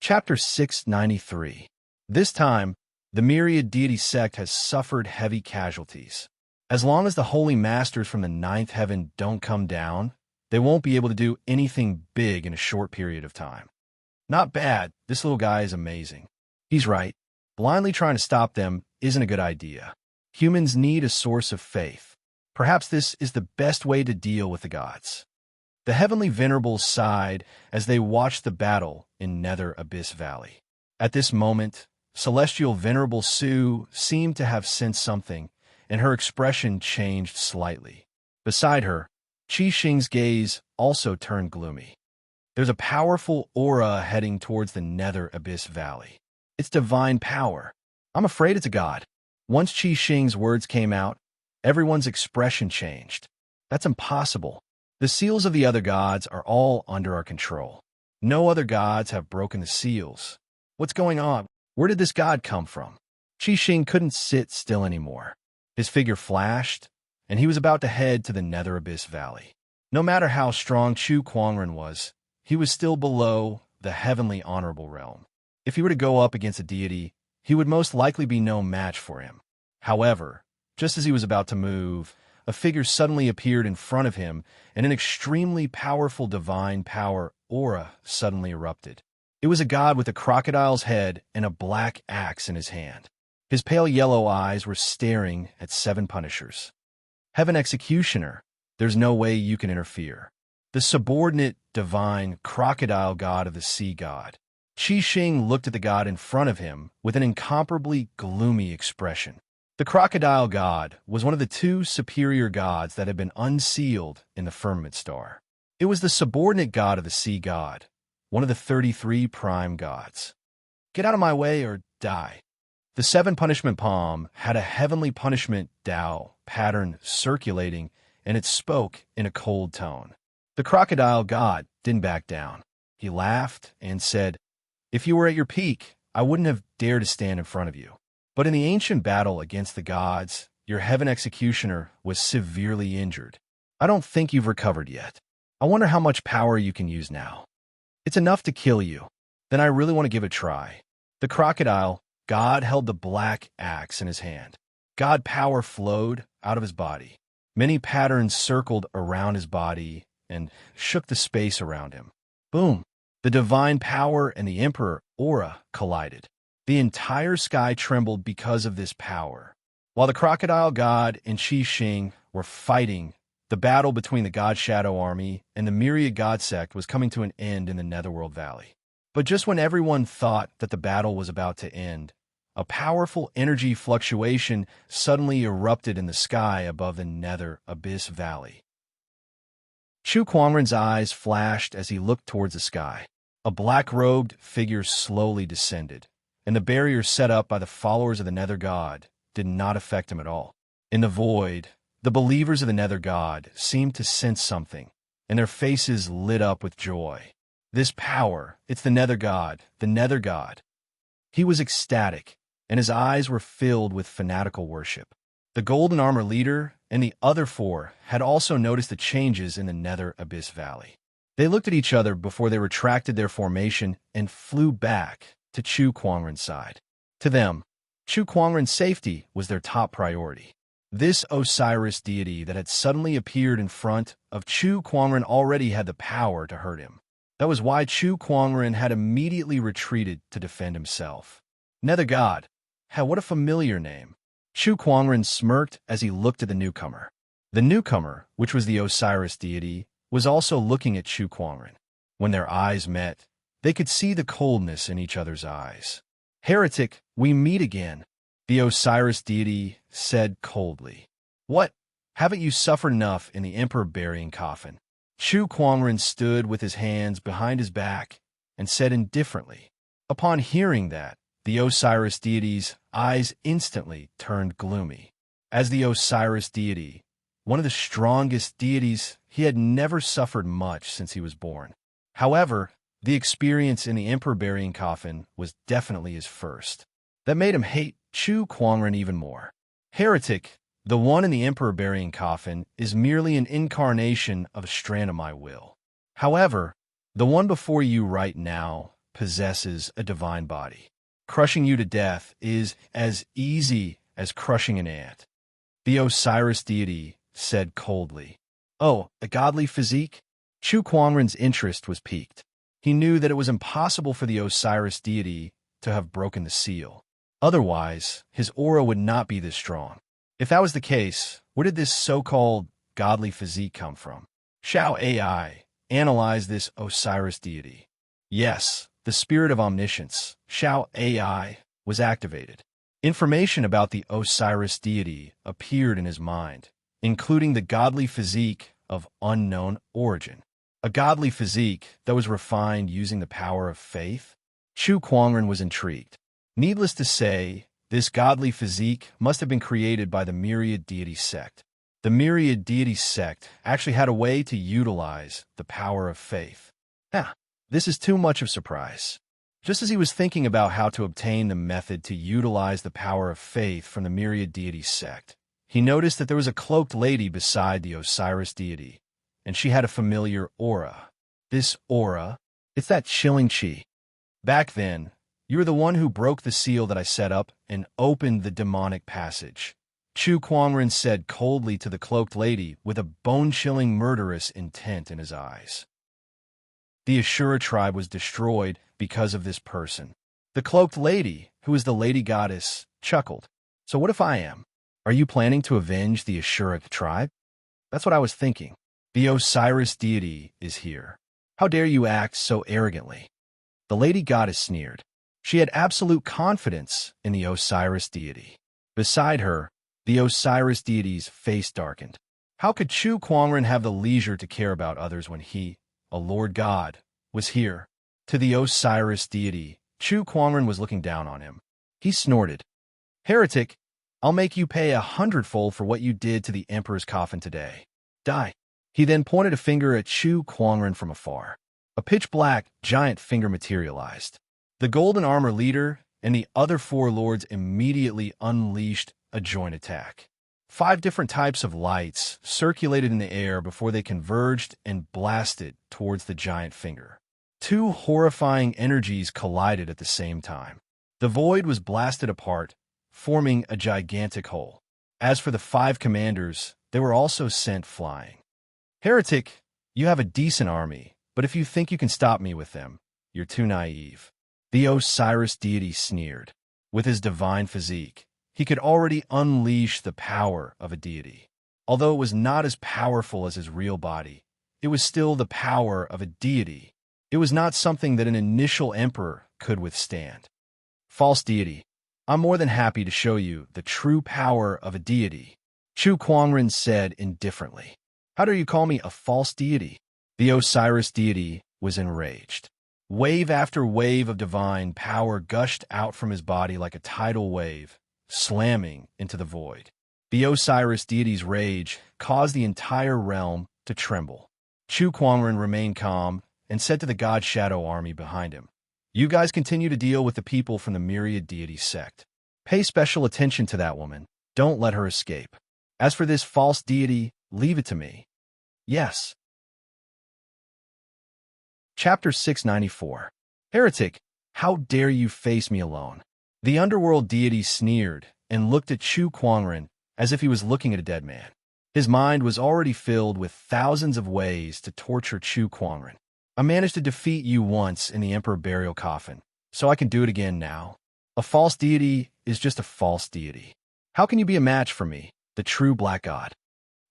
Chapter 693. This time, the myriad deity sect has suffered heavy casualties. As long as the holy masters from the ninth heaven don't come down, they won't be able to do anything big in a short period of time. Not bad, this little guy is amazing. He's right. Blindly trying to stop them isn't a good idea. Humans need a source of faith. Perhaps this is the best way to deal with the gods. The heavenly venerables sighed as they watched the battle in Nether Abyss Valley. At this moment, celestial venerable Su seemed to have sensed something, and her expression changed slightly. Beside her, Qi Xing's gaze also turned gloomy. There's a powerful aura heading towards the Nether Abyss Valley. It's divine power. I'm afraid it's a god. Once Qi Xing's words came out, everyone's expression changed. That's impossible. The seals of the other gods are all under our control. No other gods have broken the seals. What's going on? Where did this god come from? Qi Xing couldn't sit still anymore. His figure flashed, and he was about to head to the Nether Abyss Valley. No matter how strong Chu Kuangren was, he was still below the heavenly honorable realm. If he were to go up against a deity, he would most likely be no match for him. However, just as he was about to move, a figure suddenly appeared in front of him, and an extremely powerful divine power aura suddenly erupted. It was a god with a crocodile's head and a black axe in his hand. His pale yellow eyes were staring at 7 punishers. Heaven Executioner, there's no way you can interfere. The subordinate, divine, crocodile god of the sea god. Qi Xing looked at the god in front of him with an incomparably gloomy expression. The crocodile god was one of the 2 superior gods that had been unsealed in the firmament star. It was the subordinate god of the sea god, one of the 33 prime gods. Get out of my way or die. The 7 punishment palm had a heavenly punishment Dao pattern circulating, and it spoke in a cold tone. The crocodile god didn't back down. He laughed and said, "If you were at your peak, I wouldn't have dared to stand in front of you. But in the ancient battle against the gods, your heaven executioner was severely injured. I don't think you've recovered yet. I wonder how much power you can use now. It's enough to kill you. Then I really want to give it a try." The crocodile god held the black axe in his hand. God power flowed out of his body. Many patterns circled around his body and shook the space around him. Boom! The divine power and the emperor aura collided. The entire sky trembled because of this power. While the crocodile god and Qi Xing were fighting, the battle between the God Shadow Army and the myriad god sect was coming to an end in the Netherworld Valley. But just when everyone thought that the battle was about to end, a powerful energy fluctuation suddenly erupted in the sky above the Nether Abyss Valley. Chu Kuangren's eyes flashed as he looked towards the sky. A black-robed figure slowly descended, and the barrier set up by the followers of the Nether God did not affect him at all. In the void, the believers of the Nether God seemed to sense something, and their faces lit up with joy. This power, it's the Nether God, the Nether God. He was ecstatic, and his eyes were filled with fanatical worship. The Golden Armor leader and the other 4 had also noticed the changes in the Nether Abyss Valley. They looked at each other before they retracted their formation and flew back to Chu Kuangren's side. To them, Chu Kuangren's safety was their top priority. This Osiris deity that had suddenly appeared in front of Chu Kuangren already had the power to hurt him. That was why Chu Kuangren had immediately retreated to defend himself. Nether God. What a familiar name. Chu Kuangren smirked as he looked at the newcomer. The newcomer, which was the Osiris deity, was also looking at Chu Kuangren. When their eyes met, they could see the coldness in each other's eyes. "Heretic, we meet again," the Osiris deity said coldly. "What? Haven't you suffered enough in the emperor burying coffin?" Chu Kuangren stood with his hands behind his back and said indifferently. Upon hearing that, the Osiris deity's eyes instantly turned gloomy. As the Osiris deity, one of the strongest deities, he had never suffered much since he was born. However, the experience in the emperor burying coffin was definitely his first. That made him hate Chu Kuangren even more. "Heretic, the one in the emperor burying coffin is merely an incarnation of a strand of my will. However, the one before you right now possesses a divine body. Crushing you to death is as easy as crushing an ant. The Osiris deity said coldly. Oh, a godly physique? Chu Kuangren's interest was piqued. He knew that it was impossible for the Osiris deity to have broken the seal. Otherwise, his aura would not be this strong. If that was the case, where did this so-called godly physique come from? Shall AI analyze this Osiris deity? Yes, the spirit of omniscience, Shao AI, was activated. Information about the Osiris deity appeared in his mind, including the godly physique of unknown origin. A godly physique that was refined using the power of faith? Chu Kuangren was intrigued. Needless to say, this godly physique must have been created by the Myriad Deity sect. The Myriad Deity sect actually had a way to utilize the power of faith. This is too much of a surprise. Just as he was thinking about how to obtain the method to utilize the power of faith from the Myriad Deity sect, he noticed that there was a cloaked lady beside the Osiris deity, and she had a familiar aura. This aura, it's that chilling chi. Back then, you were the one who broke the seal that I set up and opened the demonic passage. Chu Kuangren said coldly to the cloaked lady with a bone-chilling murderous intent in his eyes. The Ashura tribe was destroyed because of this person. The cloaked lady, who is the lady goddess, chuckled. So what if I am? Are you planning to avenge the Ashura tribe? That's what I was thinking. The Osiris deity is here. How dare you act so arrogantly? The lady goddess sneered. She had absolute confidence in the Osiris deity. Beside her, the Osiris deity's face darkened. How could Chu Kuangren have the leisure to care about others when he, a Lord God, was here? To the Osiris deity, Chu Kuangren was looking down on him. He snorted. Heretic, I'll make you pay 100-fold for what you did to the Emperor's coffin today. Die. He then pointed a finger at Chu Kuangren from afar. A pitch-black, giant finger materialized. The Golden Armor leader and the other 4 lords immediately unleashed a joint attack. 5 different types of lights circulated in the air before they converged and blasted towards the giant finger. 2 horrifying energies collided at the same time. The void was blasted apart, forming a gigantic hole. As for the 5 commanders, they were also sent flying. Heretic, you have a decent army, but if you think you can stop me with them, you're too naive. The Osiris deity sneered. With his divine physique, he could already unleash the power of a deity. Although it was not as powerful as his real body, it was still the power of a deity. It was not something that an initial emperor could withstand. False deity, I'm more than happy to show you the true power of a deity, Chu Kuangren said indifferently. How dare you call me a false deity? The Osiris deity was enraged. Wave after wave of divine power gushed out from his body like a tidal wave, slamming into the void. The Osiris deity's rage caused the entire realm to tremble. Chu Kuangren remained calm and said to the God Shadow army behind him, You guys continue to deal with the people from the Myriad Deity sect. Pay special attention to that woman. Don't let her escape. As for this false deity, leave it to me. Yes. Chapter 694. Heretic, how dare you face me alone? The underworld deity sneered and looked at Chu Kuangren as if he was looking at a dead man. His mind was already filled with thousands of ways to torture Chu Kuangren. I managed to defeat you once in the Emperor burial coffin, so I can do it again now. A false deity is just a false deity. How can you be a match for me, the true Black God?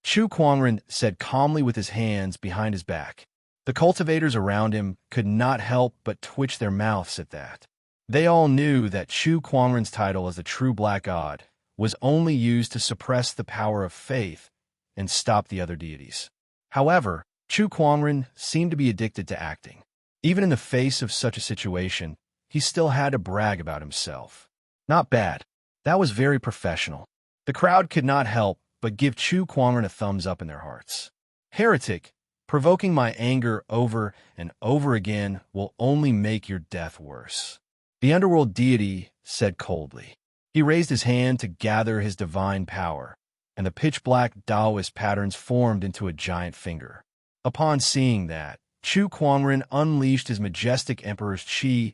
Chu Kuangren said calmly with his hands behind his back. The cultivators around him could not help but twitch their mouths at that. They all knew that Chu Kuangren's title as the true Black God was only used to suppress the power of faith and stop the other deities. However, Chu Kuangren seemed to be addicted to acting. Even in the face of such a situation, he still had to brag about himself. Not bad. That was very professional. The crowd could not help but give Chu Kuangren a thumbs up in their hearts. Heretic, provoking my anger over and over again will only make your death worse. The underworld deity said coldly. He raised his hand to gather his divine power, and the pitch-black Taoist patterns formed into a giant finger. Upon seeing that, Chu Kuangren unleashed his majestic emperor's chi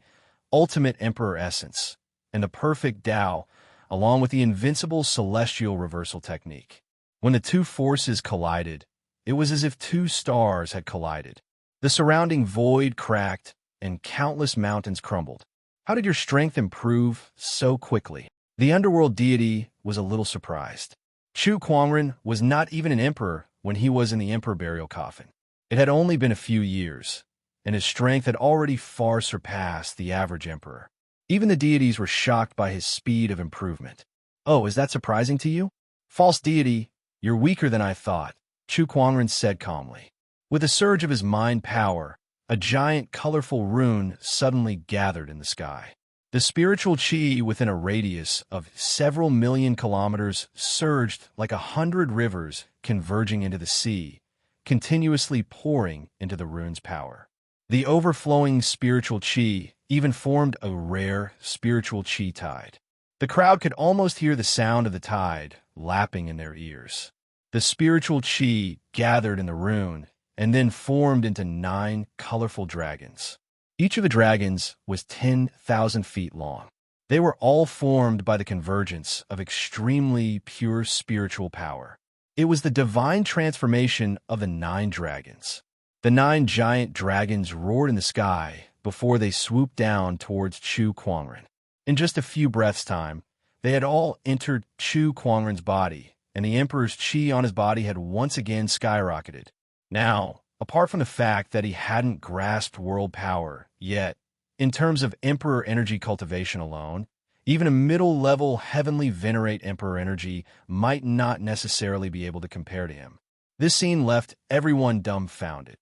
ultimate emperor essence, and the perfect Tao, along with the invincible celestial reversal technique. When the two forces collided, it was as if two stars had collided. The surrounding void cracked, and countless mountains crumbled. How did your strength improve so quickly? The underworld deity was a little surprised. Chu Kuangren was not even an emperor when he was in the emperor burial coffin. It had only been a few years, and his strength had already far surpassed the average emperor. Even the deities were shocked by his speed of improvement. Oh, is that surprising to you? False deity, you're weaker than I thought, Chu Kuangren said calmly. With a surge of his mind power, a giant colorful rune suddenly gathered in the sky. The spiritual chi within a radius of several million kilometers surged like 100 rivers converging into the sea, continuously pouring into the rune's power. The overflowing spiritual chi even formed a rare spiritual chi tide. The crowd could almost hear the sound of the tide lapping in their ears. The spiritual chi gathered in the rune and then formed into 9 colorful dragons. Each of the dragons was 10,000 feet long. They were all formed by the convergence of extremely pure spiritual power. It was the divine transformation of the 9 dragons. The 9 giant dragons roared in the sky before they swooped down towards Chu Kuangren. In just a few breaths' time, they had all entered Chu Kuangren's body, and the Emperor's chi on his body had once again skyrocketed. Now, apart from the fact that he hadn't grasped world power yet, in terms of Emperor energy cultivation alone, even a middle-level heavenly venerate Emperor energy might not necessarily be able to compare to him. This scene left everyone dumbfounded.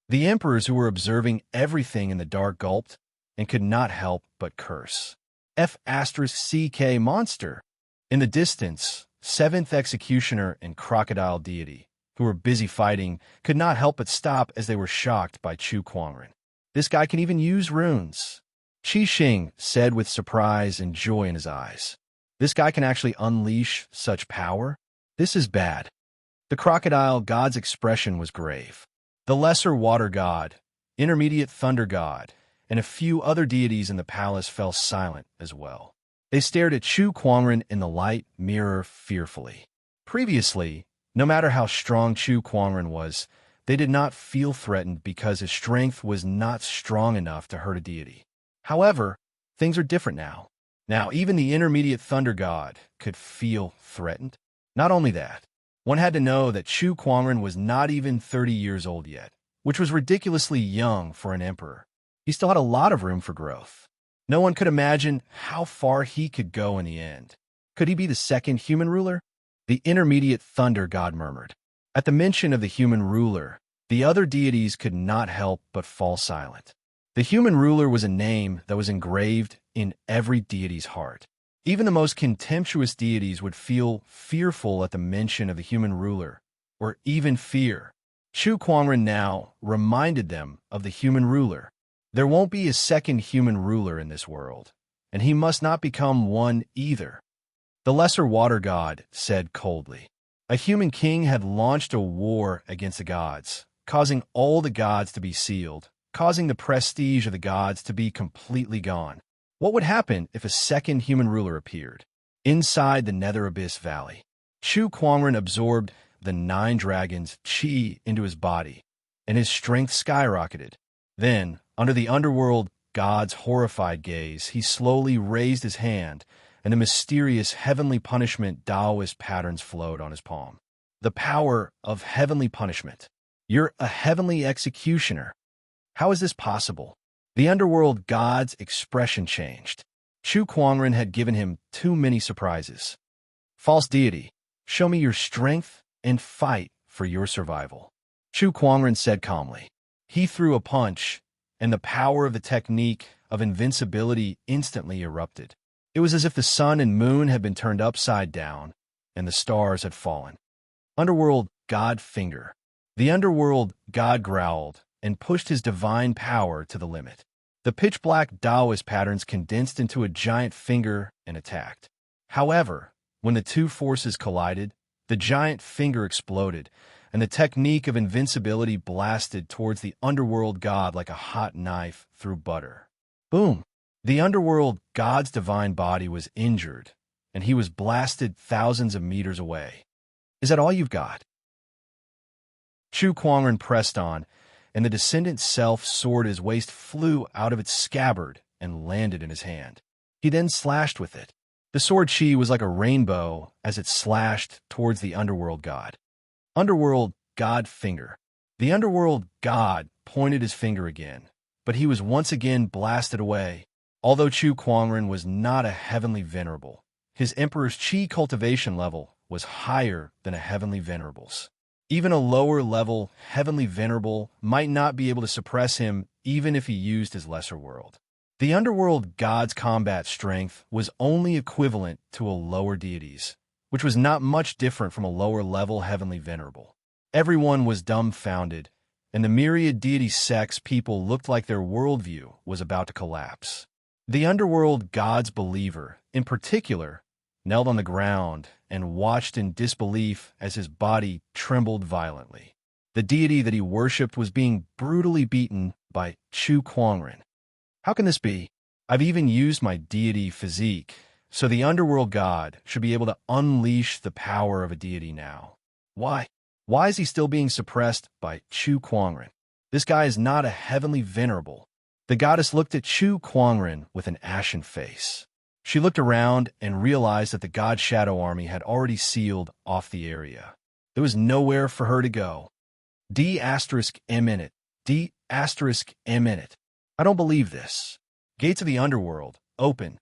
The emperors who were observing everything in the dark gulped and could not help but curse. F***CK monster. In the distance, 7th Executioner and Crocodile Deity, who were busy fighting, could not help but stop as they were shocked by Chu Kuangren. This guy can even use runes. Qi Xing said with surprise and joy in his eyes. This guy can actually unleash such power? This is bad. The crocodile god's expression was grave. The lesser water god, intermediate thunder god, and a few other deities in the palace fell silent as well. They stared at Chu Kuangren in the light mirror fearfully. Previously, no matter how strong Chu Kuangren was, they did not feel threatened because his strength was not strong enough to hurt a deity. However, things are different now. Now, even the intermediate thunder god could feel threatened. Not only that, one had to know that Chu Kuangren was not even 30 years old yet, which was ridiculously young for an emperor. He still had a lot of room for growth. No one could imagine how far he could go in the end. Could he be the second human ruler? The intermediate thunder god murmured. At the mention of the human ruler, the other deities could not help but fall silent. The human ruler was a name that was engraved in every deity's heart. Even the most contemptuous deities would feel fearful at the mention of the human ruler, or even fear. Chu Kuangren now reminded them of the human ruler. There won't be a second human ruler in this world, and he must not become one either. The lesser water god said coldly. A human king had launched a war against the gods, causing all the gods to be sealed, causing the prestige of the gods to be completely gone. What would happen if a second human ruler appeared? Inside the Nether Abyss Valley, Chu Kuangren absorbed the 9 dragons' chi into his body, and his strength skyrocketed. Then, under the underworld god's horrified gaze, he slowly raised his hand, and the mysterious heavenly punishment Taoist patterns flowed on his palm. The power of heavenly punishment. You're a heavenly executioner. How is this possible? The underworld god's expression changed. Chu Kuangren had given him too many surprises. False deity, show me your strength and fight for your survival. Chu Kuangren said calmly. He threw a punch, and the power of the technique of invincibility instantly erupted. It was as if the sun and moon had been turned upside down, and the stars had fallen. Underworld god finger. The underworld god growled and pushed his divine power to the limit. The pitch-black Taoist patterns condensed into a giant finger and attacked. However, when the two forces collided, the giant finger exploded, and the technique of invincibility blasted towards the underworld god like a hot knife through butter. Boom! The underworld god's divine body was injured, and he was blasted thousands of meters away. Is that all you've got? Chu Kuangren pressed on, and the descendant self sword his waist flew out of its scabbard and landed in his hand. He then slashed with it. The sword chi was like a rainbow as it slashed towards the underworld god. Underworld god finger. The underworld god pointed his finger again, but he was once again blasted away. Although Chu Kuangren was not a heavenly venerable, his emperor's chi cultivation level was higher than a heavenly venerable's. Even a lower-level heavenly venerable might not be able to suppress him even if he used his lesser world. The underworld god's combat strength was only equivalent to a lower deity's, which was not much different from a lower-level heavenly venerable. Everyone was dumbfounded, and the myriad deity sects people looked like their worldview was about to collapse. The underworld god's believer, in particular, knelt on the ground and watched in disbelief as his body trembled violently. The deity that he worshipped was being brutally beaten by Chu Kuangren. How can this be? I've even used my deity physique, so the underworld god should be able to unleash the power of a deity now. Why? Why is he still being suppressed by Chu Kuangren? This guy is not a heavenly venerable. The goddess looked at Chu Kuangren with an ashen face. She looked around and realized that the god shadow army had already sealed off the area. There was nowhere for her to go. D*M in it. D*M in it. I don't believe this. Gates of the underworld, open.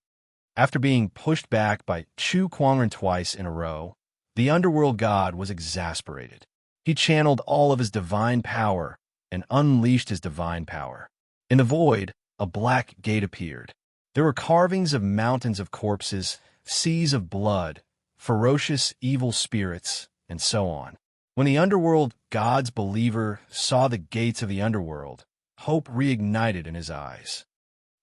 After being pushed back by Chu Kuangren twice in a row, the underworld god was exasperated. He channeled all of his divine power and unleashed his divine power. In the void, a black gate appeared. There were carvings of mountains of corpses, seas of blood, ferocious evil spirits, and so on. When the underworld god's believer saw the gates of the underworld, hope reignited in his eyes.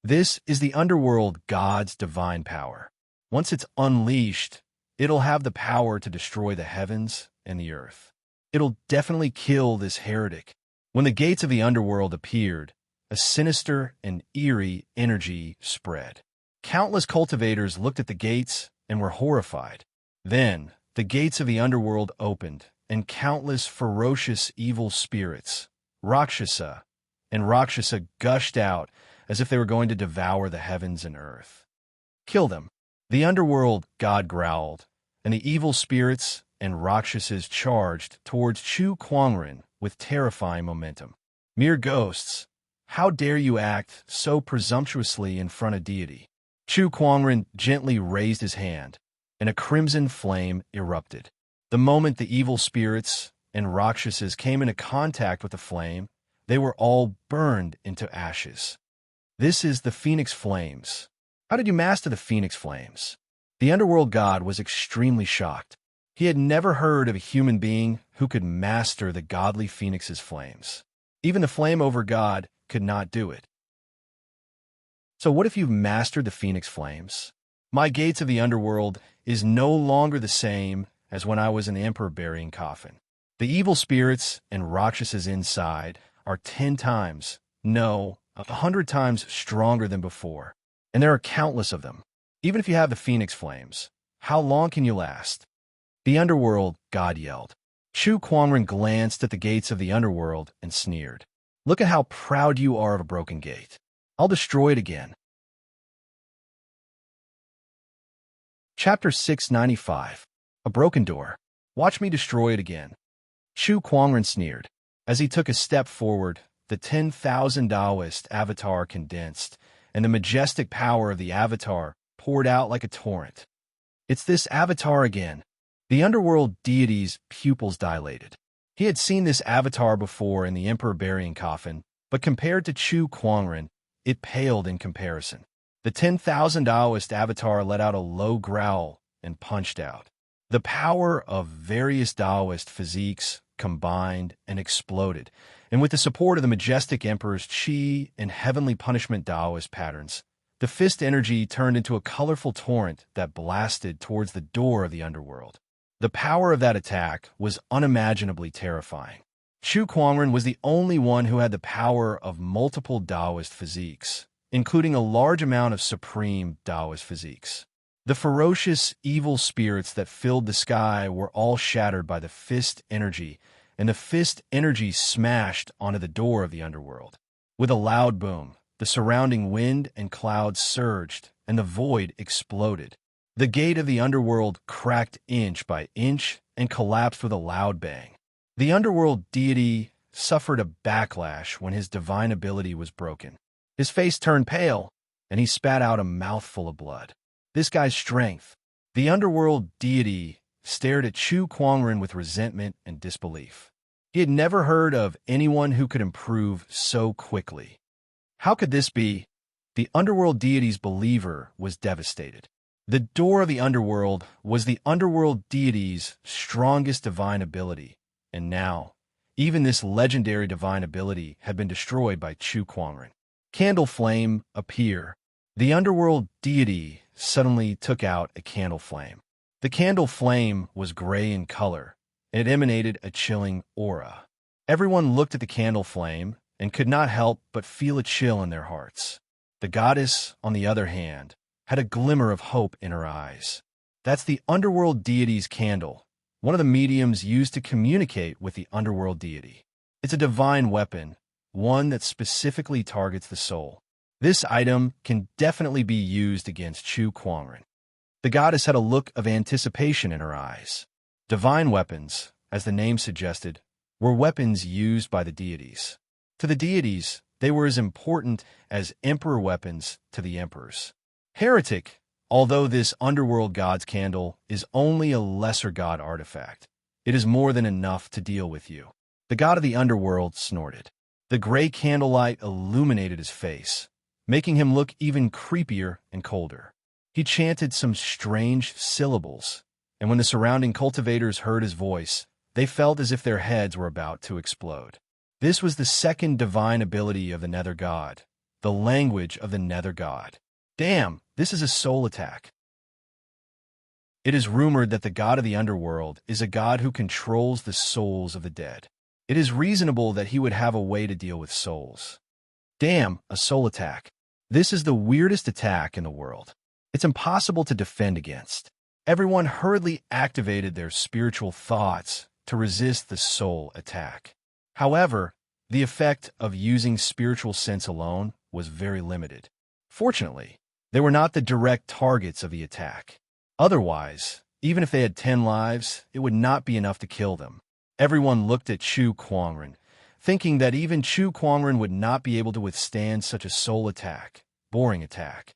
This is the underworld god's divine power. Once it's unleashed, it'll have the power to destroy the heavens and the earth. It'll definitely kill this heretic. When the gates of the underworld appeared, a sinister and eerie energy spread. Countless cultivators looked at the gates and were horrified. Then, the gates of the underworld opened, and countless ferocious evil spirits, Rakshasa and Rakshasa, gushed out as if they were going to devour the heavens and earth. Kill them. The underworld god growled, and the evil spirits and Rakshasas charged towards Chu Kuangren with terrifying momentum. Mere ghosts. How dare you act so presumptuously in front of deity? Chu Kuangren gently raised his hand, and a crimson flame erupted. The moment the evil spirits and Rakshasas came into contact with the flame, they were all burned into ashes. This is the Phoenix Flames. How did you master the Phoenix Flames? The underworld god was extremely shocked. He had never heard of a human being who could master the godly Phoenix's flames. Even the flame over god could not do it. So what if you've mastered the Phoenix Flames? My gates of the underworld is no longer the same as when I was in the emperor burying coffin. The evil spirits and Rakshasas inside are 10 times, no, 100 times stronger than before. And there are countless of them. Even if you have the Phoenix Flames, how long can you last? The underworld god yelled. Chu Kuangren glanced at the gates of the underworld and sneered. Look at how proud you are of a broken gate. I'll destroy it again. Chapter 695. A broken door. Watch me destroy it again. Chu Kuangren sneered. As he took a step forward, the 10,000 Taoist avatar condensed, and the majestic power of the avatar poured out like a torrent. It's this avatar again. The underworld deity's pupils dilated. He had seen this avatar before in the emperor burying coffin, but compared to Chu Kuangren, it paled in comparison. The 10,000 Taoist avatar let out a low growl and punched out. The power of various Taoist physiques combined and exploded, and with the support of the majestic emperor's chi and heavenly punishment Taoist patterns, the fist energy turned into a colorful torrent that blasted towards the door of the underworld. The power of that attack was unimaginably terrifying. Chu Kuangren was the only one who had the power of multiple Taoist physiques, including a large amount of supreme Taoist physiques. The ferocious, evil spirits that filled the sky were all shattered by the fist energy, and the fist energy smashed onto the door of the underworld. With a loud boom, the surrounding wind and clouds surged, and the void exploded. The gate of the underworld cracked inch by inch and collapsed with a loud bang. The underworld deity suffered a backlash when his divine ability was broken. His face turned pale, and he spat out a mouthful of blood. This guy's strength. The underworld deity stared at Chu Kuangren with resentment and disbelief. He had never heard of anyone who could improve so quickly. How could this be? The underworld deity's believer was devastated. The door of the underworld was the underworld deity's strongest divine ability, and now, even this legendary divine ability had been destroyed by Chu Kuangren. Candle flame appear. The underworld deity suddenly took out a candle flame. The candle flame was gray in color, and it emanated a chilling aura. Everyone looked at the candle flame and could not help but feel a chill in their hearts. The goddess, on the other hand, had a glimmer of hope in her eyes. That's the underworld deity's candle, one of the mediums used to communicate with the underworld deity. It's a divine weapon, one that specifically targets the soul. This item can definitely be used against Chu Kuangren. The goddess had a look of anticipation in her eyes. Divine weapons, as the name suggested, were weapons used by the deities. To the deities, they were as important as emperor weapons to the emperors. Heretic, although this underworld god's candle is only a lesser god artifact, it is more than enough to deal with you. The god of the underworld snorted. The gray candlelight illuminated his face, making him look even creepier and colder. He chanted some strange syllables, and when the surrounding cultivators heard his voice, they felt as if their heads were about to explode. This was the second divine ability of the Nether God, the language of the Nether God. Damn, this is a soul attack. It is rumored that the god of the underworld is a god who controls the souls of the dead. It is reasonable that he would have a way to deal with souls. Damn, a soul attack. This is the weirdest attack in the world. It's impossible to defend against. Everyone hurriedly activated their spiritual thoughts to resist the soul attack. However, the effect of using spiritual sense alone was very limited. Fortunately, they were not the direct targets of the attack. Otherwise, even if they had 10 lives, it would not be enough to kill them. Everyone looked at Chu Kuangren, thinking that even Chu Kuangren would not be able to withstand such a soul attack, boring attack.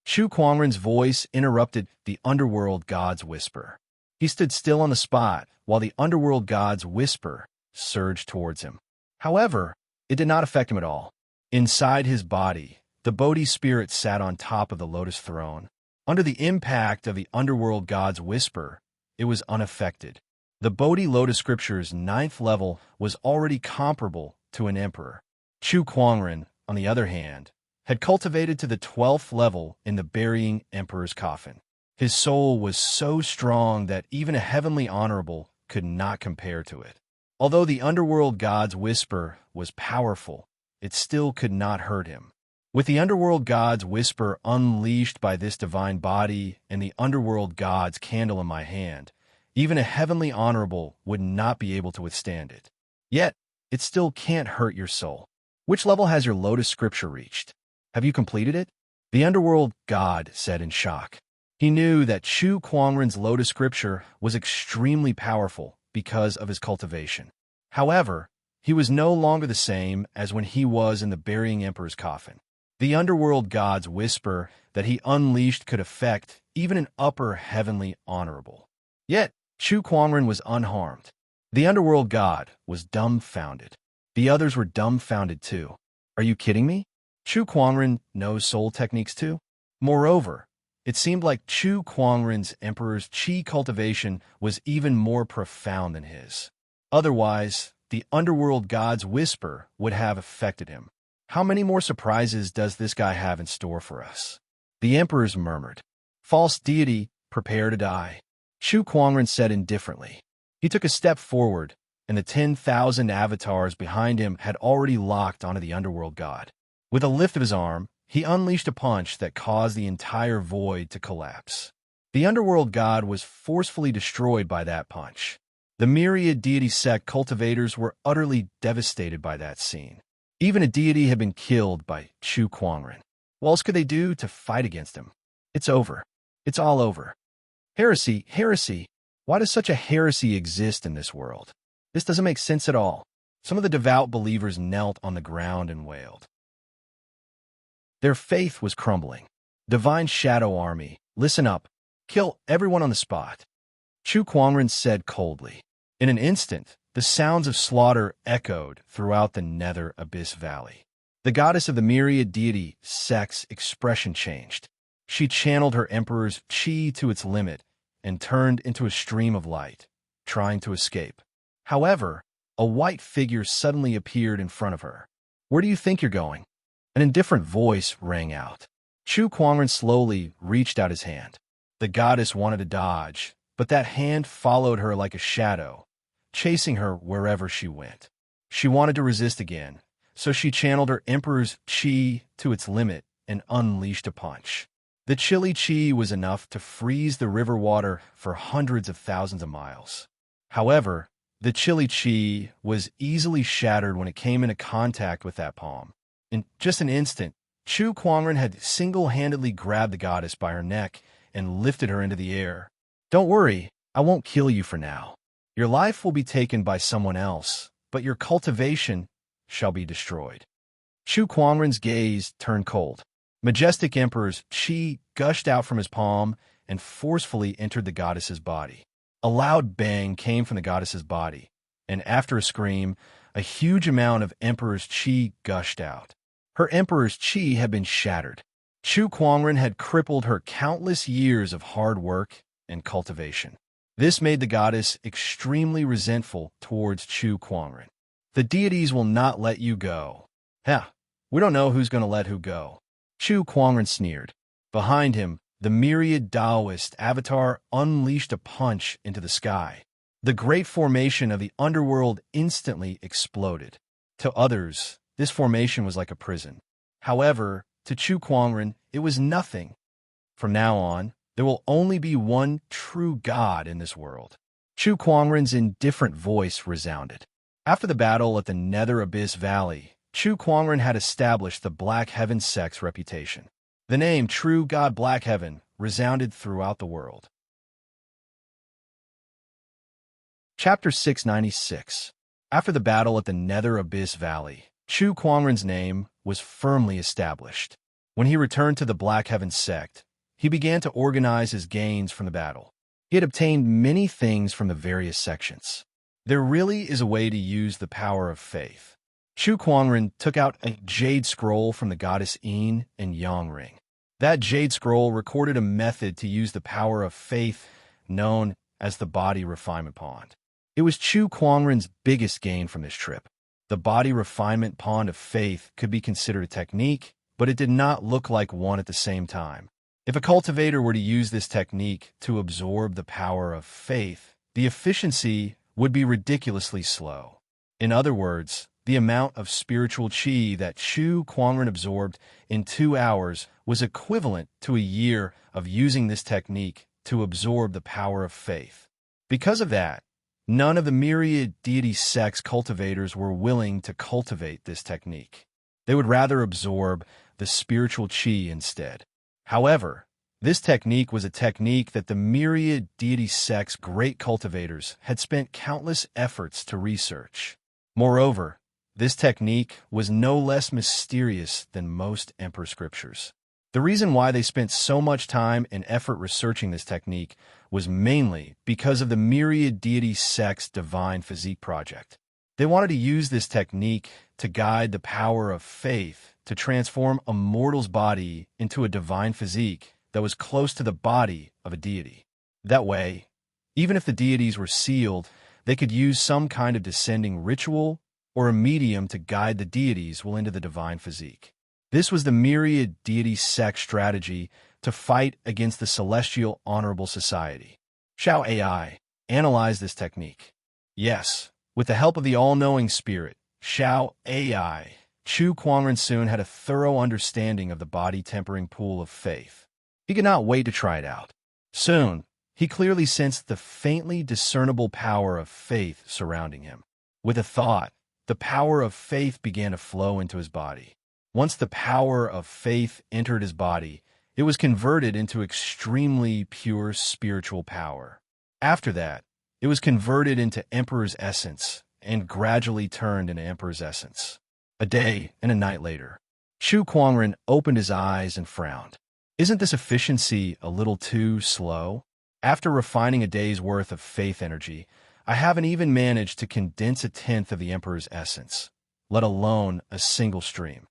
Chu Kuangren's voice interrupted the underworld god's whisper. He stood still on the spot while the underworld god's whisper surged towards him. However, it did not affect him at all. Inside his body, the Bodhi spirit sat on top of the lotus throne. Under the impact of the underworld god's whisper, it was unaffected. The Bodhi Lotus Scripture's 9th level was already comparable to an emperor. Chu Kuangren, on the other hand, had cultivated to the 12th level in the burying emperor's coffin. His soul was so strong that even a heavenly honorable could not compare to it. Although the underworld god's whisper was powerful, it still could not hurt him. With the underworld god's whisper unleashed by this divine body and the underworld god's candle in my hand, even a heavenly honorable would not be able to withstand it. Yet, it still can't hurt your soul. Which level has your Lotus Scripture reached? Have you completed it? The underworld god said in shock. He knew that Chu Kuangren's Lotus Scripture was extremely powerful because of his cultivation. However, he was no longer the same as when he was in the burying emperor's coffin. The underworld god's whisper that he unleashed could affect even an upper heavenly honorable. Yet, Chu Kuangren was unharmed. The underworld god was dumbfounded. The others were dumbfounded too. Are you kidding me? Chu Kuangren knows soul techniques too? Moreover, it seemed like Chu Kuangren's emperor's chi cultivation was even more profound than his. Otherwise, the underworld god's whisper would have affected him. How many more surprises does this guy have in store for us? The emperors murmured. False deity, prepare to die. Chu Kuangren said indifferently. He took a step forward, and the 10,000 avatars behind him had already locked onto the underworld god. With a lift of his arm, he unleashed a punch that caused the entire void to collapse. The underworld god was forcefully destroyed by that punch. The myriad deity sect cultivators were utterly devastated by that scene. Even a deity had been killed by Chu Kuangren. What else could they do to fight against him? It's over. It's all over. Heresy, heresy. Why does such a heresy exist in this world? This doesn't make sense at all. Some of the devout believers knelt on the ground and wailed. Their faith was crumbling. Divine Shadow Army, listen up. Kill everyone on the spot. Chu Kuangren said coldly. In an instant, the sounds of slaughter echoed throughout the Nether Abyss Valley. The goddess of the myriad deity sect's expression changed. She channeled her emperor's chi to its limit and turned into a stream of light, trying to escape. However, a white figure suddenly appeared in front of her. Where do you think you're going? An indifferent voice rang out. Chu Kuangren slowly reached out his hand. The goddess wanted to dodge, but that hand followed her like a shadow, chasing her wherever she went. She wanted to resist again, so she channeled her emperor's chi to its limit and unleashed a punch. The chilly chi was enough to freeze the river water for hundreds of thousands of miles. However, the chilly chi was easily shattered when it came into contact with that palm. In just an instant, Chu Kuangren had single-handedly grabbed the goddess by her neck and lifted her into the air. Don't worry, I won't kill you for now. Your life will be taken by someone else, but your cultivation shall be destroyed. Chu Kuangren's gaze turned cold. Majestic Emperor's chi gushed out from his palm and forcefully entered the goddess's body. A loud bang came from the goddess's body, and after a scream, a huge amount of Emperor's chi gushed out. Her Emperor's chi had been shattered. Chu Kuangren had crippled her countless years of hard work and cultivation. This made the goddess extremely resentful towards Chu Kuangren. The deities will not let you go. We don't know who's going to let who go. Chu Kuangren sneered. Behind him, the myriad Taoist avatar unleashed a punch into the sky. The great formation of the underworld instantly exploded. To others, this formation was like a prison. However, to Chu Kuangren, it was nothing. From now on, there will only be one true God in this world. Chu Kuangren's indifferent voice resounded. After the battle at the Nether Abyss Valley, Chu Kuangren had established the Black Heaven sect's reputation. The name True God Black Heaven resounded throughout the world. Chapter 696. After the battle at the Nether Abyss Valley, Chu Kuangren's name was firmly established. When he returned to the Black Heaven sect, he began to organize his gains from the battle. He had obtained many things from the various sections. There really is a way to use the power of faith. Chu Kuangren took out a jade scroll from the goddess Yin and Yang ring. That jade scroll recorded a method to use the power of faith known as the body refinement pond. It was Chu Kuangren's biggest gain from this trip. The body refinement pond of faith could be considered a technique, but it did not look like one at the same time. If a cultivator were to use this technique to absorb the power of faith, the efficiency would be ridiculously slow. In other words, the amount of spiritual chi that Chu Kuangren absorbed in 2 hours was equivalent to a year of using this technique to absorb the power of faith. Because of that, none of the myriad deity sects cultivators were willing to cultivate this technique. They would rather absorb the spiritual chi instead. However, this technique was a technique that the myriad deity sects' great cultivators had spent countless efforts to research. Moreover, this technique was no less mysterious than most emperor scriptures. The reason why they spent so much time and effort researching this technique was mainly because of the myriad deity sect's divine physique project. They wanted to use this technique to guide the power of faith to transform a mortal's body into a divine physique that was close to the body of a deity. That way, even if the deities were sealed, they could use some kind of descending ritual or a medium to guide the deities well into the divine physique. This was the myriad deity sect strategy to fight against the celestial honorable society. Shall AI analyze this technique? Yes, with the help of the all-knowing spirit, Shao AI Chu Kuangren soon had a thorough understanding of the body-tempering pool of faith. He could not wait to try it out. Soon, he clearly sensed the faintly discernible power of faith surrounding him. With a thought, the power of faith began to flow into his body. Once the power of faith entered his body, it was converted into extremely pure spiritual power. After that, it was converted into Emperor's essence and gradually turned into Emperor's essence. A day and a night later, Chu Kuangren opened his eyes and frowned. Isn't this efficiency a little too slow? After refining a day's worth of faith energy, I haven't even managed to condense a tenth of the Emperor's essence, let alone a single stream.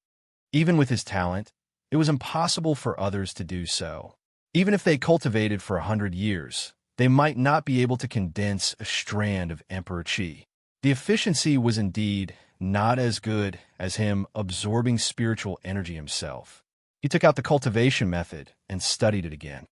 Even with his talent, it was impossible for others to do so. Even if they cultivated for 100 years, they might not be able to condense a strand of Emperor Qi. The efficiency was indeed not as good as him absorbing spiritual energy himself. He took out the cultivation method and studied it again.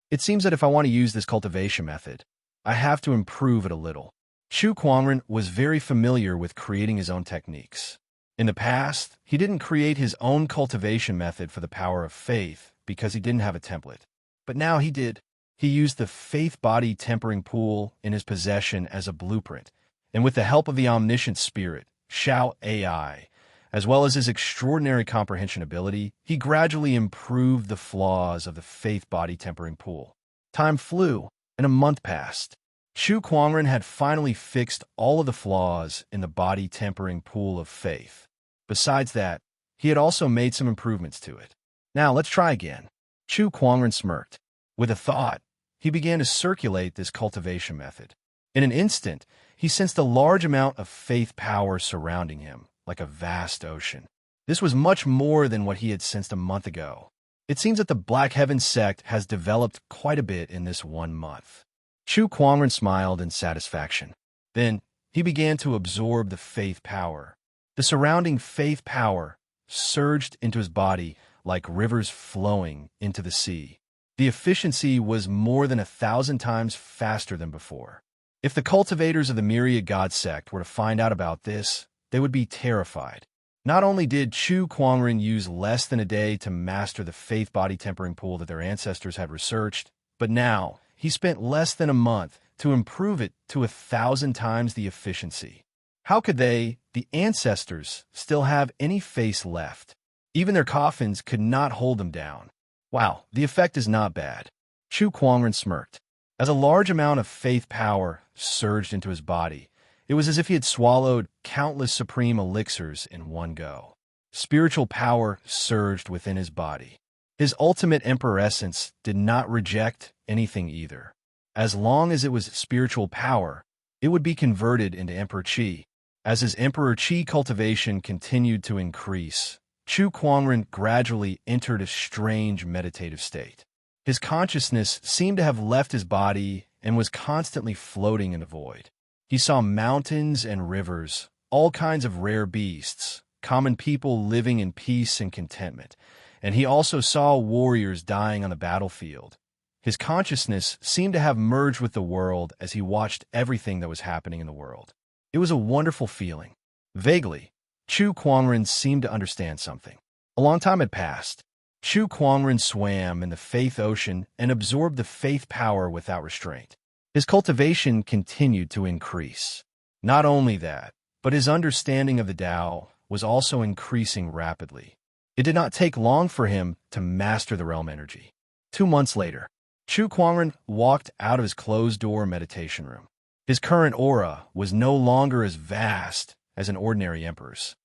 It seems that if I want to use this cultivation method, I have to improve it a little. Chu Kuangren was very familiar with creating his own techniques. In the past, he didn't create his own cultivation method for the power of faith because he didn't have a template. But now he did. He used the faith body tempering pool in his possession as a blueprint, and with the help of the omniscient spirit, Xiao AI, as well as his extraordinary comprehension ability, he gradually improved the flaws of the faith body tempering pool. Time flew, and a month passed. Chu Kuangren had finally fixed all of the flaws in the body tempering pool of faith. Besides that, he had also made some improvements to it. Now let's try again. Chu Kuangren smirked. With a thought, he began to circulate this cultivation method. In an instant, he sensed a large amount of faith power surrounding him, like a vast ocean. This was much more than what he had sensed a month ago. It seems that the Black Heaven sect has developed quite a bit in this 1 month. Chu Kuangren smiled in satisfaction. Then, he began to absorb the faith power. The surrounding faith power surged into his body like rivers flowing into the sea. The efficiency was more than 1,000 times faster than before. If the cultivators of the Myriad God sect were to find out about this, they would be terrified. Not only did Chu Kuangren use less than a day to master the faith body tempering pool that their ancestors had researched, but now he spent less than a month to improve it to 1,000 times the efficiency. How could they, the ancestors, still have any face left? Even their coffins could not hold them down. Wow, the effect is not bad. Chu Kuangren smirked. As a large amount of faith power surged into his body, it was as if he had swallowed countless supreme elixirs in one go. Spiritual power surged within his body. His ultimate emperor essence did not reject anything either. As long as it was spiritual power, it would be converted into Emperor Qi. As his Emperor Qi cultivation continued to increase, Chu Kuangren gradually entered a strange meditative state. His consciousness seemed to have left his body and was constantly floating in the void. He saw mountains and rivers, all kinds of rare beasts, common people living in peace and contentment, and he also saw warriors dying on the battlefield. His consciousness seemed to have merged with the world as he watched everything that was happening in the world. It was a wonderful feeling. Vaguely, Chu Kuangren seemed to understand something. A long time had passed. Chu Kuangren swam in the faith ocean and absorbed the faith power without restraint. His cultivation continued to increase. Not only that, but his understanding of the Tao was also increasing rapidly. It did not take long for him to master the realm energy. 2 months later, Chu Kuangren walked out of his closed-door meditation room. His current aura was no longer as vast as an ordinary emperor's.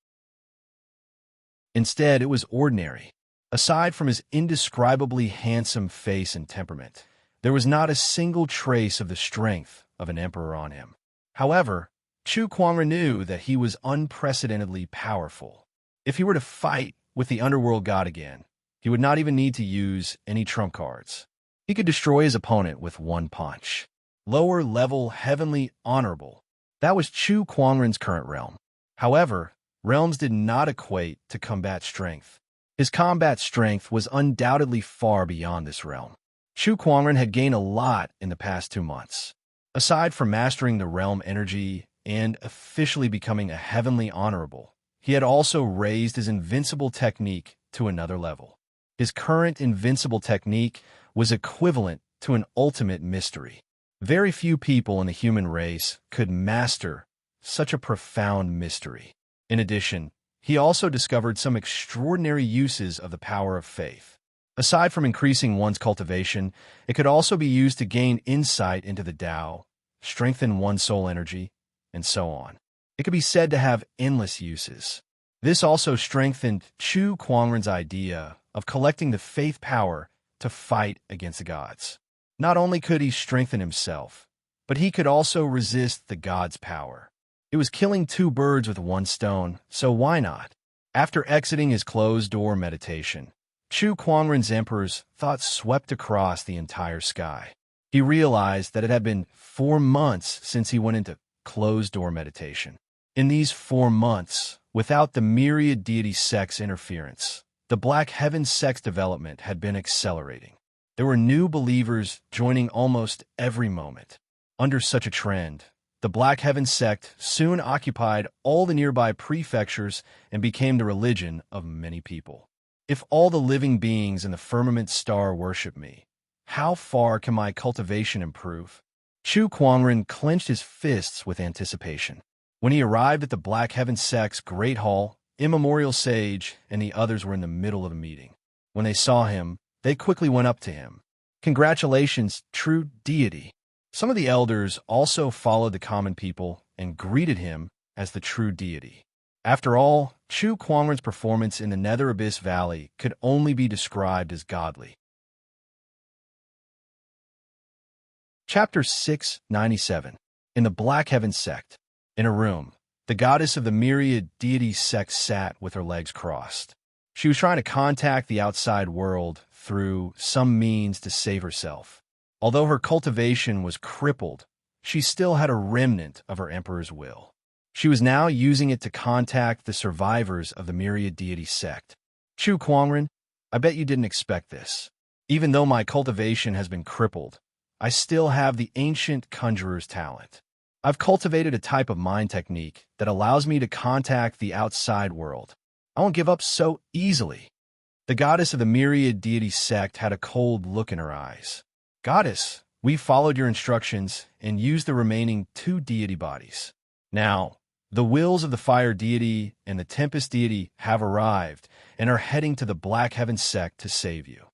Instead, it was ordinary. Aside from his indescribably handsome face and temperament, there was not a single trace of the strength of an emperor on him. However, Chu Kuangren knew that he was unprecedentedly powerful. If he were to fight with the underworld god again, he would not even need to use any trump cards. He could destroy his opponent with one punch. Lower level, heavenly, honorable. That was Chu Kuangren's current realm. However, realms did not equate to combat strength. His combat strength was undoubtedly far beyond this realm. Chu Kuangren had gained a lot in the past 2 months. Aside from mastering the realm energy and officially becoming a heavenly honorable, he had also raised his invincible technique to another level. His current invincible technique was equivalent to an ultimate mystery. Very few people in the human race could master such a profound mystery. In addition, he also discovered some extraordinary uses of the power of faith. Aside from increasing one's cultivation, it could also be used to gain insight into the Tao, strengthen one's soul energy, and so on. It could be said to have endless uses. This also strengthened Chu Kuangren's idea of collecting the faith power to fight against the gods. Not only could he strengthen himself, but he could also resist the gods' power. It was killing two birds with one stone, so why not? After exiting his closed-door meditation, Chu Kuangren's emperor's thoughts swept across the entire sky. He realized that it had been 4 months since he went into closed-door meditation. In these 4 months, without the myriad deity sect's interference, the Black Heaven sect's development had been accelerating. There were new believers joining almost every moment. Under such a trend, the Black Heaven sect soon occupied all the nearby prefectures and became the religion of many people. If all the living beings in the firmament star worship me, how far can my cultivation improve? Chu Kuangren clenched his fists with anticipation. When he arrived at the Black Heaven sect's Great Hall, Immemorial Sage and the others were in the middle of the meeting. When they saw him, they quickly went up to him. "Congratulations, true deity." Some of the elders also followed the common people and greeted him as the true deity. After all, Chu Kuangren's performance in the Nether Abyss Valley could only be described as godly. Chapter 697. In the Black Heaven sect. In a room, the goddess of the myriad deity sect sat with her legs crossed. She was trying to contact the outside world through some means to save herself. Although her cultivation was crippled, she still had a remnant of her emperor's will. She was now using it to contact the survivors of the myriad deity sect. "Chu Kuangren, I bet you didn't expect this. Even though my cultivation has been crippled, I still have the ancient conjurer's talent. I've cultivated a type of mind technique that allows me to contact the outside world. I won't give up so easily." The goddess of the myriad deity sect had a cold look in her eyes. "Goddess, we followed your instructions and used the remaining 2 deity bodies. Now, the wills of the fire deity and the tempest deity have arrived and are heading to the Black Heaven sect to save you."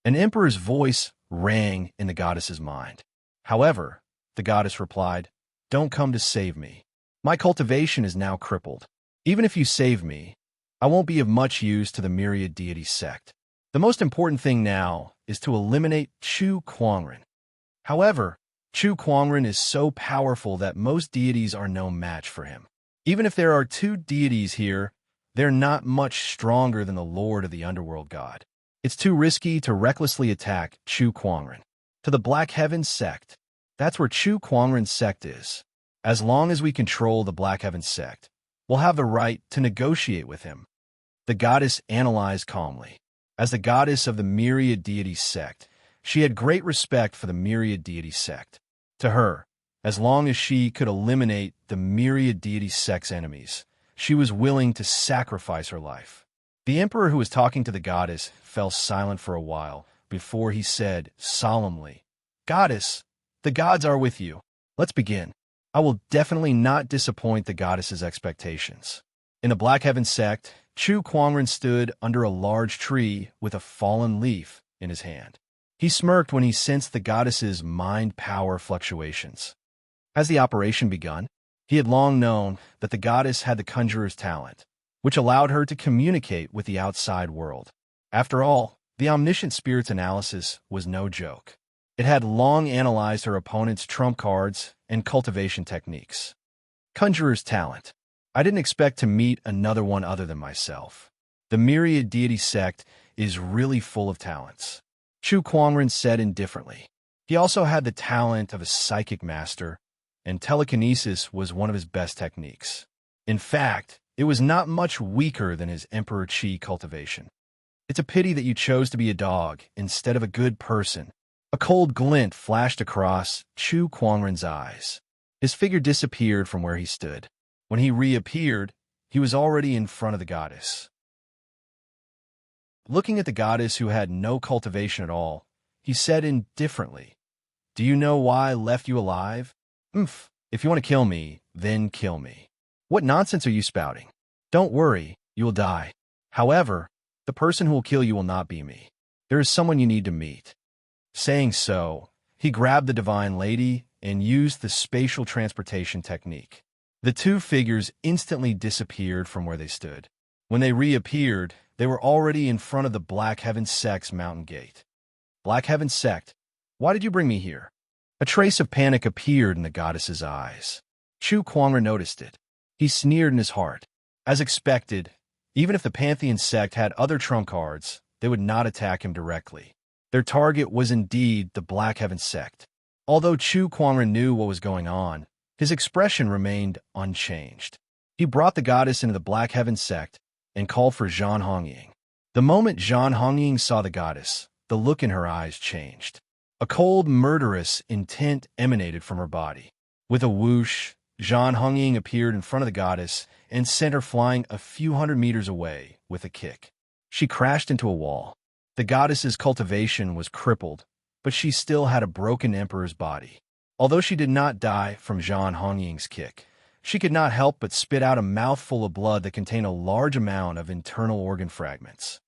An emperor's voice rang in the goddess's mind. However, the goddess replied, "Don't come to save me. My cultivation is now crippled. Even if you save me, I won't be of much use to the myriad deity sect. The most important thing now is to eliminate Chu Kuangren." However, Chu Kuangren is so powerful that most deities are no match for him. Even if there are 2 deities here, they're not much stronger than the Lord of the Underworld God. It's too risky to recklessly attack Chu Kuangren. To the Black Heaven sect, that's where Chu Kuangren's sect is. As long as we control the Black Heaven sect, we'll have the right to negotiate with him. The goddess analyzed calmly. As the goddess of the myriad deity sect, she had great respect for the myriad deity sect. To her, as long as she could eliminate the myriad deity sect's enemies, she was willing to sacrifice her life. The emperor who was talking to the goddess fell silent for a while before he said solemnly, "Goddess, the gods are with you. Let's begin. I will definitely not disappoint the goddess's expectations." In the Black Heaven sect, Chu Kuangren stood under a large tree with a fallen leaf in his hand. He smirked when he sensed the goddess's mind power fluctuations. Has the operation begun? He had long known that the goddess had the conjurer's talent, which allowed her to communicate with the outside world. After all, the omniscient spirit's analysis was no joke. It had long analyzed her opponent's trump cards and cultivation techniques. Conjurer's talent. I didn't expect to meet another one other than myself. The myriad deity sect is really full of talents. Chu Kuangren said indifferently. He also had the talent of a psychic master, and telekinesis was one of his best techniques. In fact, it was not much weaker than his Emperor Qi cultivation. "It's a pity that you chose to be a dog instead of a good person." A cold glint flashed across Chu Kuangren's eyes. His figure disappeared from where he stood. When he reappeared, he was already in front of the goddess. Looking at the goddess who had no cultivation at all, he said indifferently, "Do you know why I left you alive? If you want to kill me, then kill me. What nonsense are you spouting? Don't worry, you will die. However, the person who will kill you will not be me. There is someone you need to meet." Saying so, he grabbed the divine lady and used the spatial transportation technique. The two figures instantly disappeared from where they stood. When they reappeared, they were already in front of the Black Heaven Sect's mountain gate. "Black Heaven Sect, why did you bring me here?" A trace of panic appeared in the goddess's eyes. Chu Kuangra noticed it. He sneered in his heart. As expected, even if the Pantheon sect had other trump cards, they would not attack him directly. Their target was indeed the Black Heaven sect. Although Chu Kuangra knew what was going on, his expression remained unchanged. He brought the goddess into the Black Heaven sect and called for Zhan Hongying. The moment Zhan Hongying saw the goddess, the look in her eyes changed. A cold, murderous intent emanated from her body. With a whoosh, Zhan Hongying appeared in front of the goddess and sent her flying a few hundred meters away with a kick. She crashed into a wall. The goddess's cultivation was crippled, but she still had a broken emperor's body. Although she did not die from Zhan Hongying's kick, she could not help but spit out a mouthful of blood that contained a large amount of internal organ fragments.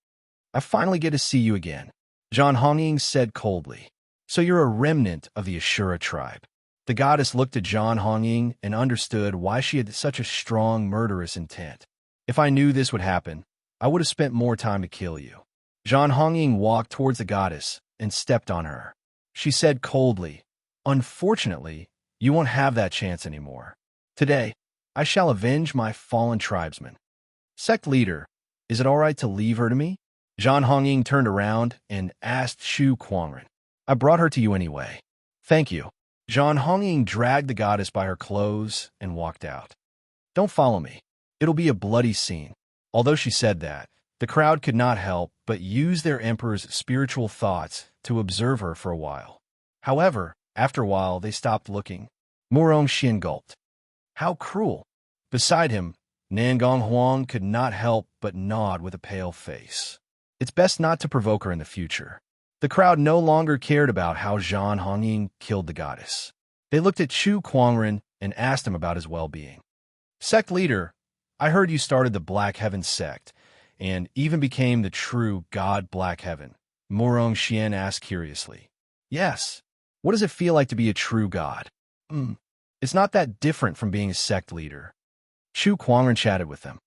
"I finally get to see you again," Zhan Hongying said coldly. "So you're a remnant of the Ashura tribe." The goddess looked at Zhan Hongying and understood why she had such a strong, murderous intent. "If I knew this would happen, I would have spent more time to kill you." Zhan Hongying walked towards the goddess and stepped on her. She said coldly, "Unfortunately, you won't have that chance anymore. Today, I shall avenge my fallen tribesmen. Sect leader, is it all right to leave her to me?" Zhan Hongying turned around and asked Chu Kuangra. "I brought her to you anyway." "Thank you." Zhan Hongying dragged the goddess by her clothes and walked out. "Don't follow me. It'll be a bloody scene." Although she said that, the crowd could not help but use their emperor's spiritual thoughts to observe her for a while. However, after a while, they stopped looking. Murong Xian gulped. "How cruel." Beside him, Nangong Huang could not help but nod with a pale face. It's best not to provoke her in the future. The crowd no longer cared about how Zhan Hongying killed the goddess. They looked at Chu Kuangra and asked him about his well-being. "Sect leader, I heard you started the Black Heaven sect, and even became the true God Black Heaven," Murong Xian asked curiously. "Yes. What does it feel like to be a true god?" It's not that different from being a sect leader." Chu Kuangra chatted with them.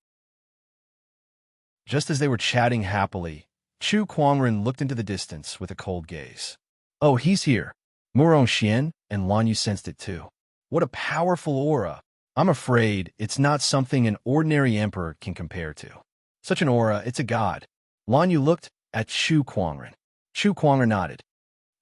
Just as they were chatting happily, Chu Kuangra looked into the distance with a cold gaze. "Oh, he's here." Murong Xian and Lan Yu sensed it too. What a powerful aura. I'm afraid it's not something an ordinary emperor can compare to. Such an aura, it's a god. Lan Yu looked at Chu Kuangra. Chu Kuangra nodded.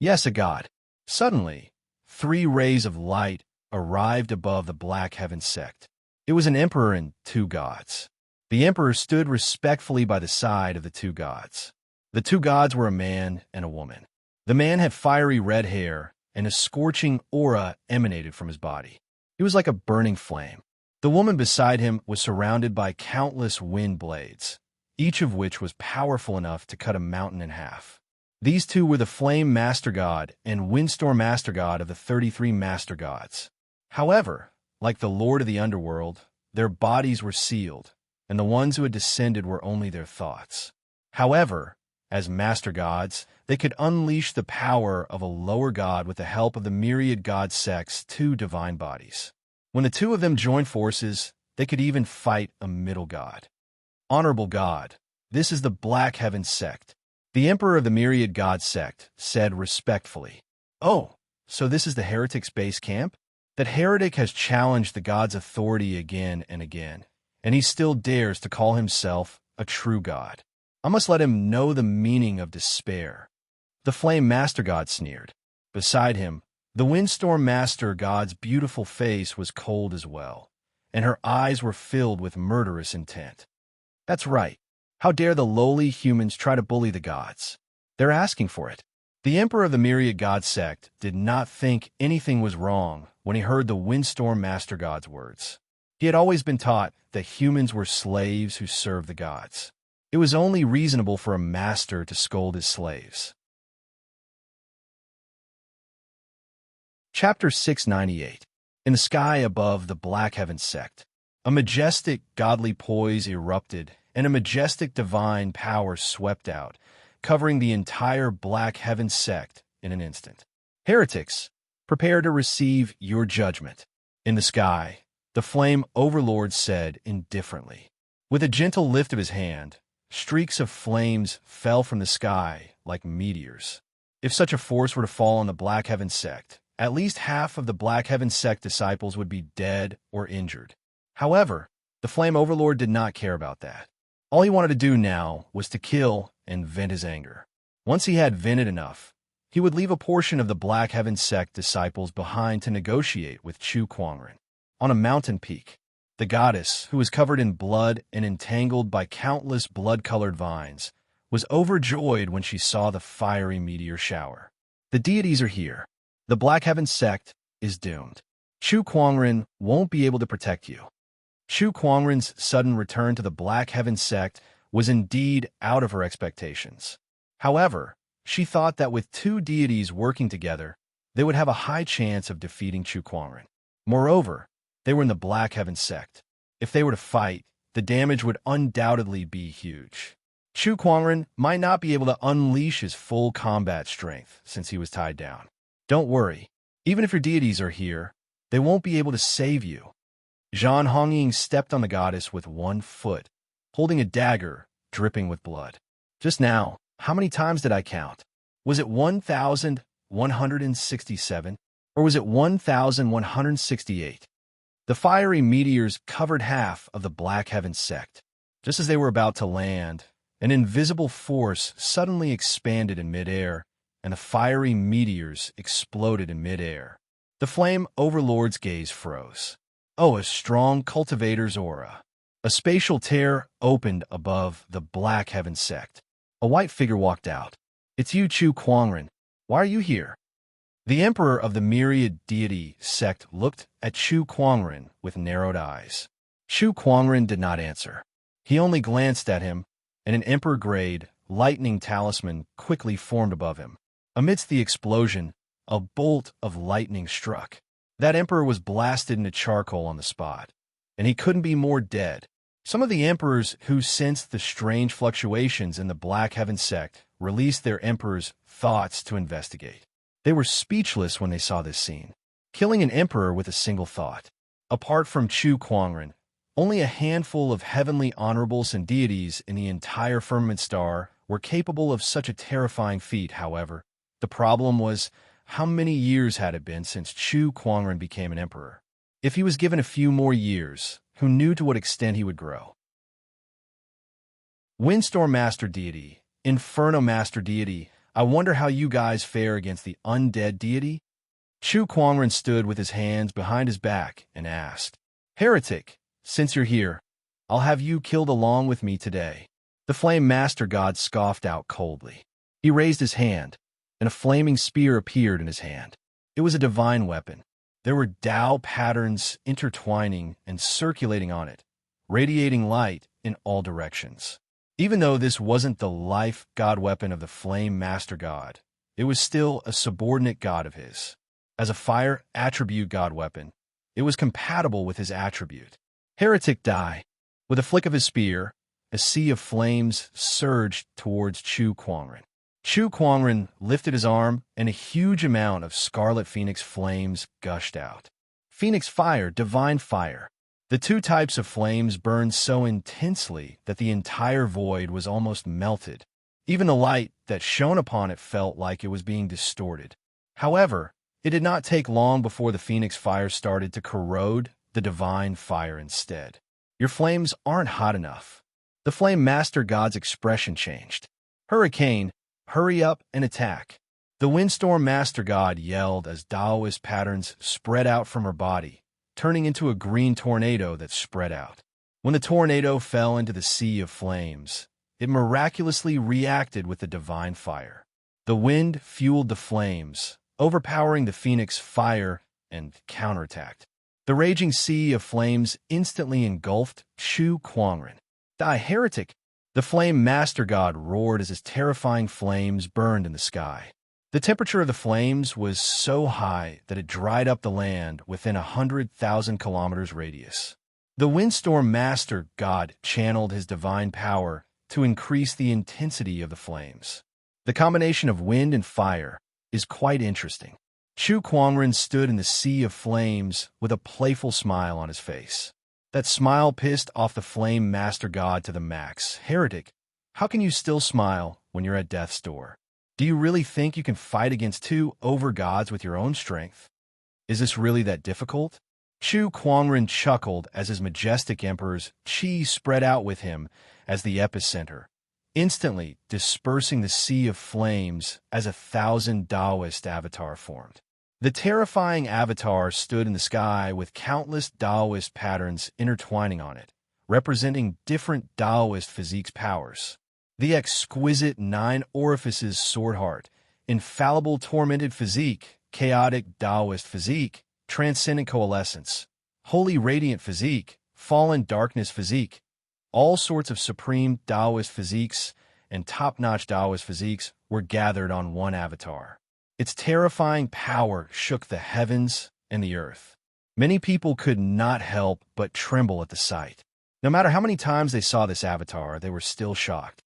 "Yes, a god." Suddenly, 3 rays of light arrived above the Black Heaven sect. It was an emperor and 2 gods. The emperor stood respectfully by the side of the 2 gods. The 2 gods were a man and a woman. The man had fiery red hair, and a scorching aura emanated from his body. He was like a burning flame. The woman beside him was surrounded by countless wind blades, each of which was powerful enough to cut a mountain in half. These 2 were the Flame Master God and Windstorm Master God of the 33 Master Gods. However, like the Lord of the Underworld, their bodies were sealed, and the ones who had descended were only their thoughts. However, as Master Gods, they could unleash the power of a lower god with the help of the myriad god sect's 2 divine bodies. When the 2 of them joined forces, they could even fight a middle god. "Honorable God, this is the Black Heaven sect," the emperor of the myriad god sect said respectfully. "Oh, so this is the heretic's base camp?" That heretic has challenged the god's authority again and again, and he still dares to call himself a true god. I must let him know the meaning of despair. The Flame Master God sneered. Beside him, the Windstorm Master God's beautiful face was cold as well, and her eyes were filled with murderous intent. "That's right. How dare the lowly humans try to bully the gods? They're asking for it." The emperor of the myriad god sect did not think anything was wrong when he heard the Windstorm Master God's words. He had always been taught that humans were slaves who served the gods. It was only reasonable for a master to scold his slaves. Chapter 698. In the sky above the Black Heaven sect, a majestic godly poise erupted, and a majestic divine power swept out, covering the entire Black Heaven sect in an instant. Heretics, prepare to receive your judgment. In the sky, the flame overlord said indifferently. With a gentle lift of his hand, streaks of flames fell from the sky like meteors. If such a force were to fall on the Black Heaven sect, at least half of the Black Heaven sect disciples would be dead or injured. However, the flame overlord did not care about that. All he wanted to do now was to kill and vent his anger. Once he had vented enough, he would leave a portion of the Black Heaven sect disciples behind to negotiate with Chu Kuangren. On a mountain peak, the goddess, who was covered in blood and entangled by countless blood-colored vines, was overjoyed when she saw the fiery meteor shower. The deities are here. The Black Heaven sect is doomed. Chu Kuangren won't be able to protect you. Chu Kuangren's sudden return to the Black Heaven sect was indeed out of her expectations. However, she thought that with two deities working together, they would have a high chance of defeating Chu Kuangren. Moreover, they were in the Black Heaven sect. If they were to fight, the damage would undoubtedly be huge. Chu Kuangren might not be able to unleash his full combat strength since he was tied down. Don't worry, even if your deities are here, they won't be able to save you. Zhan Hongying stepped on the goddess with one foot, holding a dagger dripping with blood. Just now, how many times did I count? Was it 1,167? Or was it 1,168? The fiery meteors covered half of the Black Heaven sect. Just as they were about to land, an invisible force suddenly expanded in midair, and the fiery meteors exploded in midair. The flame overlord's gaze froze. Oh, a strong cultivator's aura. A spatial tear opened above the Black Heaven sect. A white figure walked out. It's you, Chu Kuangren. Why are you here? The emperor of the myriad deity sect looked at Chu Kuangren with narrowed eyes. Chu Kuangren did not answer. He only glanced at him, and an emperor-grade lightning talisman quickly formed above him. Amidst the explosion, a bolt of lightning struck. That emperor was blasted into charcoal on the spot, and he couldn't be more dead. Some of the emperors who sensed the strange fluctuations in the Black Heaven sect released their emperor's thoughts to investigate. They were speechless when they saw this scene. Killing an emperor with a single thought. Apart from Chu Kuangren, only a handful of heavenly honorables and deities in the entire firmament star were capable of such a terrifying feat. However, the problem was, how many years had it been since Chu Kuangren became an emperor? If he was given a few more years, who knew to what extent he would grow? Windstorm Master Deity, Inferno Master Deity, I wonder how you guys fare against the undead deity? Chu Kuangren stood with his hands behind his back and asked, Heretic, since you're here, I'll have you killed along with me today. The Flame Master God scoffed out coldly. He raised his hand, and a flaming spear appeared in his hand. It was a divine weapon. There were Tao patterns intertwining and circulating on it, radiating light in all directions. Even though this wasn't the life god weapon of the Flame Master God, it was still a subordinate god of his. As a fire attribute god weapon, it was compatible with his attribute. Heretic die. With a flick of his spear, a sea of flames surged towards Chu Kuangren. Chu Kuangren lifted his arm, and a huge amount of scarlet phoenix flames gushed out. Phoenix fire, divine fire. The two types of flames burned so intensely that the entire void was almost melted. Even the light that shone upon it felt like it was being distorted. However, it did not take long before the phoenix fire started to corrode the divine fire instead. Your flames aren't hot enough. The Flame Master God's expression changed. Hurricane, hurry up and attack. The Windstorm Master God yelled as Taoist patterns spread out from her body, turning into a green tornado that spread out. When the tornado fell into the sea of flames, it miraculously reacted with the divine fire. The wind fueled the flames, overpowering the phoenix fire and counterattacked. The raging sea of flames instantly engulfed Chu Kuangren. Die, heretic! The flame master god roared as his terrifying flames burned in the sky. The temperature of the flames was so high that it dried up the land within 100,000 kilometers radius. The windstorm master god channeled his divine power to increase the intensity of the flames. The combination of wind and fire is quite interesting. Chu Kuangren stood in the sea of flames with a playful smile on his face. That smile pissed off the flame master god to the max. Heretic, how can you still smile when you're at death's door? Do you really think you can fight against two over-gods with your own strength? Is this really that difficult? Chu Kuangren chuckled as his majestic emperor's chi spread out with him as the epicenter, instantly dispersing the sea of flames as 1,000 Taoist avatar formed. The terrifying avatar stood in the sky with countless Taoist patterns intertwining on it, representing different Taoist physique's powers. The exquisite 9 orifices sword heart, infallible tormented physique, chaotic Taoist physique, transcendent coalescence, holy radiant physique, fallen darkness physique, all sorts of supreme Taoist physiques and top-notch Taoist physiques were gathered on one avatar. Its terrifying power shook the heavens and the earth. Many people could not help but tremble at the sight. No matter how many times they saw this avatar, they were still shocked.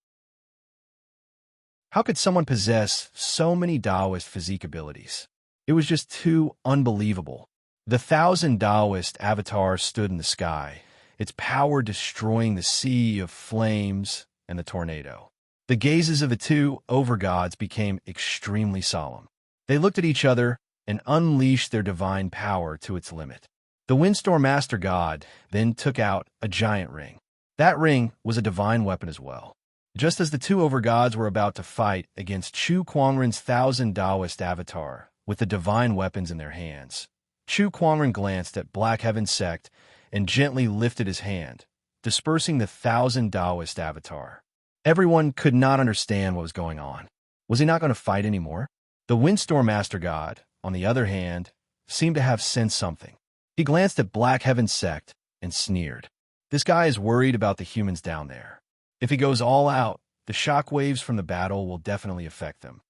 How could someone possess so many Taoist physique abilities? It was just too unbelievable. The 1,000 Taoist avatar stood in the sky, its power destroying the sea of flames and the tornado. The gazes of the two overgods became extremely solemn. They looked at each other and unleashed their divine power to its limit. The windstorm master god then took out a giant ring. That ring was a divine weapon as well. Just as the two overgods were about to fight against Chu Kuangren's 1,000 Taoist avatar with the divine weapons in their hands, Chu Kuangren glanced at Black Heaven Sect and gently lifted his hand, dispersing the 1,000 Taoist avatar. Everyone could not understand what was going on. Was he not going to fight anymore? The windstorm master god, on the other hand, seemed to have sensed something. He glanced at Black Heaven Sect and sneered. This guy is worried about the humans down there. If he goes all out, the shockwaves from the battle will definitely affect them.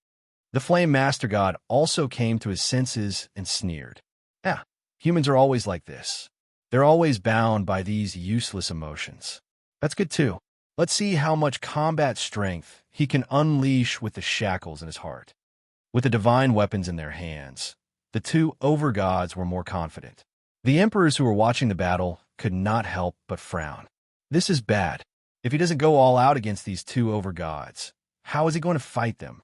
The Flame Master God also came to his senses and sneered. Yeah, humans are always like this. They're always bound by these useless emotions. That's good too. Let's see how much combat strength he can unleash with the shackles in his heart. With the divine weapons in their hands, the two overgods were more confident. The emperors who were watching the battle could not help but frown. This is bad. If he doesn't go all out against these two overgods, how is he going to fight them?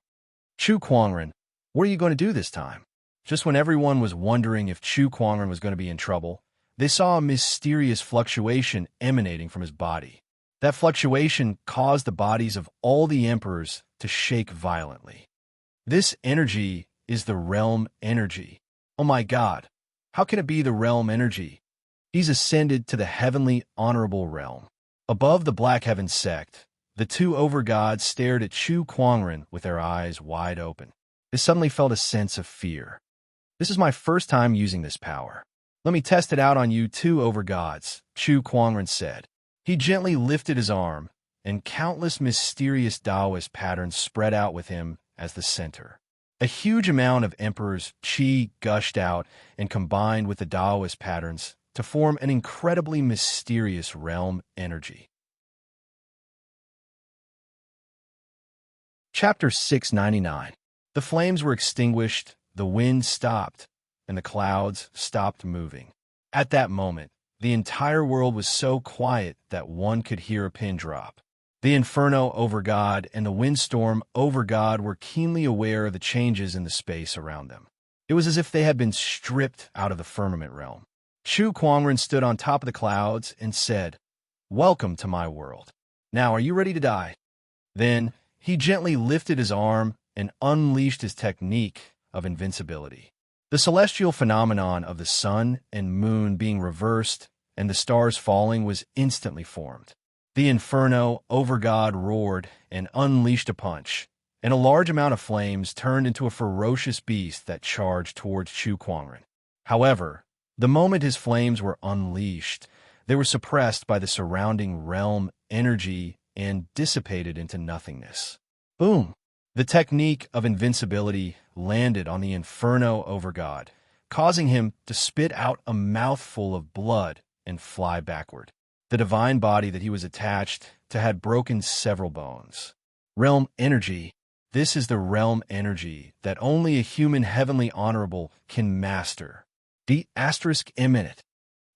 Chu Kuangren, what are you going to do this time? Just when everyone was wondering if Chu Kuangren was going to be in trouble, they saw a mysterious fluctuation emanating from his body. That fluctuation caused the bodies of all the emperors to shake violently. This energy is the realm energy. Oh my God, how can it be the realm energy? He's ascended to the heavenly honorable realm. Above the Black Heaven Sect, the two overgods stared at Chu Kuangren with their eyes wide open. They suddenly felt a sense of fear. This is my first time using this power. Let me test it out on you two overgods, Chu Kuangren said. He gently lifted his arm, and countless mysterious Taoist patterns spread out with him as the center. A huge amount of Emperor's chi gushed out and combined with the Taoist patterns to form an incredibly mysterious realm energy. Chapter 699. The flames were extinguished, the wind stopped, and the clouds stopped moving. At that moment, the entire world was so quiet that one could hear a pin drop. The Inferno Overgod and the Windstorm Overgod were keenly aware of the changes in the space around them. It was as if they had been stripped out of the firmament realm. Chu Kuangren stood on top of the clouds and said, "Welcome to my world. Now, are you ready to die?" Then, he gently lifted his arm and unleashed his technique of invincibility. The celestial phenomenon of the sun and moon being reversed and the stars falling was instantly formed. The Inferno Overgod roared and unleashed a punch, and a large amount of flames turned into a ferocious beast that charged towards Chu Kuangren. However, The moment his flames were unleashed, they were suppressed by the surrounding realm energy and dissipated into nothingness. Boom! The technique of invincibility landed on the Inferno Overgod, causing him to spit out a mouthful of blood and fly backward. The divine body that he was attached to had broken several bones. Realm energy. This is the realm energy that only a human heavenly honorable can master. The asterisk imminent.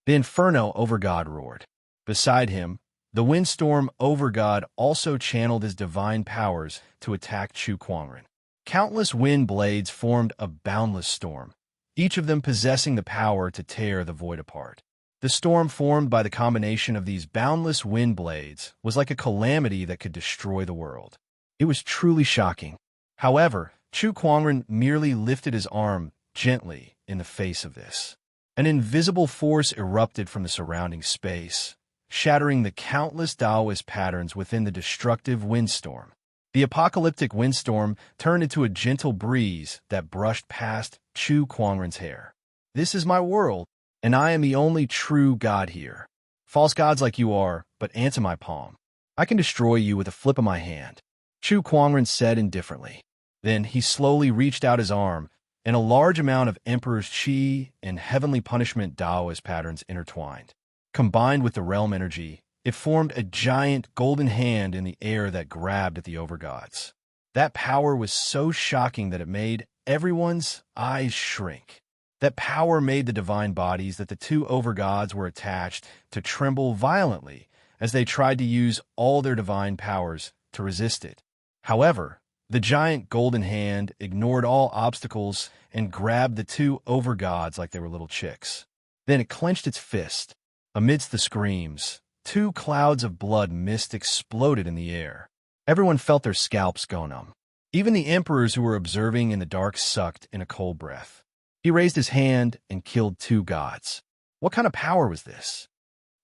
The Inferno Overgod roared. Beside him, the Windstorm Overgod also channeled his divine powers to attack Chu Kuangren. Countless wind blades formed a boundless storm, each of them possessing the power to tear the void apart. The storm formed by the combination of these boundless wind blades was like a calamity that could destroy the world. It was truly shocking. However, Chu Kuangren merely lifted his arm gently in the face of this. An invisible force erupted from the surrounding space, shattering the countless Taoist patterns within the destructive windstorm. The apocalyptic windstorm turned into a gentle breeze that brushed past Chu Kuangren's hair. This is my world, and I am the only true god here. False gods like you are, but answer my palm. I can destroy you with a flip of my hand. Chu Kuangren said indifferently. Then he slowly reached out his arm, and a large amount of Emperor's Qi and heavenly punishment Taoist patterns intertwined. Combined with the realm energy, it formed a giant golden hand in the air that grabbed at the overgods. That power was so shocking that it made everyone's eyes shrink. That power made the divine bodies that the two overgods were attached to tremble violently as they tried to use all their divine powers to resist it. However, the giant golden hand ignored all obstacles and grabbed the two overgods like they were little chicks. Then it clenched its fist. Amidst the screams, two clouds of blood mist exploded in the air. Everyone felt their scalps go numb. Even the emperors who were observing in the dark sucked in a cold breath. He raised his hand and killed two gods. What kind of power was this?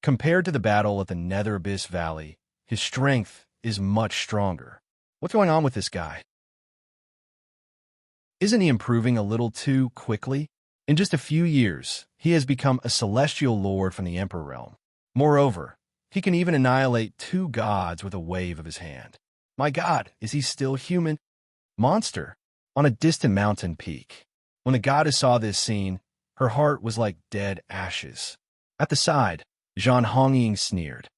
Compared to the battle at the Nether Abyss Valley, his strength is much stronger. What's going on with this guy? Isn't he improving a little too quickly? In just a few years, he has become a celestial lord from the Emperor realm. Moreover, he can even annihilate two gods with a wave of his hand. My God, is he still human? Monster. On a distant mountain peak. When the goddess saw this scene, her heart was like dead ashes. At the side, Zhan Hongying sneered.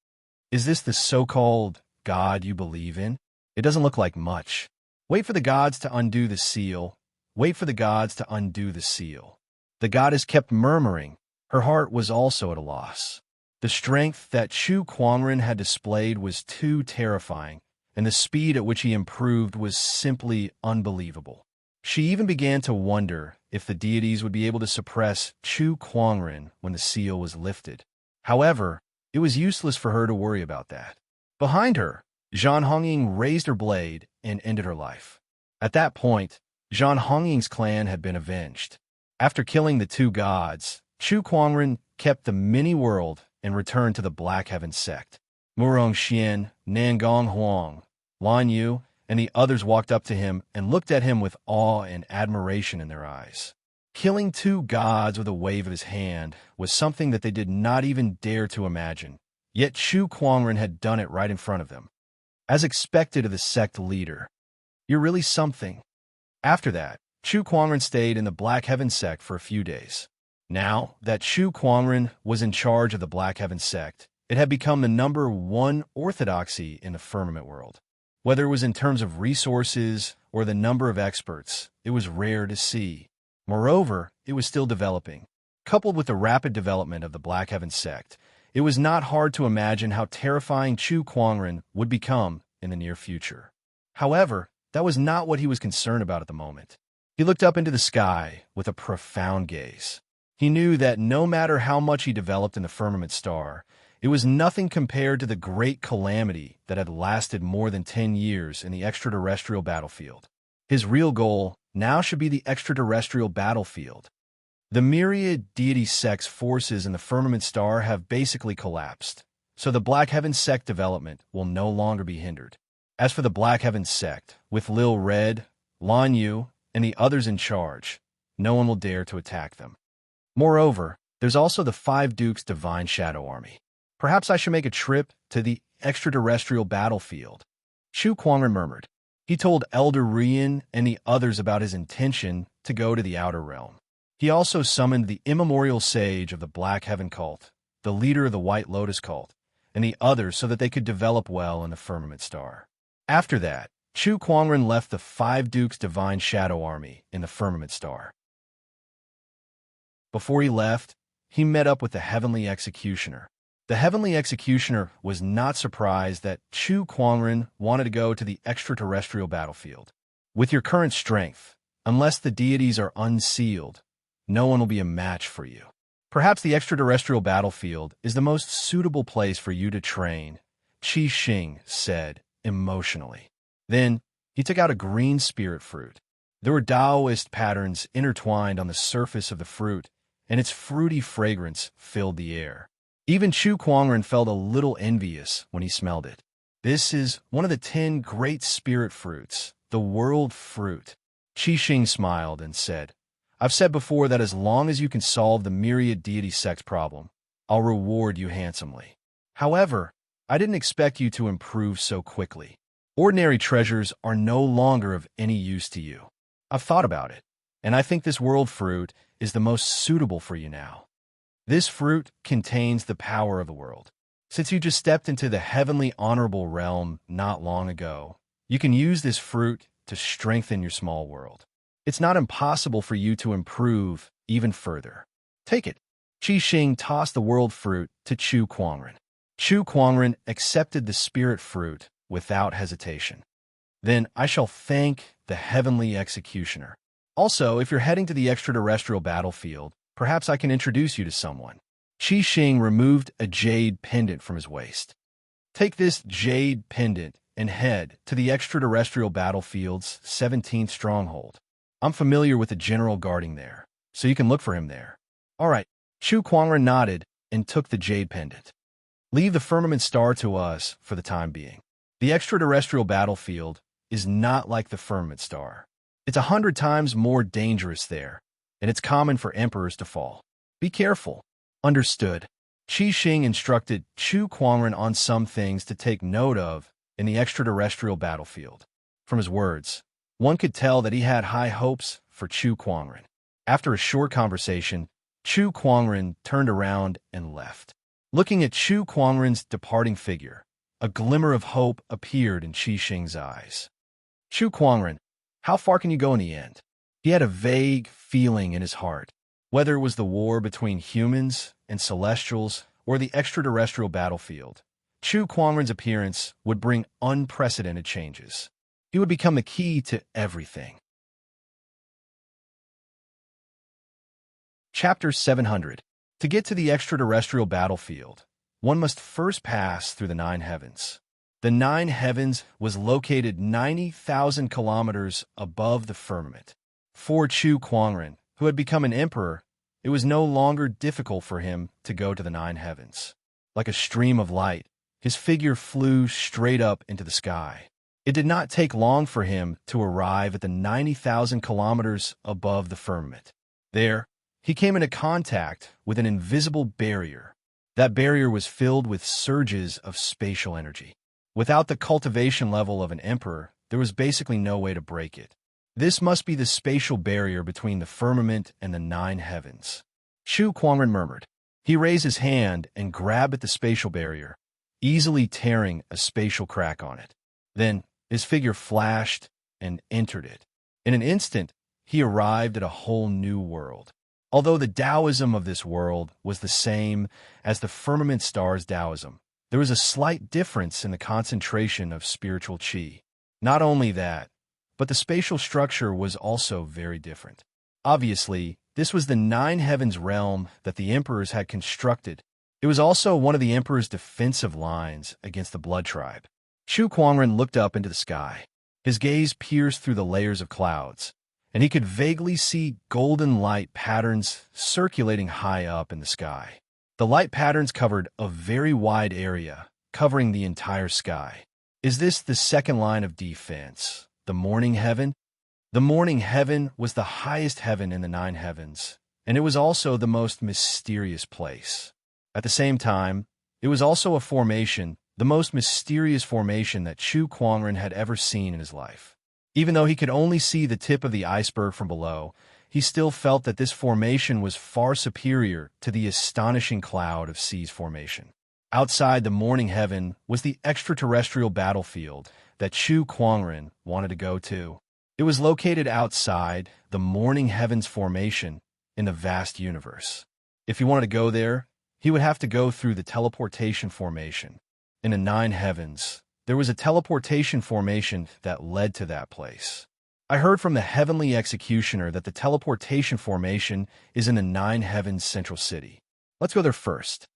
Is this the so-called god you believe in? It doesn't look like much. Wait for the gods to undo the seal. Wait for the gods to undo the seal. The goddess kept murmuring. Her heart was also at a loss. The strength that Chu Kuangren had displayed was too terrifying, and the speed at which he improved was simply unbelievable. She even began to wonder if the deities would be able to suppress Chu Kuangren when the seal was lifted. However, it was useless for her to worry about that. Behind her, Zhan Hongying raised her blade and ended her life. At that point, Zhan Hongying's clan had been avenged. After killing the two gods, Chu Kuangren kept the mini-world and returned to the Black Heaven sect. Murong Xian, Nangong Huang, Lan Yu, and the others walked up to him and looked at him with awe and admiration in their eyes. Killing two gods with a wave of his hand was something that they did not even dare to imagine, yet Chu Kuangren had done it right in front of them. As expected of the sect leader. You're really something. After that, Chu Kuangren stayed in the Black Heaven sect for a few days. Now that Chu Kuangren was in charge of the Black Heaven sect, it had become the #1 orthodoxy in the firmament world. Whether it was in terms of resources or the number of experts, it was rare to see. Moreover, it was still developing. Coupled with the rapid development of the Black Heaven sect, it was not hard to imagine how terrifying Chu Kuangren would become in the near future. However, that was not what he was concerned about at the moment. He looked up into the sky with a profound gaze. He knew that no matter how much he developed in the firmament star, it was nothing compared to the great calamity that had lasted more than 10 years in the extraterrestrial battlefield. His real goal now should be the extraterrestrial battlefield. The myriad deity sects forces in the firmament star have basically collapsed, so the Black Heaven sect development will no longer be hindered. As for the Black Heaven sect, with Lil Red, Lan Yu, and the others in charge, no one will dare to attack them. Moreover, There's also the Five Dukes Divine Shadow Army. Perhaps I should make a trip to the extraterrestrial battlefield. Chu Kuangren murmured. He told Elder Rian and the others about his intention to go to the Outer Realm. He also summoned the immemorial sage of the Black Heaven cult, the leader of the White Lotus cult, and the others so that they could develop well in the Firmament Star. After that, Chu Kuangren left the Five Dukes Divine Shadow Army in the Firmament Star. Before he left, he met up with the Heavenly Executioner. The Heavenly Executioner was not surprised that Chu Kuangren wanted to go to the extraterrestrial battlefield. With your current strength, unless the deities are unsealed, no one will be a match for you. Perhaps the extraterrestrial battlefield is the most suitable place for you to train, Qi Xing said emotionally. Then, he took out a green spirit fruit. There were Taoist patterns intertwined on the surface of the fruit, and its fruity fragrance filled the air. Even Chu Kuangren felt a little envious when he smelled it. This is one of the 10 great spirit fruits, the world fruit. Qi Xing smiled and said, I've said before that as long as you can solve the myriad deity sect problem, I'll reward you handsomely. However, I didn't expect you to improve so quickly. Ordinary treasures are no longer of any use to you. I've thought about it, and I think this world fruit is the most suitable for you now. This fruit contains the power of the world. Since you just stepped into the heavenly honorable realm not long ago, you can use this fruit to strengthen your small world. It's not impossible for you to improve even further. Take it. Qi Xing tossed the world fruit to Chu Kuangren. Chu Kuangren accepted the spirit fruit without hesitation. Then I shall thank the Heavenly Executioner. Also, if you're heading to the extraterrestrial battlefield, perhaps I can introduce you to someone. Qi Xing removed a jade pendant from his waist. Take this jade pendant and head to the extraterrestrial battlefield's 17th stronghold. I'm familiar with the general guarding there, so you can look for him there. All right. Chu Kuangren nodded and took the jade pendant. Leave the Firmament Star to us for the time being. The extraterrestrial battlefield is not like the Firmament Star. It's 100 times more dangerous there, and it's common for emperors to fall. Be careful. Understood. Qi Xing instructed Chu Kuangren on some things to take note of in the extraterrestrial battlefield. From his words, one could tell that he had high hopes for Chu Kuangren. After a short conversation, Chu Kuangren turned around and left. Looking at Chu Kuangren's departing figure, a glimmer of hope appeared in Qi Xing's eyes. Chu Kuangren, how far can you go in the end? He had a vague feeling in his heart. Whether it was the war between humans and celestials or the extraterrestrial battlefield, Chu Kuangren's appearance would bring unprecedented changes. He would become the key to everything. Chapter 700. To get to the extraterrestrial battlefield, one must first pass through the 9 heavens. The 9 heavens was located 90,000 kilometers above the firmament. For Chu Kuangren, who had become an emperor, it was no longer difficult for him to go to the 9 heavens. Like a stream of light, his figure flew straight up into the sky. It did not take long for him to arrive at the 90,000 kilometers above the firmament. There, he came into contact with an invisible barrier. That barrier was filled with surges of spatial energy. Without the cultivation level of an emperor, there was basically no way to break it. This must be the spatial barrier between the firmament and the 9 heavens. Chu Kuangren murmured. He raised his hand and grabbed at the spatial barrier, easily tearing a spatial crack on it. Then, his figure flashed and entered it. In an instant, he arrived at a whole new world. Although the Taoism of this world was the same as the Firmament Star's Taoism, there was a slight difference in the concentration of spiritual qi. Not only that, but the spatial structure was also very different. Obviously, this was the 9 heavens realm that the emperors had constructed. It was also one of the emperor's defensive lines against the blood tribe. Chu Kuangren looked up into the sky. His gaze pierced through the layers of clouds, and he could vaguely see golden light patterns circulating high up in the sky. The light patterns covered a very wide area, covering the entire sky. Is this the second line of defense, the morning heaven? The morning heaven was the highest heaven in the 9 heavens, and it was also the most mysterious place. At the same time, it was also a formation, the most mysterious formation that Chu Kuangren had ever seen in his life. Even though he could only see the tip of the iceberg from below, he still felt that this formation was far superior to the astonishing cloud of seas formation. Outside the morning heaven was the extraterrestrial battlefield that Chu Kuangren wanted to go to. It was located outside the morning heavens formation in the vast universe. If he wanted to go there, he would have to go through the teleportation formation. In the 9 heavens, there was a teleportation formation that led to that place. I heard from the heavenly executioner that the teleportation formation is in the 9 heavens central city. Let's go there first.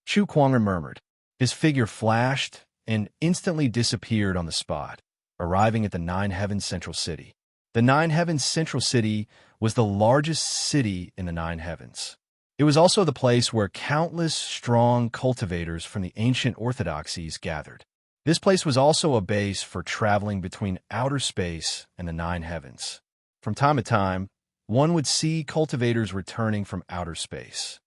Chu Kuangren murmured. His figure flashed and instantly disappeared on the spot, arriving at the 9 heavens central city. The 9 heavens central city was the largest city in the 9 heavens. It was also the place where countless strong cultivators from the ancient orthodoxies gathered. This place was also a base for traveling between outer space and the 9 heavens. From time to time, one would see cultivators returning from outer space.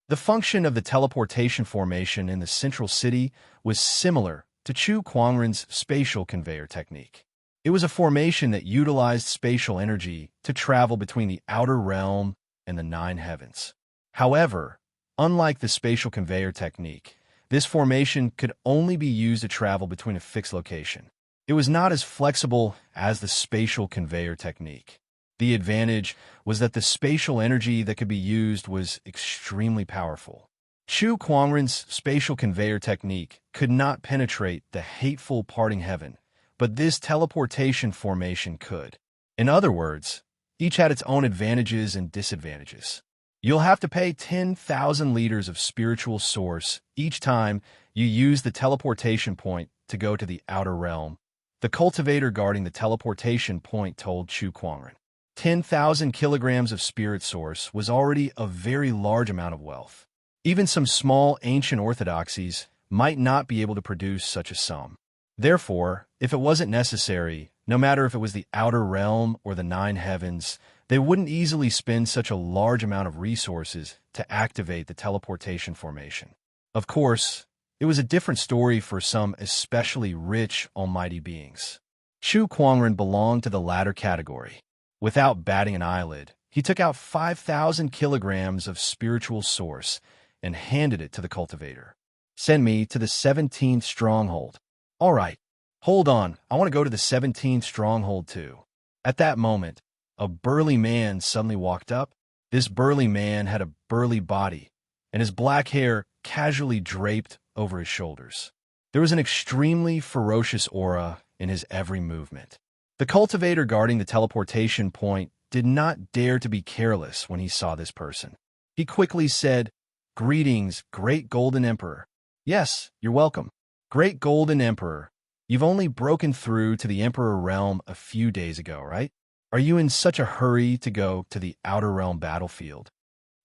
The function of the teleportation formation in the central city was similar to Chu Kuangren's spatial conveyor technique. It was a formation that utilized spatial energy to travel between the outer realm and the 9 heavens. However, unlike the spatial conveyor technique, this formation could only be used to travel between a fixed location. It was not as flexible as the spatial conveyor technique. The advantage was that the spatial energy that could be used was extremely powerful. Chu Kuangren's spatial conveyor technique could not penetrate the hateful parting heaven, but this teleportation formation could. In other words, each had its own advantages and disadvantages. You'll have to pay 10,000 liters of spiritual source each time you use the teleportation point to go to the outer realm. The cultivator guarding the teleportation point told Chu Kuangren. 10,000 kilograms of spirit source was already a very large amount of wealth. Even some small ancient orthodoxies might not be able to produce such a sum. Therefore, if it wasn't necessary, no matter if it was the outer realm or the 9 heavens, they wouldn't easily spend such a large amount of resources to activate the teleportation formation. Of course, it was a different story for some especially rich almighty beings. Chu Kuangren belonged to the latter category. Without batting an eyelid, he took out 5,000 kilograms of spiritual source and handed it to the cultivator. Send me to the 17th stronghold. All right, hold on, I want to go to the 17th stronghold too. At that moment, a burly man suddenly walked up. This burly man had a burly body, and his black hair casually draped over his shoulders. There was an extremely ferocious aura in his every movement. The cultivator guarding the teleportation point did not dare to be careless when he saw this person. He quickly said, "Greetings, Great Golden Emperor." "Yes, you're welcome. Great Golden Emperor, you've only broken through to the Emperor realm a few days ago, right? Are you in such a hurry to go to the Outer Realm battlefield?"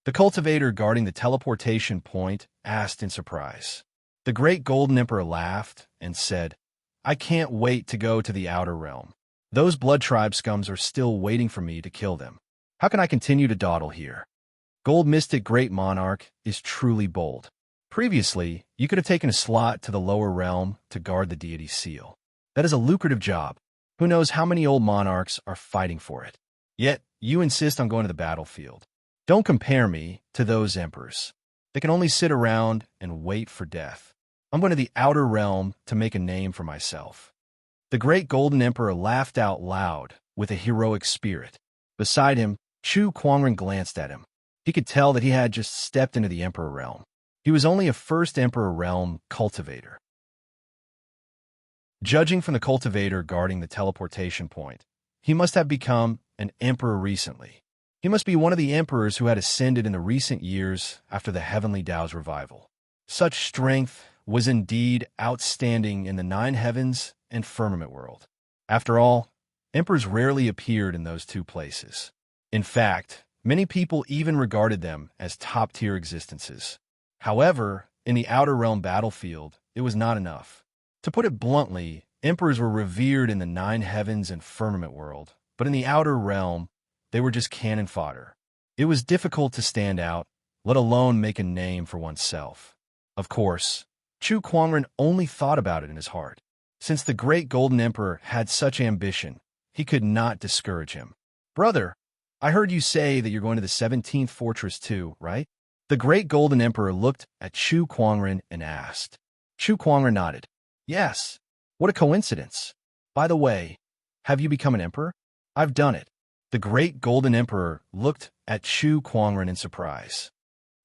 The cultivator guarding the teleportation point asked in surprise. The Great Golden Emperor laughed and said, "I can't wait to go to the Outer Realm. Those Blood Tribe scums are still waiting for me to kill them. How can I continue to dawdle here?" Gold Mystic Great Monarch is truly bold. Previously, you could have taken a slot to the lower realm to guard the deity's seal. That is a lucrative job. Who knows how many old monarchs are fighting for it? Yet, you insist on going to the battlefield. Don't compare me to those emperors. They can only sit around and wait for death. I'm going to the outer realm to make a name for myself. The Great Golden Emperor laughed out loud with a heroic spirit. Beside him, Chu Kuangren glanced at him. He could tell that he had just stepped into the Emperor realm. He was only a First Emperor realm cultivator. Judging from the cultivator guarding the teleportation point, he must have become an emperor recently. He must be one of the emperors who had ascended in the recent years after the Heavenly Tao's revival. Such strength was indeed outstanding in the 9 heavens and firmament world. After all, emperors rarely appeared in those two places. In fact, many people even regarded them as top-tier existences. However, in the Outer Realm battlefield, it was not enough. To put it bluntly, emperors were revered in the 9 heavens and firmament world, but in the Outer Realm, they were just cannon fodder. It was difficult to stand out, let alone make a name for oneself. Of course, Chu Kuangren only thought about it in his heart. Since the great Golden Emperor had such ambition, he could not discourage him. "Brother, I heard you say that you're going to the 17th fortress too, right?" The great Golden Emperor looked at Chu Kuangren and asked. Chu Kuangren nodded. "Yes. What a coincidence. By the way, have you become an emperor?" "I've done it." The great Golden Emperor looked at Chu Kuangren in surprise.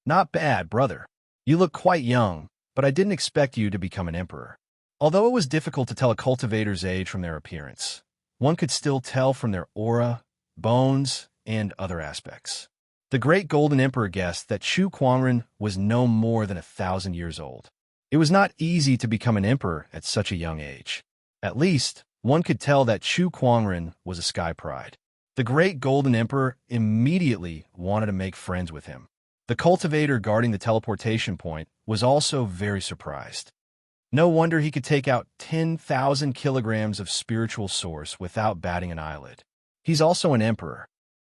"Not bad, brother. You look quite young, but I didn't expect you to become an emperor." Although it was difficult to tell a cultivator's age from their appearance, one could still tell from their aura, bones, and other aspects. The great Golden Emperor guessed that Chu Kuangren was no more than 1,000 years old. It was not easy to become an emperor at such a young age. At least, one could tell that Chu Kuangren was a sky pride. The great Golden Emperor immediately wanted to make friends with him. The cultivator guarding the teleportation point was also very surprised. No wonder he could take out 10,000 kilograms of spiritual source without batting an eyelid. He's also an emperor.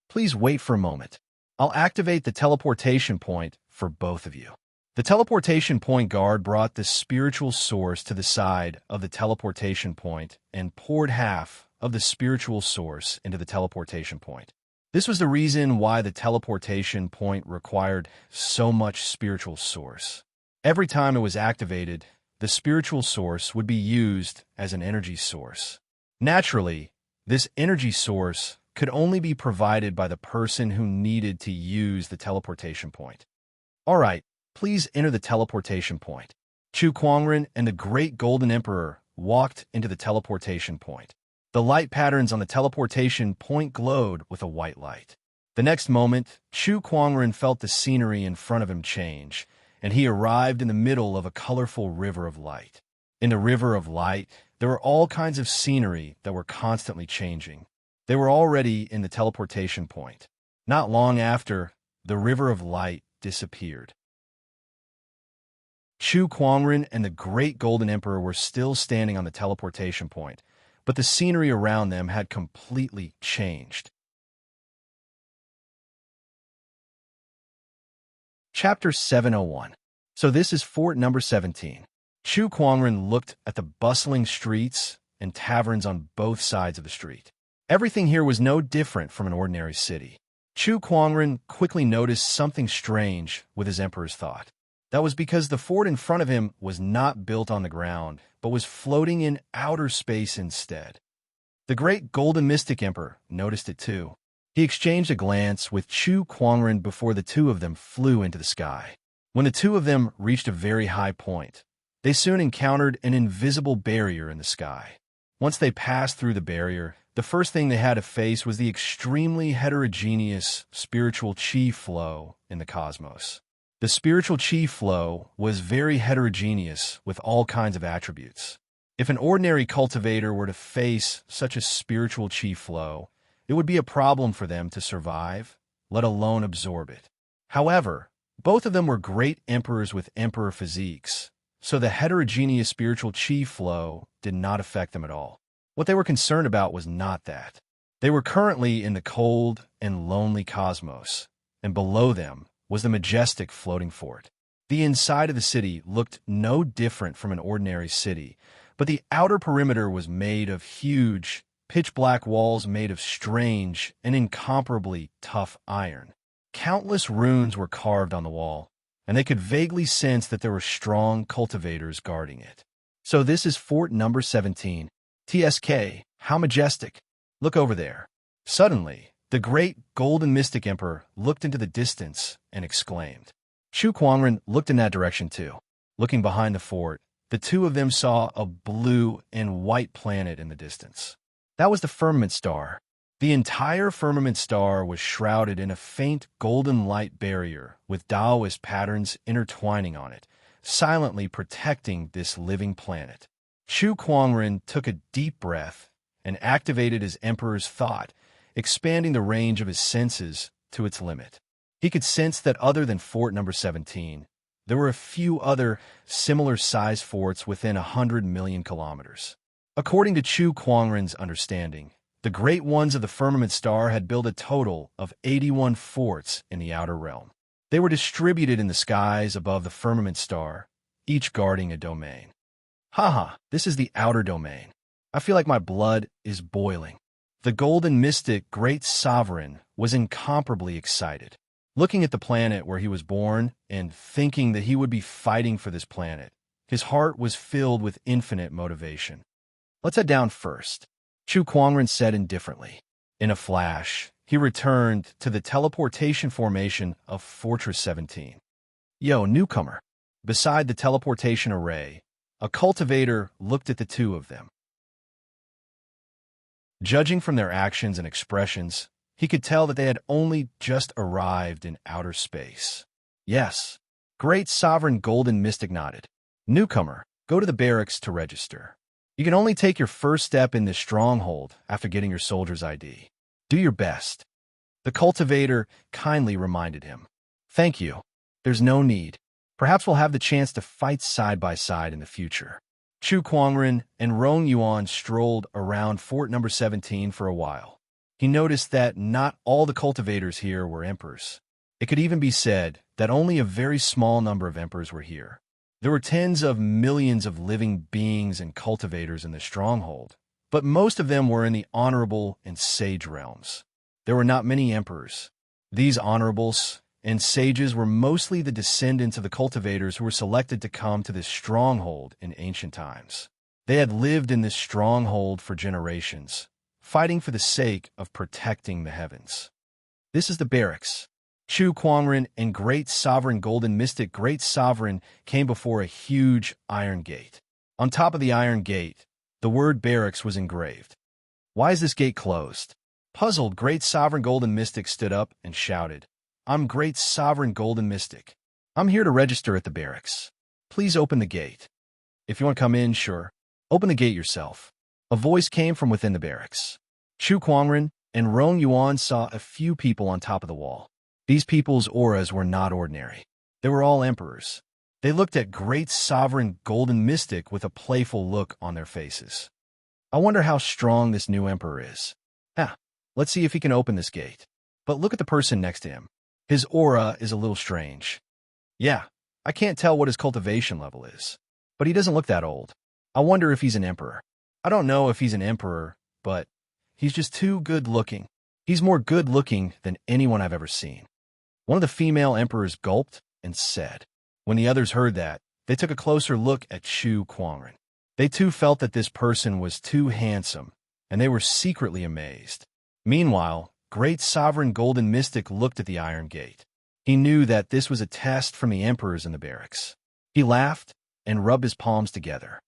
Please wait for a moment. I'll activate the teleportation point for both of you. The teleportation point guard brought the spiritual source to the side of the teleportation point and poured half of the spiritual source into the teleportation point. This was the reason why the teleportation point required so much spiritual source. Every time it was activated, the spiritual source would be used as an energy source. Naturally, this energy source could only be provided by the person who needed to use the teleportation point. All right, please enter the teleportation point. Chu Kuangren and the great Golden Emperor walked into the teleportation point. The light patterns on the teleportation point glowed with a white light. The next moment, Chu Kuangren felt the scenery in front of him change, and he arrived in the middle of a colorful river of light. In the river of light, there were all kinds of scenery that were constantly changing. They were already in the teleportation point. Not long after, the river of light disappeared. Chu Kuangren and the great Golden Emperor were still standing on the teleportation point, but the scenery around them had completely changed. Chapter 701. So this is fort number 17. Chu Kuangren looked at the bustling streets and taverns on both sides of the street. Everything here was no different from an ordinary city. Chu Kuangren quickly noticed something strange with his emperor's thought. That was because the fort in front of him was not built on the ground, but was floating in outer space instead. The great Golden Mystic Emperor noticed it too. He exchanged a glance with Chu Kuangren before the two of them flew into the sky. When the two of them reached a very high point, they soon encountered an invisible barrier in the sky. Once they passed through the barrier, the first thing they had to face was the extremely heterogeneous spiritual chi flow in the cosmos. The spiritual chi flow was very heterogeneous with all kinds of attributes. If an ordinary cultivator were to face such a spiritual chi flow, it would be a problem for them to survive, let alone absorb it. However, both of them were great emperors with emperor physiques, so the heterogeneous spiritual chi flow did not affect them at all. What they were concerned about was not that. They were currently in the cold and lonely cosmos, and below them was the majestic floating fort. The inside of the city looked no different from an ordinary city, but the outer perimeter was made of huge, pitch-black walls made of strange and incomparably tough iron. Countless runes were carved on the wall, and they could vaguely sense that there were strong cultivators guarding it. So this is fort number 17. TSK, how majestic. Look over there. Suddenly, the great Golden Mystic Emperor looked into the distance and exclaimed. Chu Kuangren looked in that direction too. Looking behind the fort, the two of them saw a blue and white planet in the distance. That was the firmament star. The entire firmament star was shrouded in a faint golden light barrier with Taoist patterns intertwining on it, silently protecting this living planet. Chu Kuangren took a deep breath and activated his emperor's thought, expanding the range of his senses to its limit. He could sense that other than fort number 17, there were a few other similar-sized forts within 100 million kilometers. According to Chu Kuangren's understanding, The great ones of the firmament star had built a total of 81 forts in the outer realm. They were distributed in the skies above the firmament star, each guarding a domain. Haha, this is the outer domain. I feel like my blood is boiling. The golden mystic, great sovereign, was incomparably excited. Looking at the planet where he was born and thinking that he would be fighting for this planet, his heart was filled with infinite motivation. Let's head down first, Chu Kuangren said indifferently. In a flash, he returned to the teleportation formation of Fortress 17. Yo, newcomer. Beside the teleportation array, a cultivator looked at the two of them. Judging from their actions and expressions, he could tell that they had only just arrived in outer space. Yes, great sovereign golden mystic nodded. Newcomer, go to the barracks to register. You can only take your first step in this stronghold after getting your soldier's ID. Do your best. The cultivator kindly reminded him. Thank you. There's no need. Perhaps we'll have the chance to fight side by side in the future. Chu Kuangren and Rong Yuan strolled around Fort number 17 for a while. He noticed that not all the cultivators here were emperors. It could even be said that only a very small number of emperors were here. There were tens of millions of living beings and cultivators in the stronghold, but most of them were in the honorable and sage realms. There were not many emperors. These honorables and sages were mostly the descendants of the cultivators who were selected to come to this stronghold in ancient times. They had lived in this stronghold for generations, fighting for the sake of protecting the heavens. This is the barracks. Chu Kuangren and Great Sovereign Golden Mystic Great Sovereign came before a huge iron gate. On top of the iron gate, the word barracks was engraved. Why is this gate closed? Puzzled, Great Sovereign Golden Mystic stood up and shouted, I'm Great Sovereign Golden Mystic. I'm here to register at the barracks. Please open the gate. If you want to come in, sure. Open the gate yourself. A voice came from within the barracks. Chu Kuangren and Rong Yuan saw a few people on top of the wall. These people's auras were not ordinary. They were all emperors. They looked at Great Sovereign Golden Mystic with a playful look on their faces. I wonder how strong this new emperor is. Let's see if he can open this gate. But look at the person next to him. His aura is a little strange. Yeah, I can't tell what his cultivation level is, but he doesn't look that old. I wonder if he's an emperor. I don't know if he's an emperor, but he's just too good-looking. He's more good-looking than anyone I've ever seen. One of the female emperors gulped and said. When the others heard that, they took a closer look at Chu Kuangren. They too felt that this person was too handsome, and they were secretly amazed. Meanwhile, Great Sovereign Golden Mystic looked at the iron gate. He knew that this was a test from the emperors in the barracks. He laughed and rubbed his palms together.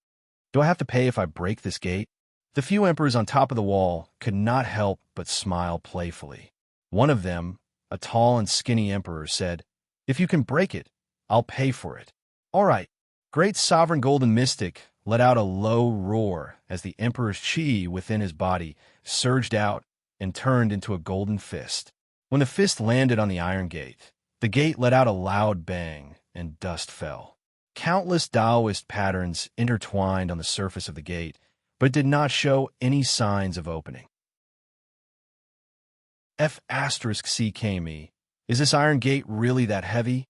Do I have to pay if I break this gate? The few emperors on top of the wall could not help but smile playfully. One of them, a tall and skinny emperor, said, If you can break it, I'll pay for it. All right. Great Sovereign Golden Mystic let out a low roar as the emperor's chi within his body surged out and turned into a golden fist. When the fist landed on the iron gate, the gate let out a loud bang and dust fell. Countless Taoist patterns intertwined on the surface of the gate, but did not show any signs of opening. F***CKME. Is this iron gate really that heavy?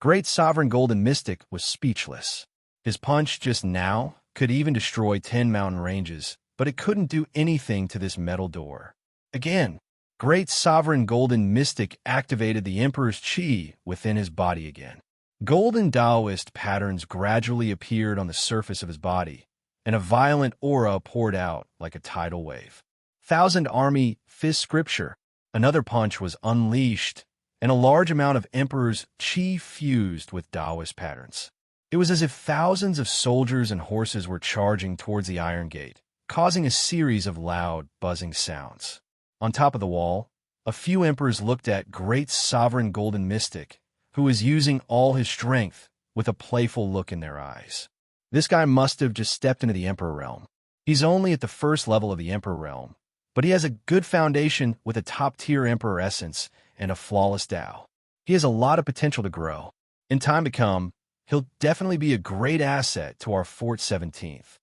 Great Sovereign Golden Mystic was speechless. His punch just now could even destroy 10 mountain ranges, but it couldn't do anything to this metal door. Again, Great Sovereign Golden Mystic activated the Emperor's chi within his body again. Golden Taoist patterns gradually appeared on the surface of his body, and a violent aura poured out like a tidal wave. Thousand Army Fist Scripture. Another punch was unleashed, and a large amount of Emperor's chi fused with Taoist patterns. It was as if thousands of soldiers and horses were charging towards the iron gate, causing a series of loud, buzzing sounds. On top of the wall, a few emperors looked at Great Sovereign Golden Mystic, who was using all his strength with a playful look in their eyes. This guy must have just stepped into the Emperor realm. He's only at the first level of the Emperor realm, but he has a good foundation with a top-tier Emperor essence and a flawless Tao. He has a lot of potential to grow. In time to come, he'll definitely be a great asset to our Fort 17th.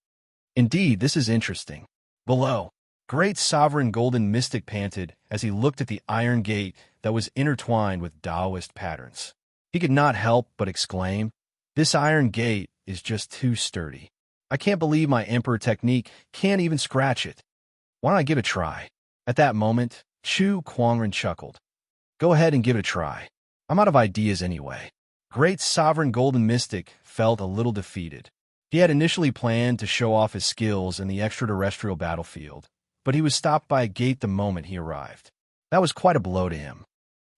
Indeed, this is interesting. Below, Great Sovereign Golden Mystic panted as he looked at the iron gate that was intertwined with Taoist patterns. He could not help but exclaim, "This iron gate is just too sturdy. I can't believe my Emperor technique can't even scratch it. Why don't I give it a try?" At that moment, Chu Kuangren chuckled. "Go ahead and give it a try. I'm out of ideas anyway." Great Sovereign Golden Mystic felt a little defeated. He had initially planned to show off his skills in the extraterrestrial battlefield, but he was stopped by a gate the moment he arrived. That was quite a blow to him.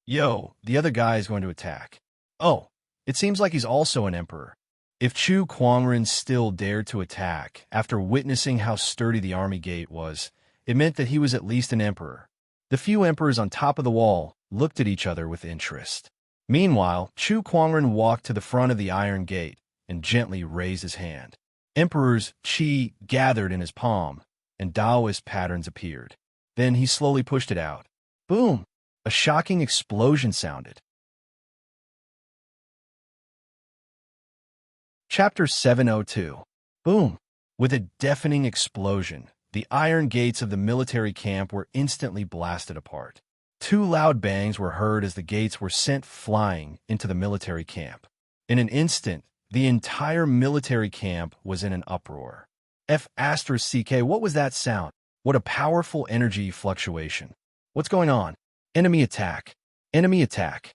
"Yo, the other guy is going to attack." "Oh, it seems like he's also an emperor." If Chu Kuangren still dared to attack after witnessing how sturdy the army gate was, it meant that he was at least an emperor. The few emperors on top of the wall looked at each other with interest. Meanwhile, Chu Kuangren walked to the front of the iron gate and gently raised his hand. Emperor's qi gathered in his palm, and Taoist patterns appeared. Then he slowly pushed it out. Boom! A shocking explosion sounded. Chapter 702. Boom! With a deafening explosion, the iron gates of the military camp were instantly blasted apart. Two loud bangs were heard as the gates were sent flying into the military camp. In an instant, the entire military camp was in an uproar. F***, what was that sound? What a powerful energy fluctuation. What's going on? Enemy attack. Enemy attack.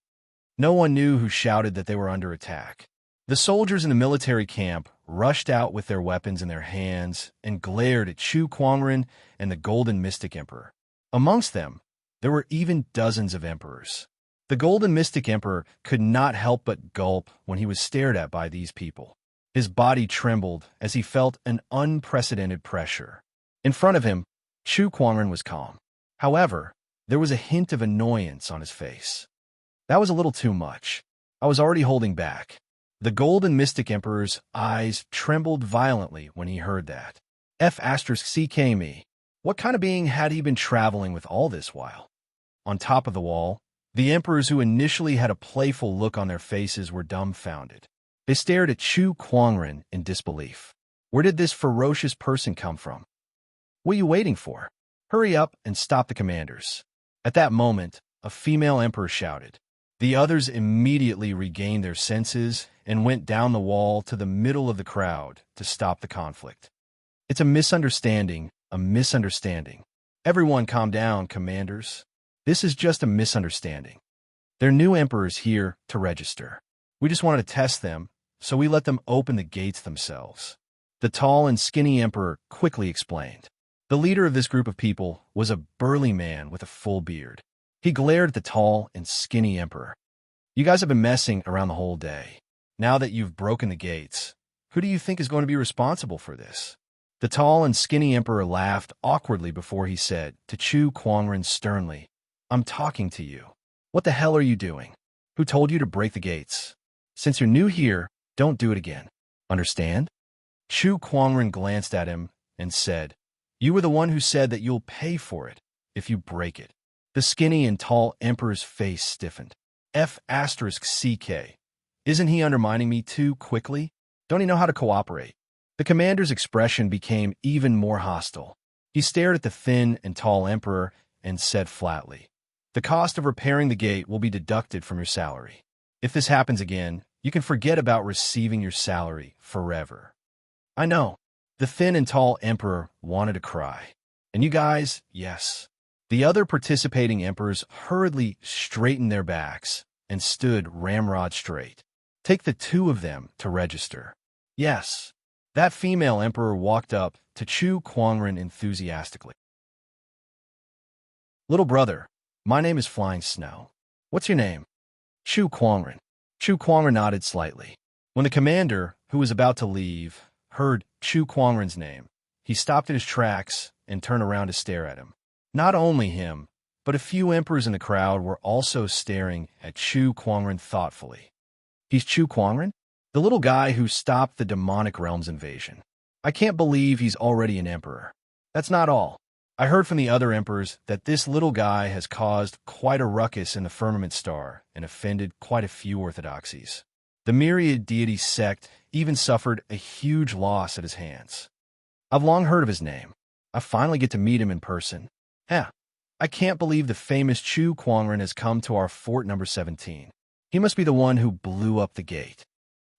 No one knew who shouted that they were under attack. The soldiers in the military camp rushed out with their weapons in their hands and glared at Chu Kuangren and the Golden Mystic Emperor. Amongst them, there were even dozens of emperors. The Golden Mystic Emperor could not help but gulp when he was stared at by these people. His body trembled as he felt an unprecedented pressure. In front of him, Chu Kuangren was calm. However, there was a hint of annoyance on his face. That was a little too much. I was already holding back. The Golden Mystic Emperor's eyes trembled violently when he heard that. F***me. What kind of being had he been traveling with all this while? On top of the wall, the emperors who initially had a playful look on their faces were dumbfounded. They stared at Chu Kuangren in disbelief. Where did this ferocious person come from? What are you waiting for? Hurry up and stop the commanders. At that moment, a female emperor shouted. The others immediately regained their senses and went down the wall to the middle of the crowd to stop the conflict. It's a misunderstanding, a misunderstanding. Everyone calm down, commanders. This is just a misunderstanding. There are new emperors here to register. We just wanted to test them, so we let them open the gates themselves. The tall and skinny emperor quickly explained. The leader of this group of people was a burly man with a full beard. He glared at the tall and skinny emperor. You guys have been messing around the whole day. Now that you've broken the gates, who do you think is going to be responsible for this? The tall and skinny emperor laughed awkwardly before he said to Chu Kuangren sternly, I'm talking to you. What the hell are you doing? Who told you to break the gates? Since you're new here, don't do it again. Understand? Chu Kuangren glanced at him and said, You were the one who said that you'll pay for it if you break it. The skinny and tall emperor's face stiffened. F***ck. Isn't he undermining me too quickly? Don't he know how to cooperate? The commander's expression became even more hostile. He stared at the thin and tall emperor and said flatly, The cost of repairing the gate will be deducted from your salary. If this happens again, you can forget about receiving your salary forever. I know. The thin and tall emperor wanted to cry. And you guys, yes. The other participating emperors hurriedly straightened their backs and stood ramrod straight. Take the two of them to register. Yes. That female emperor walked up to Chu Kuangren enthusiastically. Little brother, my name is Flying Snow. What's your name? Chu Kuangren. Chu Kuangren nodded slightly. When the commander, who was about to leave, heard Chu Kuangren's name, he stopped in his tracks and turned around to stare at him. Not only him, but a few emperors in the crowd were also staring at Chu Kuangren thoughtfully. He's Chu Kuangren? The little guy who stopped the demonic realm's invasion. I can't believe he's already an emperor. That's not all. I heard from the other emperors that this little guy has caused quite a ruckus in the Firmament Star and offended quite a few orthodoxies. The myriad deity sect even suffered a huge loss at his hands. I've long heard of his name. I finally get to meet him in person. Yeah, I can't believe the famous Chu Kuangren has come to our fort number 17. He must be the one who blew up the gate.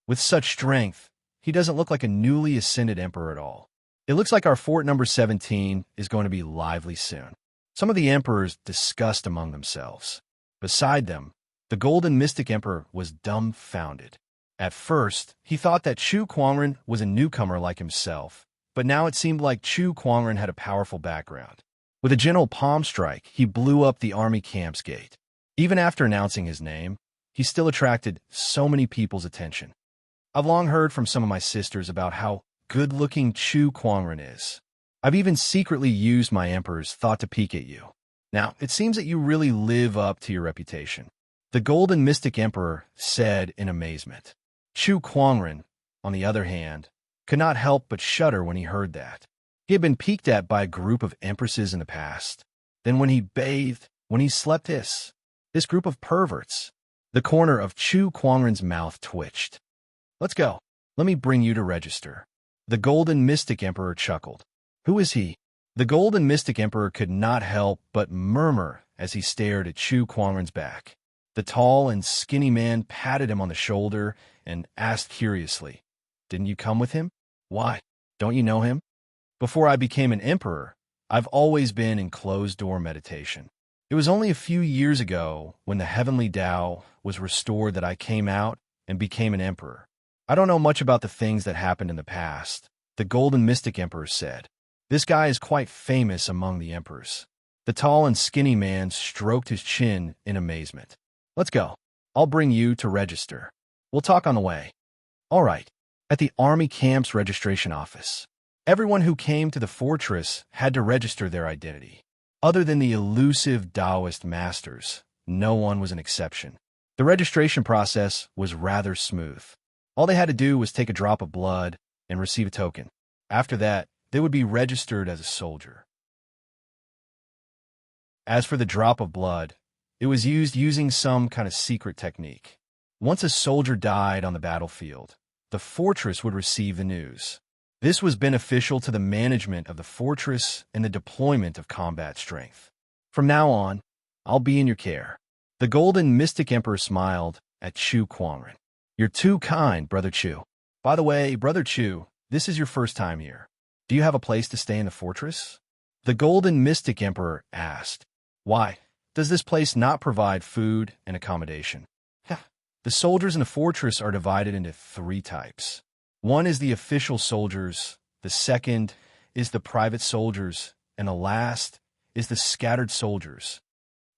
With such strength, he doesn't look like a newly ascended emperor at all. It looks like our fort number 17 is going to be lively soon. Some of the emperors discussed among themselves. Beside them, the Golden Mystic Emperor was dumbfounded. At first, he thought that Chu Kuangren was a newcomer like himself, but now it seemed like Chu Kuangren had a powerful background. With a gentle palm strike, he blew up the army camp's gate. Even after announcing his name, he still attracted so many people's attention. I've long heard from some of my sisters about how good-looking Chu Kuangren is. I've even secretly used my emperor's thought to peek at you. Now, it seems that you really live up to your reputation. The Golden Mystic Emperor said in amazement. Chu Kuangren, on the other hand, could not help but shudder when he heard that. He had been peeked at by a group of empresses in the past. Then when he bathed, when he slept this group of perverts. The corner of Chu Kuangren's mouth twitched. Let's go. Let me bring you to register. The Golden Mystic Emperor chuckled. Who is he? The Golden Mystic Emperor could not help but murmur as he stared at Chu Kuangren's back. The tall and skinny man patted him on the shoulder and asked curiously, "Didn't you come with him? Why? Don't you know him?" Before I became an emperor, I've always been in closed-door meditation. It was only a few years ago when the heavenly Tao was restored that I came out and became an emperor. I don't know much about the things that happened in the past, the Golden Mystic Emperor said. This guy is quite famous among the emperors. The tall and skinny man stroked his chin in amazement. Let's go. I'll bring you to register. We'll talk on the way. All right. At the army camp's registration office. Everyone who came to the fortress had to register their identity. Other than the elusive Taoist masters, no one was an exception. The registration process was rather smooth. All they had to do was take a drop of blood and receive a token. After that, they would be registered as a soldier. As for the drop of blood, it was used using some kind of secret technique. Once a soldier died on the battlefield, the fortress would receive the news. This was beneficial to the management of the fortress and the deployment of combat strength. From now on, I'll be in your care. The Golden Mystic Emperor smiled at Chu Kuangren. You're too kind, Brother Chu. By the way, Brother Chu, this is your first time here. Do you have a place to stay in the fortress? The Golden Mystic Emperor asked. Why? Does this place not provide food and accommodation? The soldiers in the fortress are divided into 3 types. One is the official soldiers, the second is the private soldiers, and the last is the scattered soldiers.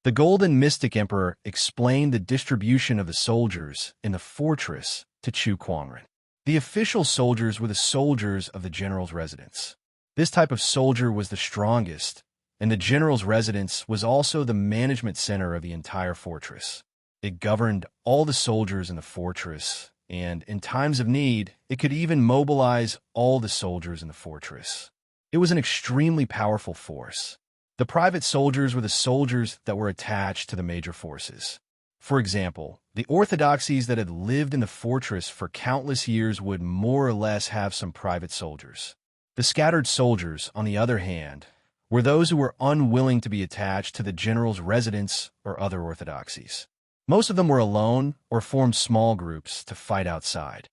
The Golden Mystic Emperor explained the distribution of the soldiers in the fortress to Chu Kuangren. The official soldiers were the soldiers of the general's residence. This type of soldier was the strongest, and the general's residence was also the management center of the entire fortress. It governed all the soldiers in the fortress, and in times of need, it could even mobilize all the soldiers in the fortress. It was an extremely powerful force. The private soldiers were the soldiers that were attached to the major forces. For example, the orthodoxies that had lived in the fortress for countless years would more or less have some private soldiers. The scattered soldiers, on the other hand, were those who were unwilling to be attached to the general's residence or other orthodoxies. Most of them were alone or formed small groups to fight outside.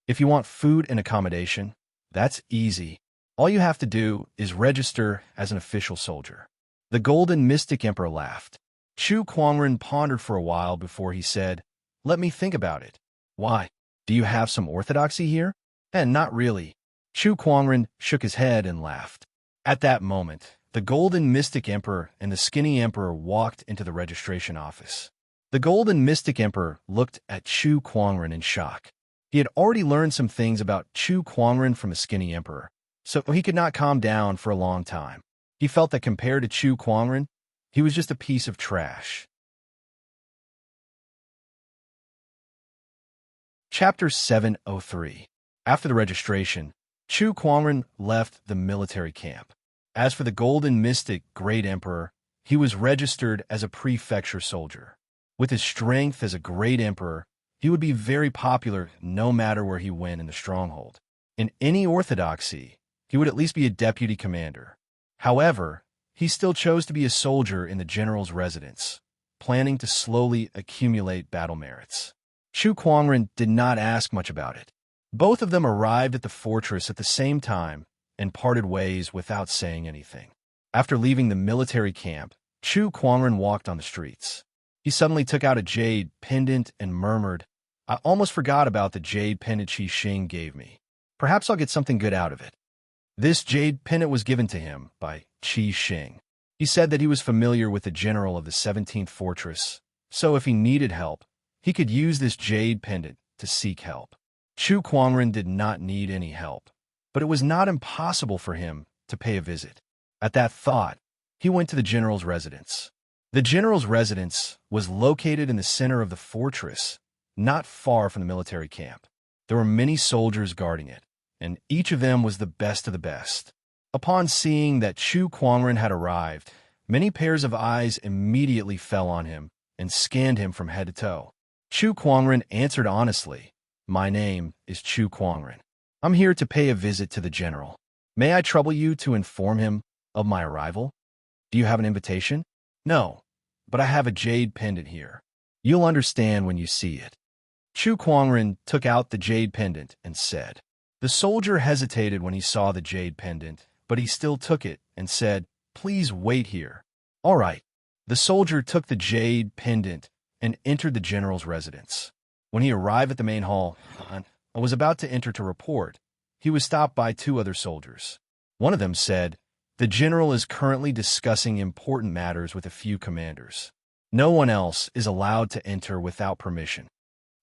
If you want food and accommodation, that's easy. All you have to do is register as an official soldier. The Golden Mystic Emperor laughed. Chu Kuangren pondered for a while before he said, "Let me think about it." Why? Do you have some orthodoxy here? And not really. Chu Kuangren shook his head and laughed. At that moment, the Golden Mystic Emperor and the Skinny Emperor walked into the registration office. The Golden Mystic Emperor looked at Chu Kuangren in shock. He had already learned some things about Chu Kuangren from the Skinny Emperor, so he could not calm down for a long time. He felt that compared to Chu Kuangren, he was just a piece of trash. Chapter 703. After the registration, Chu Kuangren left the military camp. As for the Golden Mystic Great Emperor, he was registered as a prefecture soldier. With his strength as a great emperor, he would be very popular no matter where he went in the stronghold. In any orthodoxy, he would at least be a deputy commander. However, he still chose to be a soldier in the general's residence, planning to slowly accumulate battle merits. Chu Kuangren did not ask much about it. Both of them arrived at the fortress at the same time and parted ways without saying anything. After leaving the military camp, Chu Kuangren walked on the streets. He suddenly took out a jade pendant and murmured, "I almost forgot about the jade pendant Qi Xing gave me. Perhaps I'll get something good out of it." This jade pendant was given to him by Qi Xing. He said that he was familiar with the general of the 17th fortress, so if he needed help, he could use this jade pendant to seek help. Chu Kuangren did not need any help, but it was not impossible for him to pay a visit. At that thought, he went to the general's residence. The general's residence was located in the center of the fortress, not far from the military camp. There were many soldiers guarding it, and each of them was the best of the best. Upon seeing that Chu Kuangren had arrived, many pairs of eyes immediately fell on him and scanned him from head to toe. Chu Kuangren answered honestly, "My name is Chu Kuangren. I'm here to pay a visit to the general. May I trouble you to inform him of my arrival? Do you have an invitation?" "No, but I have a jade pendant here. You'll understand when you see it." Chu Kuangren took out the jade pendant and said. The soldier hesitated when he saw the jade pendant, but he still took it and said, "Please wait here." "All right." The soldier took the jade pendant and entered the general's residence. When he arrived at the main hall and was about to enter to report, he was stopped by two other soldiers. One of them said, "The general is currently discussing important matters with a few commanders. No one else is allowed to enter without permission."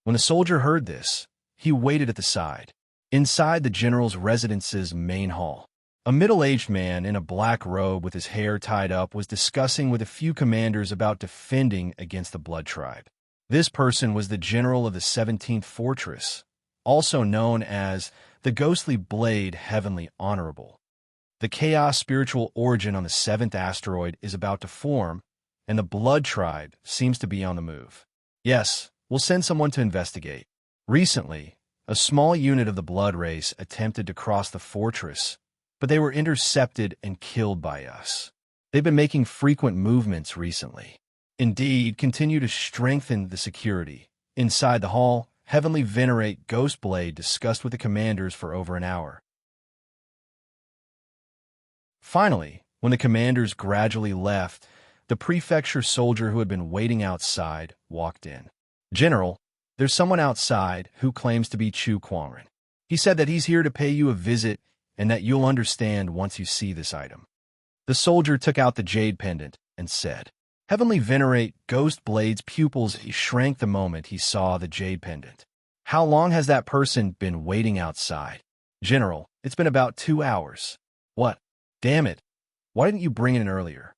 When the soldier heard this, he waited at the side. Inside the general's residence's main hall, a middle-aged man in a black robe with his hair tied up was discussing with a few commanders about defending against the Blood Tribe. This person was the general of the 17th fortress, also known as the Ghostly Blade Heavenly Honorable. The Chaos spiritual origin on the 7th asteroid is about to form, and the Blood Tribe seems to be on the move. Yes, we'll send someone to investigate. Recently, a small unit of the Blood Race attempted to cross the fortress, but they were intercepted and killed by us. They've been making frequent movements recently. Indeed, continue to strengthen the security. Inside the hall, Heavenly Venerate Ghostblade discussed with the commanders for over an hour. Finally, when the commanders gradually left, the prefecture soldier who had been waiting outside walked in. "General, there's someone outside who claims to be Chu Kuangren. He said that he's here to pay you a visit and that you'll understand once you see this item." The soldier took out the jade pendant and said. Heavenly Venerate Ghostblade's pupils shrank the moment he saw the jade pendant. "How long has that person been waiting outside?" "General, it's been about 2 hours." "What? Damn it. Why didn't you bring it in earlier?"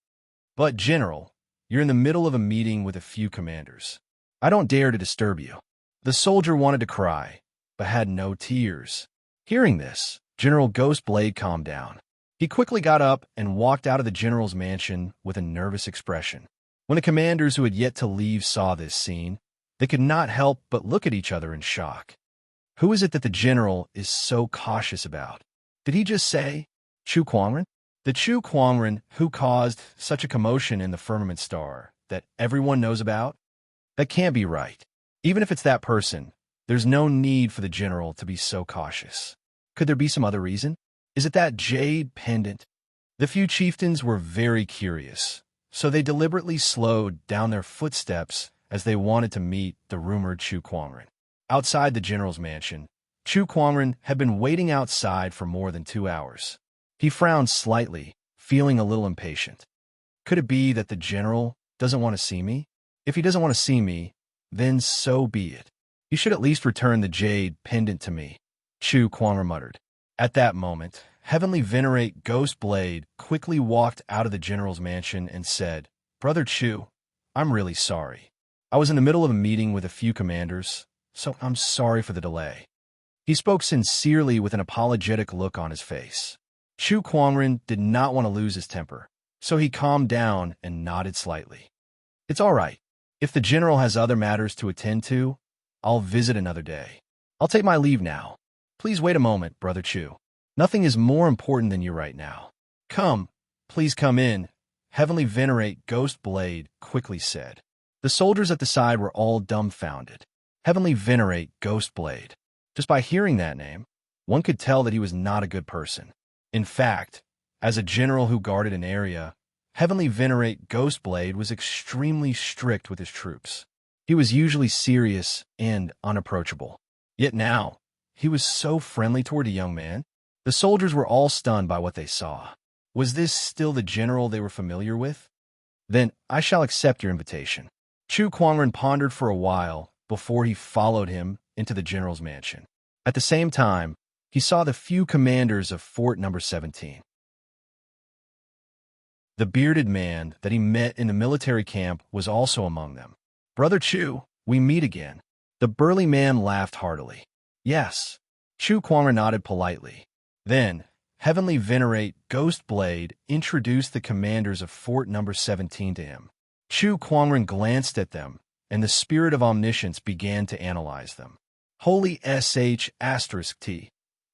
"But, General, you're in the middle of a meeting with a few commanders. I don't dare to disturb you." The soldier wanted to cry, but had no tears. Hearing this, General Ghostblade calmed down. He quickly got up and walked out of the general's mansion with a nervous expression. When the commanders who had yet to leave saw this scene, they could not help but look at each other in shock. Who is it that the general is so cautious about? Did he just say Chu Kuangren? The Chu Kuangren who caused such a commotion in the firmament star that everyone knows about? That can't be right. Even if it's that person, there's no need for the general to be so cautious. Could there be some other reason? Is it that jade pendant? The few chieftains were very curious, so they deliberately slowed down their footsteps as they wanted to meet the rumored Chu Kuangren. Outside the general's mansion, Chu Kuangren had been waiting outside for more than 2 hours. He frowned slightly, feeling a little impatient. Could it be that the general doesn't want to see me? If he doesn't want to see me, then so be it. You should at least return the jade pendant to me, Chu Kuangren muttered. At that moment, Heavenly Venerate Ghostblade quickly walked out of the general's mansion and said, "Brother Chu, I'm really sorry. I was in the middle of a meeting with a few commanders, so I'm sorry for the delay." He spoke sincerely with an apologetic look on his face. Chu Kuangren did not want to lose his temper, so he calmed down and nodded slightly. "It's all right. If the general has other matters to attend to, I'll visit another day. I'll take my leave now. Please wait a moment, Brother Chu. Nothing is more important than you right now. Come, please come in," Heavenly Venerate Ghost Blade quickly said. The soldiers at the side were all dumbfounded. Heavenly Venerate Ghost Blade. Just by hearing that name, one could tell that he was not a good person. In fact, as a general who guarded an area, Heavenly Venerate Ghost Blade was extremely strict with his troops. He was usually serious and unapproachable. Yet now, he was so friendly toward the young man. The soldiers were all stunned by what they saw. Was this still the general they were familiar with? "Then I shall accept your invitation." Chu Kuangren pondered for a while before he followed him into the general's mansion. At the same time, he saw the few commanders of Fort Number 17. The bearded man that he met in the military camp was also among them. "Brother Chu, we meet again." The burly man laughed heartily. "Yes." Chu Kuangren nodded politely. Then, Heavenly Venerate Ghost Blade introduced the commanders of Fort Number 17 to him. Chu Kuangren glanced at them, and the spirit of omniscience began to analyze them. Holy **T.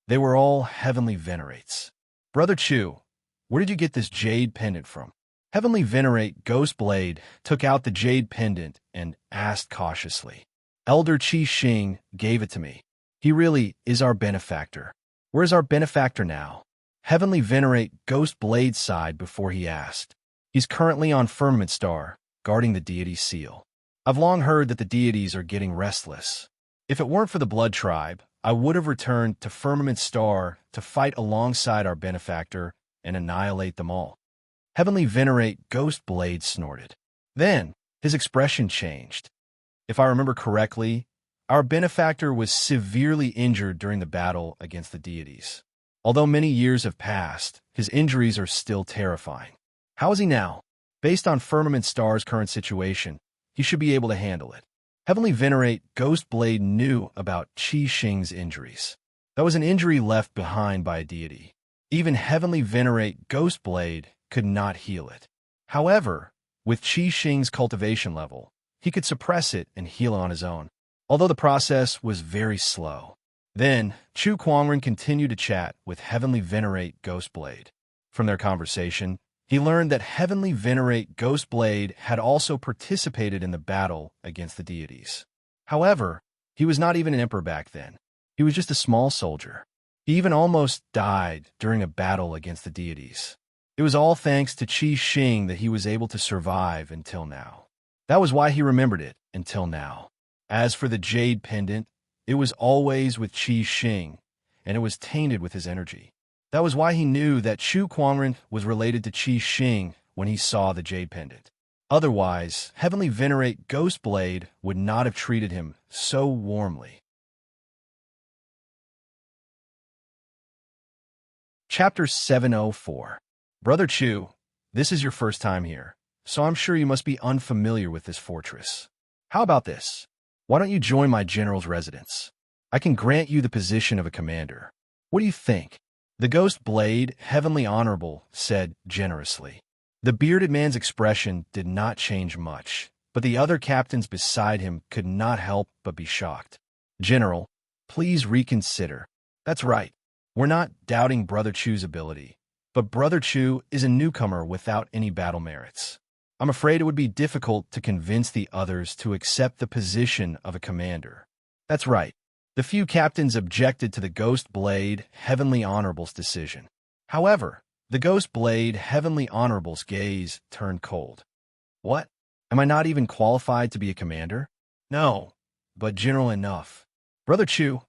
They were all Heavenly Venerates. "Brother Chu, where did you get this jade pendant from?" Heavenly Venerate Ghost Blade took out the jade pendant and asked cautiously. "Elder Qi Xing gave it to me. He really is our benefactor." "Where is our benefactor now?" Heavenly Venerate Ghost Blade sighed before he asked. "He's currently on Firmament Star, guarding the deity's seal. I've long heard that the deities are getting restless. If it weren't for the Blood Tribe, I would have returned to Firmament Star to fight alongside our benefactor and annihilate them all." Heavenly Venerate Ghost Blade snorted. Then, his expression changed. "If I remember correctly, our benefactor was severely injured during the battle against the deities. Although many years have passed, his injuries are still terrifying. How is he now? Based on Firmament Star's current situation, he should be able to handle it." Heavenly Venerate Ghost Blade knew about Qi Xing's injuries. That was an injury left behind by a deity. Even Heavenly Venerate Ghost Blade could not heal it. However, with Qi Xing's cultivation level, he could suppress it and heal on his own, although the process was very slow. Then, Chu Kuangren continued to chat with Heavenly Venerate Ghost Blade. From their conversation, he learned that Heavenly Venerate Ghost Blade had also participated in the battle against the deities. However, he was not even an emperor back then. He was just a small soldier. He even almost died during a battle against the deities. It was all thanks to Qi Xing that he was able to survive until now. That was why he remembered it until now. As for the jade pendant, it was always with Qi Xing, and it was tainted with his energy. That was why he knew that Chu Kuangren was related to Qi Xing when he saw the jade pendant. Otherwise, Heavenly Venerate Ghost Blade would not have treated him so warmly. Chapter 704. Brother Chu, this is your first time here, so I'm sure you must be unfamiliar with this fortress. How about this? Why don't you join my general's residence? I can grant you the position of a commander. What do you think? The Ghost Blade, Heavenly Honorable, said generously. The bearded man's expression did not change much, but the other captains beside him could not help but be shocked. "General, please reconsider." "That's right. We're not doubting Brother Chu's ability, but Brother Chu is a newcomer without any battle merits. I'm afraid it would be difficult to convince the others to accept the position of a commander." "That's right." The few captains objected to the Ghost Blade, Heavenly Honorable's decision. However, the Ghost Blade, Heavenly Honorable's gaze turned cold. "What? Am I not even qualified to be a commander?" "No, but general enough." "Brother Chu,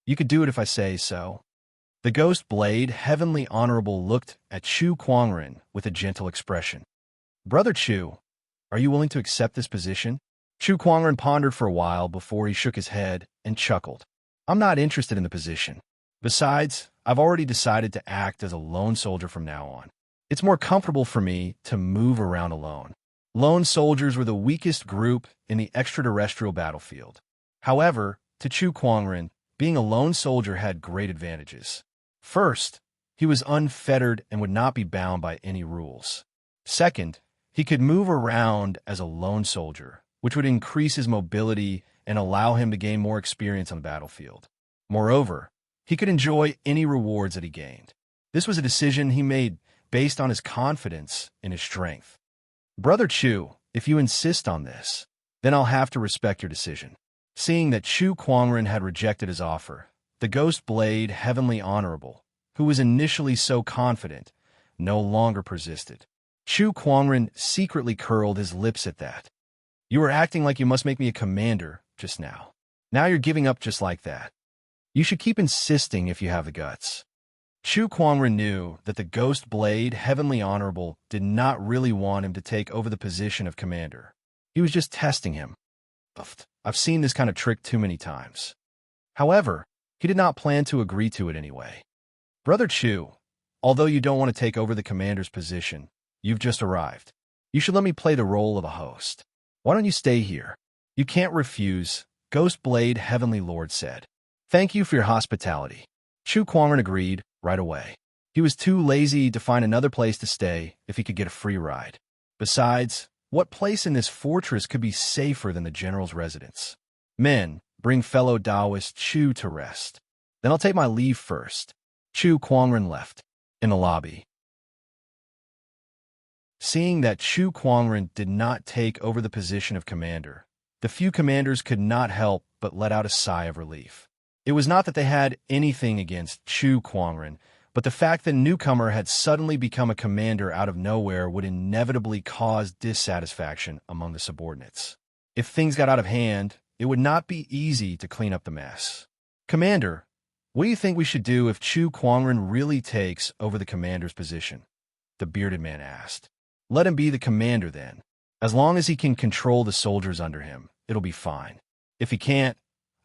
you could do it if I say so." The Ghost Blade, Heavenly Honorable looked at Chu Kuangren with a gentle expression. "Brother Chu, are you willing to accept this position?" Chu Kuangren pondered for a while before he shook his head and chuckled. "I'm not interested in the position. Besides, I've already decided to act as a lone soldier from now on. It's more comfortable for me to move around alone." Lone soldiers were the weakest group in the extraterrestrial battlefield. However, to Chu Kuangren, being a lone soldier had great advantages. First, he was unfettered and would not be bound by any rules. Second, he could move around as a lone soldier, which would increase his mobility and allow him to gain more experience on the battlefield. Moreover, he could enjoy any rewards that he gained. This was a decision he made based on his confidence in his strength. Brother Chu, if you insist on this, then I'll have to respect your decision. Seeing that Chu Kuangren had rejected his offer, the Ghost Blade, Heavenly Honorable, who was initially so confident, no longer persisted. Chu Kuangren secretly curled his lips at that. You were acting like you must make me a commander just now. Now you're giving up just like that. You should keep insisting if you have the guts. Chu Kuangren knew that the Ghost Blade, Heavenly Honorable, did not really want him to take over the position of commander. He was just testing him. I've seen this kind of trick too many times. However, he did not plan to agree to it anyway. Brother Chu, although you don't want to take over the commander's position, you've just arrived. You should let me play the role of a host. Why don't you stay here? You can't refuse, Ghost Blade, Heavenly Lord said. Thank you for your hospitality. Chu Kuangren agreed right away. He was too lazy to find another place to stay if he could get a free ride. Besides, what place in this fortress could be safer than the general's residence? Men, bring fellow Taoist Chu to rest. Then I'll take my leave first. Chu Kuangren left. In the lobby. Seeing that Chu Kuangren did not take over the position of commander, the few commanders could not help but let out a sigh of relief. It was not that they had anything against Chu Kuangren, but the fact that a newcomer had suddenly become a commander out of nowhere would inevitably cause dissatisfaction among the subordinates. If things got out of hand, it would not be easy to clean up the mess. Commander, what do you think we should do if Chu Kuangren really takes over the commander's position? The bearded man asked. Let him be the commander then. As long as he can control the soldiers under him, it'll be fine. If he can't,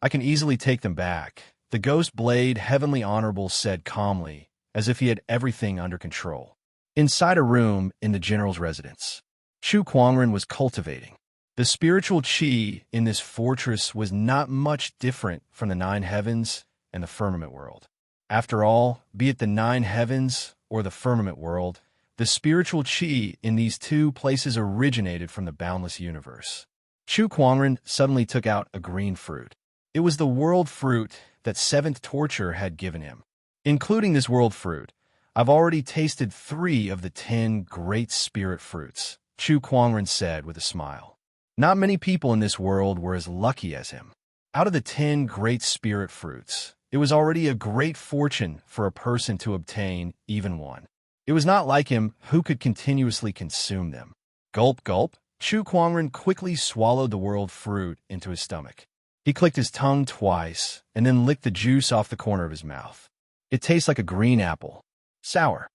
I can easily take them back, the Ghost Blade, Heavenly Honorable said calmly, as if he had everything under control. Inside a room in the general's residence, Chu Kuangren was cultivating. The spiritual qi in this fortress was not much different from the nine heavens and the firmament world. After all, be it the nine heavens or the firmament world, the spiritual qi in these two places originated from the boundless universe. Chu Kuangren suddenly took out a green fruit. It was the world fruit that seventh torture had given him. Including this world fruit, I've already tasted 3 of the 10 great spirit fruits, Chu Kuangren said with a smile. Not many people in this world were as lucky as him. Out of the 10 great spirit fruits, it was already a great fortune for a person to obtain even one. It was not like him who could continuously consume them. Gulp, gulp, Chu Kuangren quickly swallowed the world fruit into his stomach. He clicked his tongue twice and then licked the juice off the corner of his mouth. It tastes like a green apple. Sour.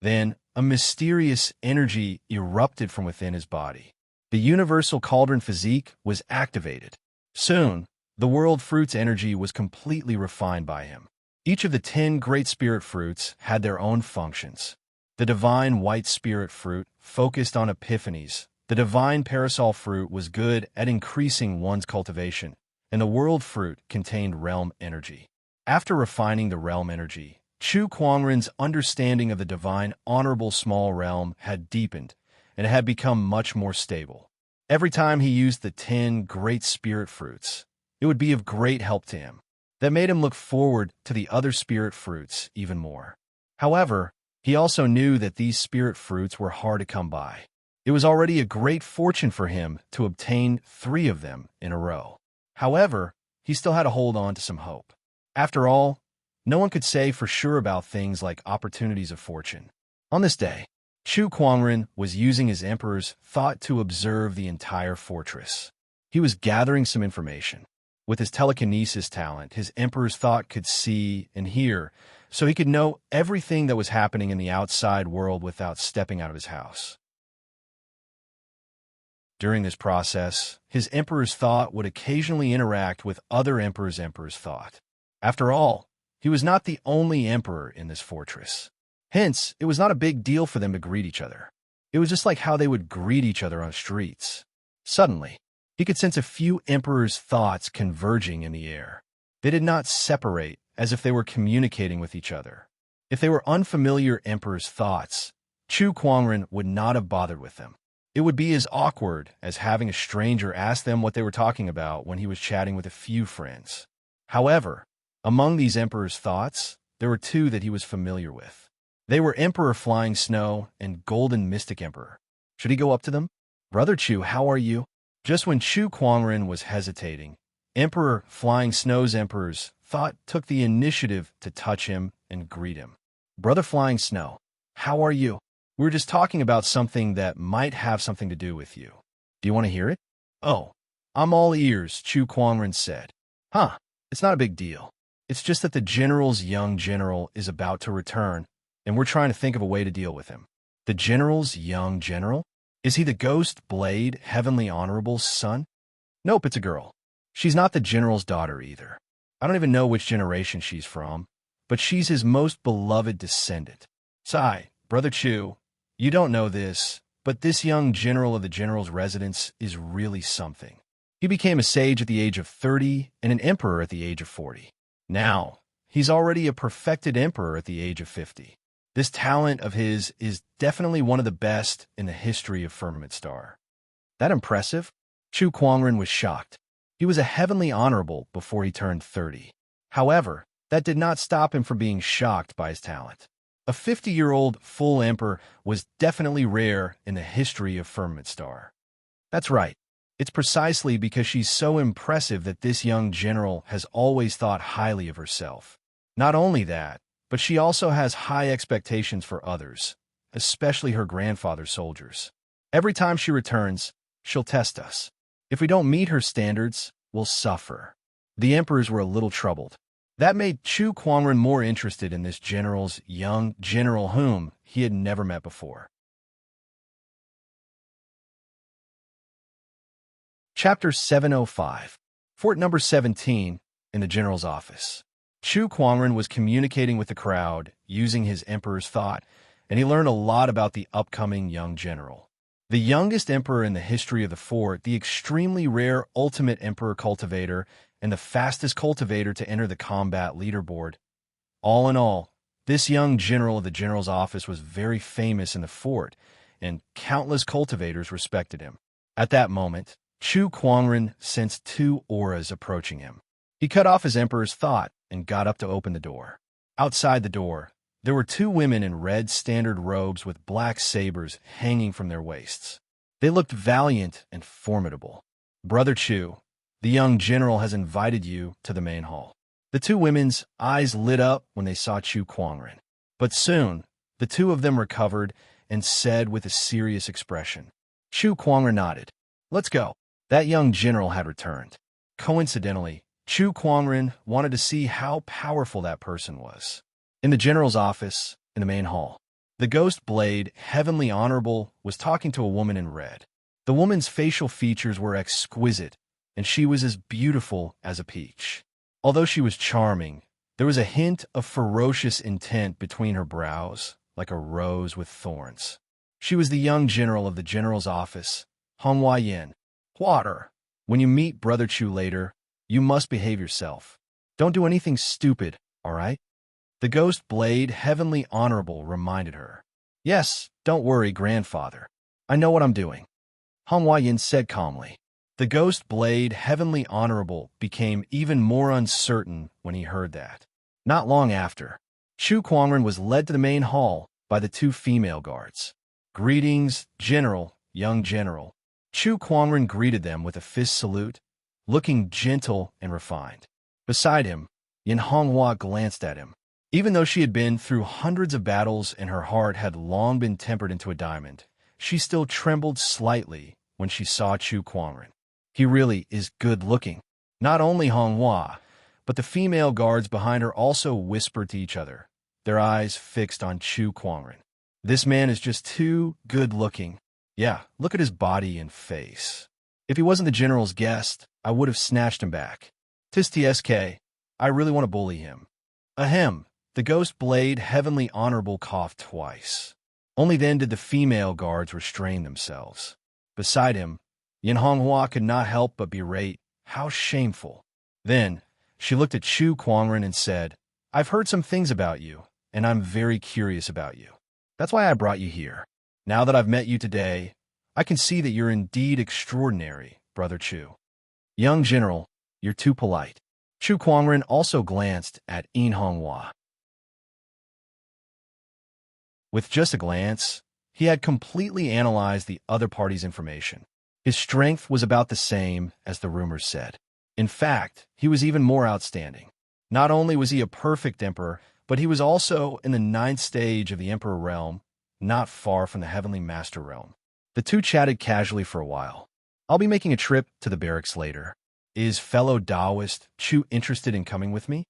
Then, a mysterious energy erupted from within his body. The universal cauldron physique was activated. Soon, the world fruit's energy was completely refined by him. Each of the 10 great spirit fruits had their own functions. The divine white spirit fruit focused on epiphanies. The divine parasol fruit was good at increasing one's cultivation, and the world fruit contained realm energy. After refining the realm energy, Chu Kuangren's understanding of the divine honorable small realm had deepened, and it had become much more stable. Every time he used the 10 great spirit fruits, it would be of great help to him. That made him look forward to the other spirit fruits even more. However, he also knew that these spirit fruits were hard to come by. It was already a great fortune for him to obtain 3 of them in a row. However, he still had to hold on to some hope. After all, no one could say for sure about things like opportunities of fortune. On this day, Chu Kuangren was using his emperor's thought to observe the entire fortress. He was gathering some information. With his telekinesis talent, his emperor's thought could see and hear, so he could know everything that was happening in the outside world without stepping out of his house. During this process, his emperor's thought would occasionally interact with other emperor's thought. After all, he was not the only emperor in this fortress. Hence, it was not a big deal for them to greet each other. It was just like how they would greet each other on the streets. Suddenly, he could sense a few emperors' thoughts converging in the air. They did not separate as if they were communicating with each other. If they were unfamiliar emperors' thoughts, Chu Kuangren would not have bothered with them. It would be as awkward as having a stranger ask them what they were talking about when he was chatting with a few friends. However, among these emperors' thoughts, there were 2 that he was familiar with. They were Emperor Flying Snow and Golden Mystic Emperor. Should he go up to them? Brother Chu, how are you? Just when Chu Kuangren was hesitating, Emperor Flying Snow's emperors thought took the initiative to touch him and greet him. Brother Flying Snow, how are you? We were just talking about something that might have something to do with you. Do you want to hear it? Oh, I'm all ears, Chu Kuangren said. Huh, it's not a big deal. It's just that the general's young general is about to return, and we're trying to think of a way to deal with him. The general's young general? Is he the Ghost Blade Heavenly Honorable's son? Nope, it's a girl. She's not the general's daughter either. I don't even know which generation she's from, but she's his most beloved descendant. Sigh, Brother Chu, you don't know this, but this young general of the general's residence is really something. He became a sage at the age of 30 and an emperor at the age of 40. Now, he's already a perfected emperor at the age of 50. This talent of his is definitely one of the best in the history of Firmament Star. That impressive? Chu Kuangren was shocked. He was a heavenly honorable before he turned 30. However, that did not stop him from being shocked by his talent. A 50-year-old full emperor was definitely rare in the history of Firmament Star. That's right. It's precisely because she's so impressive that this young general has always thought highly of herself. Not only that, but she also has high expectations for others, especially her grandfather's soldiers. Every time she returns, she'll test us. If we don't meet her standards, we'll suffer. The emperors were a little troubled. That made Chu Kuangren more interested in this general's young general whom he had never met before. Chapter 705. Fort number 17, in the general's office. Chu Kuangren was communicating with the crowd using his emperor's thought, and he learned a lot about the upcoming young general. The youngest emperor in the history of the fort, the extremely rare ultimate emperor cultivator, and the fastest cultivator to enter the combat leaderboard. All in all, this young general of the general's office was very famous in the fort, and countless cultivators respected him. At that moment, Chu Kuangren sensed two auras approaching him. He cut off his emperor's thought and got up to open the door. Outside the door, there were two women in red standard robes with black sabers hanging from their waists. They looked valiant and formidable. Brother Chu, the young general has invited you to the main hall. The two women's eyes lit up when they saw Chu Kuangren. But soon, the two of them recovered and said with a serious expression. Chu Kuangren nodded. Let's go. That young general had returned. Coincidentally, Chu Kuangren wanted to see how powerful that person was. In the general's office, in the main hall, the Ghost Blade Heavenly Honorable was talking to a woman in red. The woman's facial features were exquisite, and she was as beautiful as a peach. Although she was charming, there was a hint of ferocious intent between her brows, like a rose with thorns. She was the young general of the general's office, Honghua Yin. Water. When you meet Brother Chu later, you must behave yourself. Don't do anything stupid, all right? The Ghost Blade Heavenly Honorable reminded her. Yes, don't worry, grandfather. I know what I'm doing. Honghua Yin said calmly. The Ghost Blade Heavenly Honorable became even more uncertain when he heard that. Not long after, Chu Kuangren was led to the main hall by the two female guards. Greetings, General, young general. Chu Kuangren greeted them with a fist salute, looking gentle and refined. Beside him, Yin Honghua glanced at him. Even though she had been through hundreds of battles and her heart had long been tempered into a diamond, she still trembled slightly when she saw Chu Kuangren. He really is good-looking. Not only Honghua, but the female guards behind her also whispered to each other, their eyes fixed on Chu Kuangren. This man is just too good-looking. Yeah, look at his body and face. If he wasn't the general's guest, I would have snatched him back. Tis TSK, I really want to bully him. Ahem, the Ghost Blade Heavenly Honorable coughed twice. Only then did the female guards restrain themselves. Beside him, Yin Honghua could not help but berate, how shameful. Then, she looked at Chu Kuangren and said, I've heard some things about you, and I'm very curious about you. That's why I brought you here. Now that I've met you today, I can see that you're indeed extraordinary, Brother Chu. Young General, you're too polite. Chu Kuangren also glanced at Yin Honghua. With just a glance, he had completely analyzed the other party's information. His strength was about the same as the rumors said. In fact, he was even more outstanding. Not only was he a perfect emperor, but he was also in the 9th stage of the Emperor realm, not far from the Heavenly Master realm. The two chatted casually for a while. I'll be making a trip to the barracks later. Is fellow Taoist Chu interested in coming with me?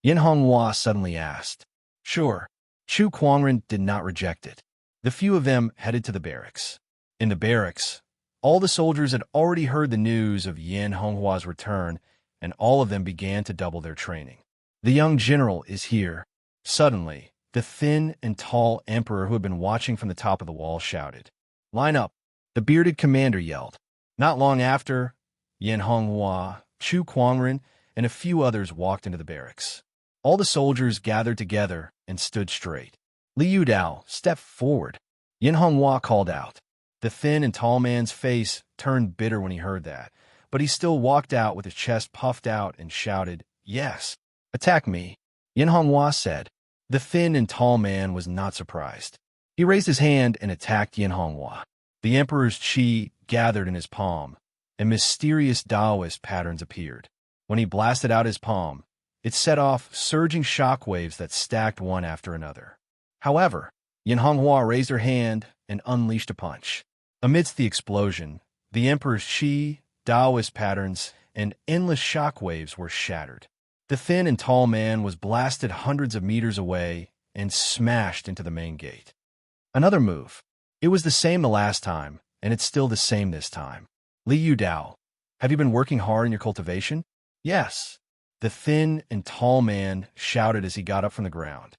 Yin Honghua suddenly asked. Sure. Chu Kuangren did not reject it. The few of them headed to the barracks. In the barracks, all the soldiers had already heard the news of Yin Honghua's return, and all of them began to double their training. The young general is here. Suddenly, the thin and tall emperor who had been watching from the top of the wall shouted. Line up, the bearded commander yelled. Not long after, Yin Honghua, Chu Kuangren, and a few others walked into the barracks. All the soldiers gathered together and stood straight. Li Yudao stepped forward. Yin Honghua called out. The thin and tall man's face turned bitter when he heard that, but he still walked out with his chest puffed out and shouted, Yes, attack me, Yin Honghua said. The thin and tall man was not surprised. He raised his hand and attacked Yin Honghua. The emperor's chi gathered in his palm, and mysterious Taoist patterns appeared. When he blasted out his palm, it set off surging shock waves that stacked one after another. However, Yin Honghua raised her hand and unleashed a punch. Amidst the explosion, the emperor's chi, Taoist patterns, and endless shock waves were shattered. The thin and tall man was blasted hundreds of meters away and smashed into the main gate. Another move. It was the same the last time, and it's still the same this time. Li Yudao, have you been working hard in your cultivation? Yes. The thin and tall man shouted as he got up from the ground.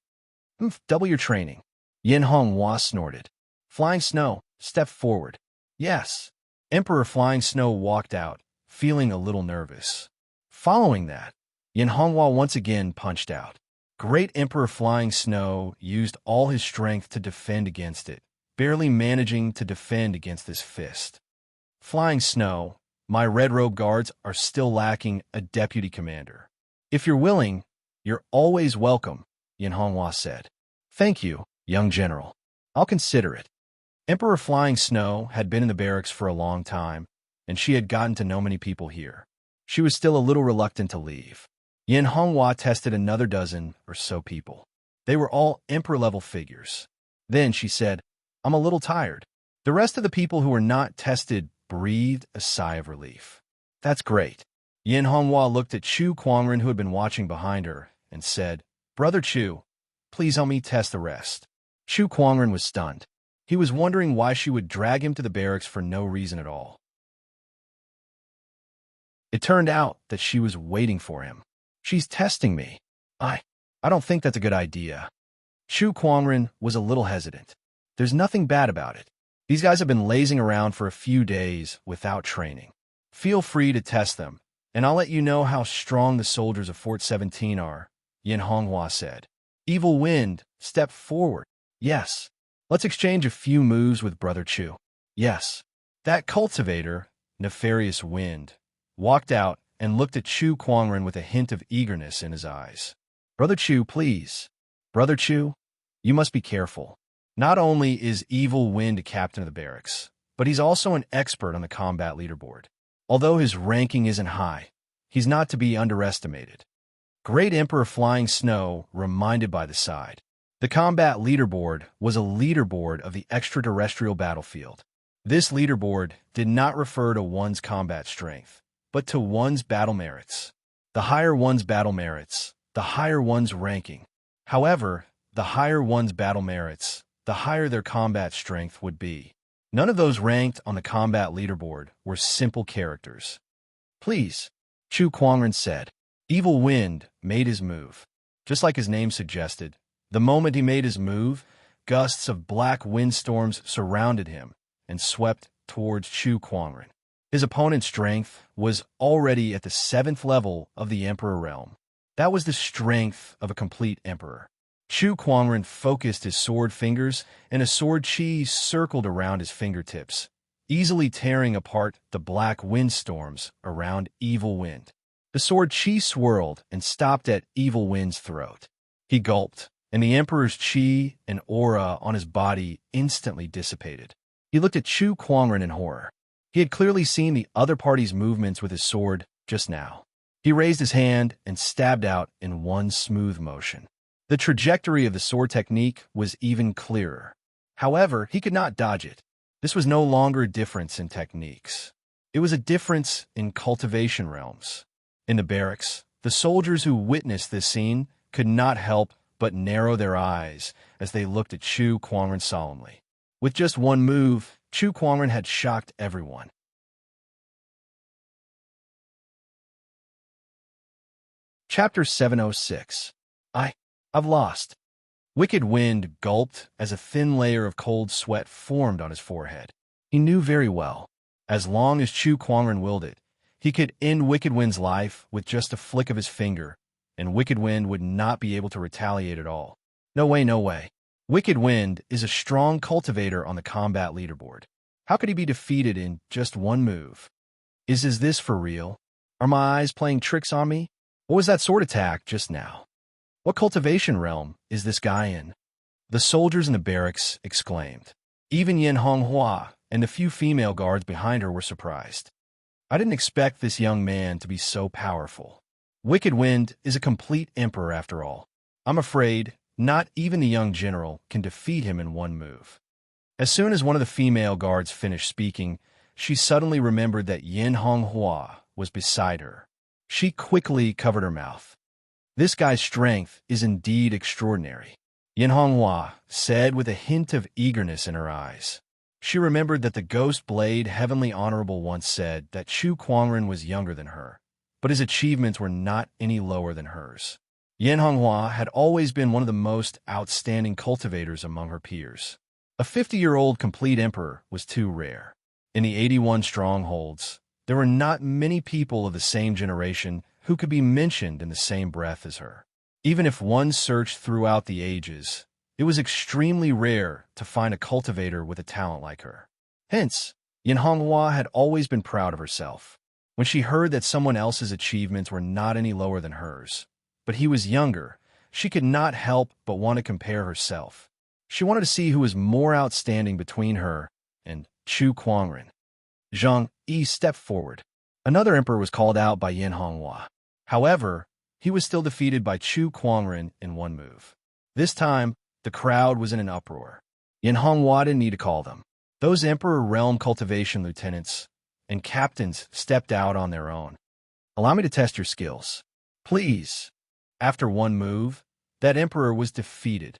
Double your training. Yin Honghua snorted. Flying Snow, step forward. Yes. Emperor Flying Snow walked out, feeling a little nervous. Following that, Yin Honghua once again punched out. Great Emperor Flying Snow used all his strength to defend against it, barely managing to defend against this fist. Flying Snow, my Red Robe guards are still lacking a deputy commander. If you're willing, you're always welcome, Yin Honghua said. Thank you, young general. I'll consider it. Emperor Flying Snow had been in the barracks for a long time, and she had gotten to know many people here. She was still a little reluctant to leave. Yin Honghua tested another dozen or so people. They were all emperor-level figures. Then she said, I'm a little tired. The rest of the people who were not tested breathed a sigh of relief. That's great. Yin Honghua looked at Chu Kuangren, who had been watching behind her, and said, Brother Chu, please help me test the rest. Chu Kuangren was stunned. He was wondering why she would drag him to the barracks for no reason at all. It turned out that she was waiting for him. She's testing me. I don't think that's a good idea. Chu Kuangren was a little hesitant. There's nothing bad about it. These guys have been lazing around for a few days without training. Feel free to test them, and I'll let you know how strong the soldiers of Fort 17 are, Yin Honghua said. Evil Wind, step forward. Yes. Let's exchange a few moves with Brother Chu. Yes. That cultivator, Nefarious Wind, walked out and looked at Chu Kuangren with a hint of eagerness in his eyes. Brother Chu, please. Brother Chu, you must be careful. Not only is Evil Wind a captain of the barracks, but he's also an expert on the combat leaderboard. Although his ranking isn't high, he's not to be underestimated. Great Emperor Flying Snow reminded by the side. The combat leaderboard was a leaderboard of the extraterrestrial battlefield. This leaderboard did not refer to one's combat strength, but to one's battle merits. The higher one's battle merits, the higher one's ranking. However, the higher one's battle merits, the higher their combat strength would be. None of those ranked on the combat leaderboard were simple characters. Please, Chu Kuangren said. Evil Wind made his move. Just like his name suggested, the moment he made his move, gusts of black windstorms surrounded him and swept towards Chu Kuangren. His opponent's strength was already at the 7th level of the Emperor realm. That was the strength of a complete emperor. Chu Kuangren focused his sword fingers, and a sword chi circled around his fingertips, easily tearing apart the black windstorms around Evil Wind. The sword chi swirled and stopped at Evil Wind's throat. He gulped, and the Emperor's chi and aura on his body instantly dissipated. He looked at Chu Kuangren in horror. He had clearly seen the other party's movements with his sword just now. He raised his hand and stabbed out in one smooth motion. The trajectory of the sword technique was even clearer. However, he could not dodge it. This was no longer a difference in techniques. It was a difference in cultivation realms. In the barracks, the soldiers who witnessed this scene could not help but narrow their eyes as they looked at Chu Kuangren solemnly. With just one move, Chu Kuangren had shocked everyone. Chapter 706. I've lost. Wicked Wind gulped as a thin layer of cold sweat formed on his forehead. He knew very well, as long as Chu Kuangren willed it, he could end Wicked Wind's life with just a flick of his finger, and Wicked Wind would not be able to retaliate at all. No way, no way. Wicked Wind is a strong cultivator on the combat leaderboard. How could he be defeated in just one move? Is this for real? Are my eyes playing tricks on me? What was that sword attack just now? What cultivation realm is this guy in? The soldiers in the barracks exclaimed. Even Yin Honghua and the few female guards behind her were surprised. I didn't expect this young man to be so powerful. Wicked Wind is a complete emperor after all. I'm afraid not even the young general can defeat him in one move. As soon as one of the female guards finished speaking, she suddenly remembered that Yin Honghua was beside her. She quickly covered her mouth. This guy's strength is indeed extraordinary, Yin Honghua said with a hint of eagerness in her eyes. She remembered that the Ghost Blade Heavenly Honorable once said that Chu Kuangren was younger than her, but his achievements were not any lower than hers. Yin Honghua had always been one of the most outstanding cultivators among her peers. A 50-year-old complete emperor was too rare. In the 81 strongholds, there were not many people of the same generation who could be mentioned in the same breath as her. Even if one searched throughout the ages, it was extremely rare to find a cultivator with a talent like her. Hence, Yin Honghua had always been proud of herself. When she heard that someone else's achievements were not any lower than hers, but he was younger, she could not help but want to compare herself. She wanted to see who was more outstanding between her and Chu Kuangren. Zhang Yi stepped forward. Another emperor was called out by Yin Honghua. However, he was still defeated by Chu Kuangren in one move. This time, the crowd was in an uproar. Yin Honghua didn't need to call them. Those Emperor Realm Cultivation Lieutenants and Captains stepped out on their own. Allow me to test your skills. Please. After one move, that Emperor was defeated.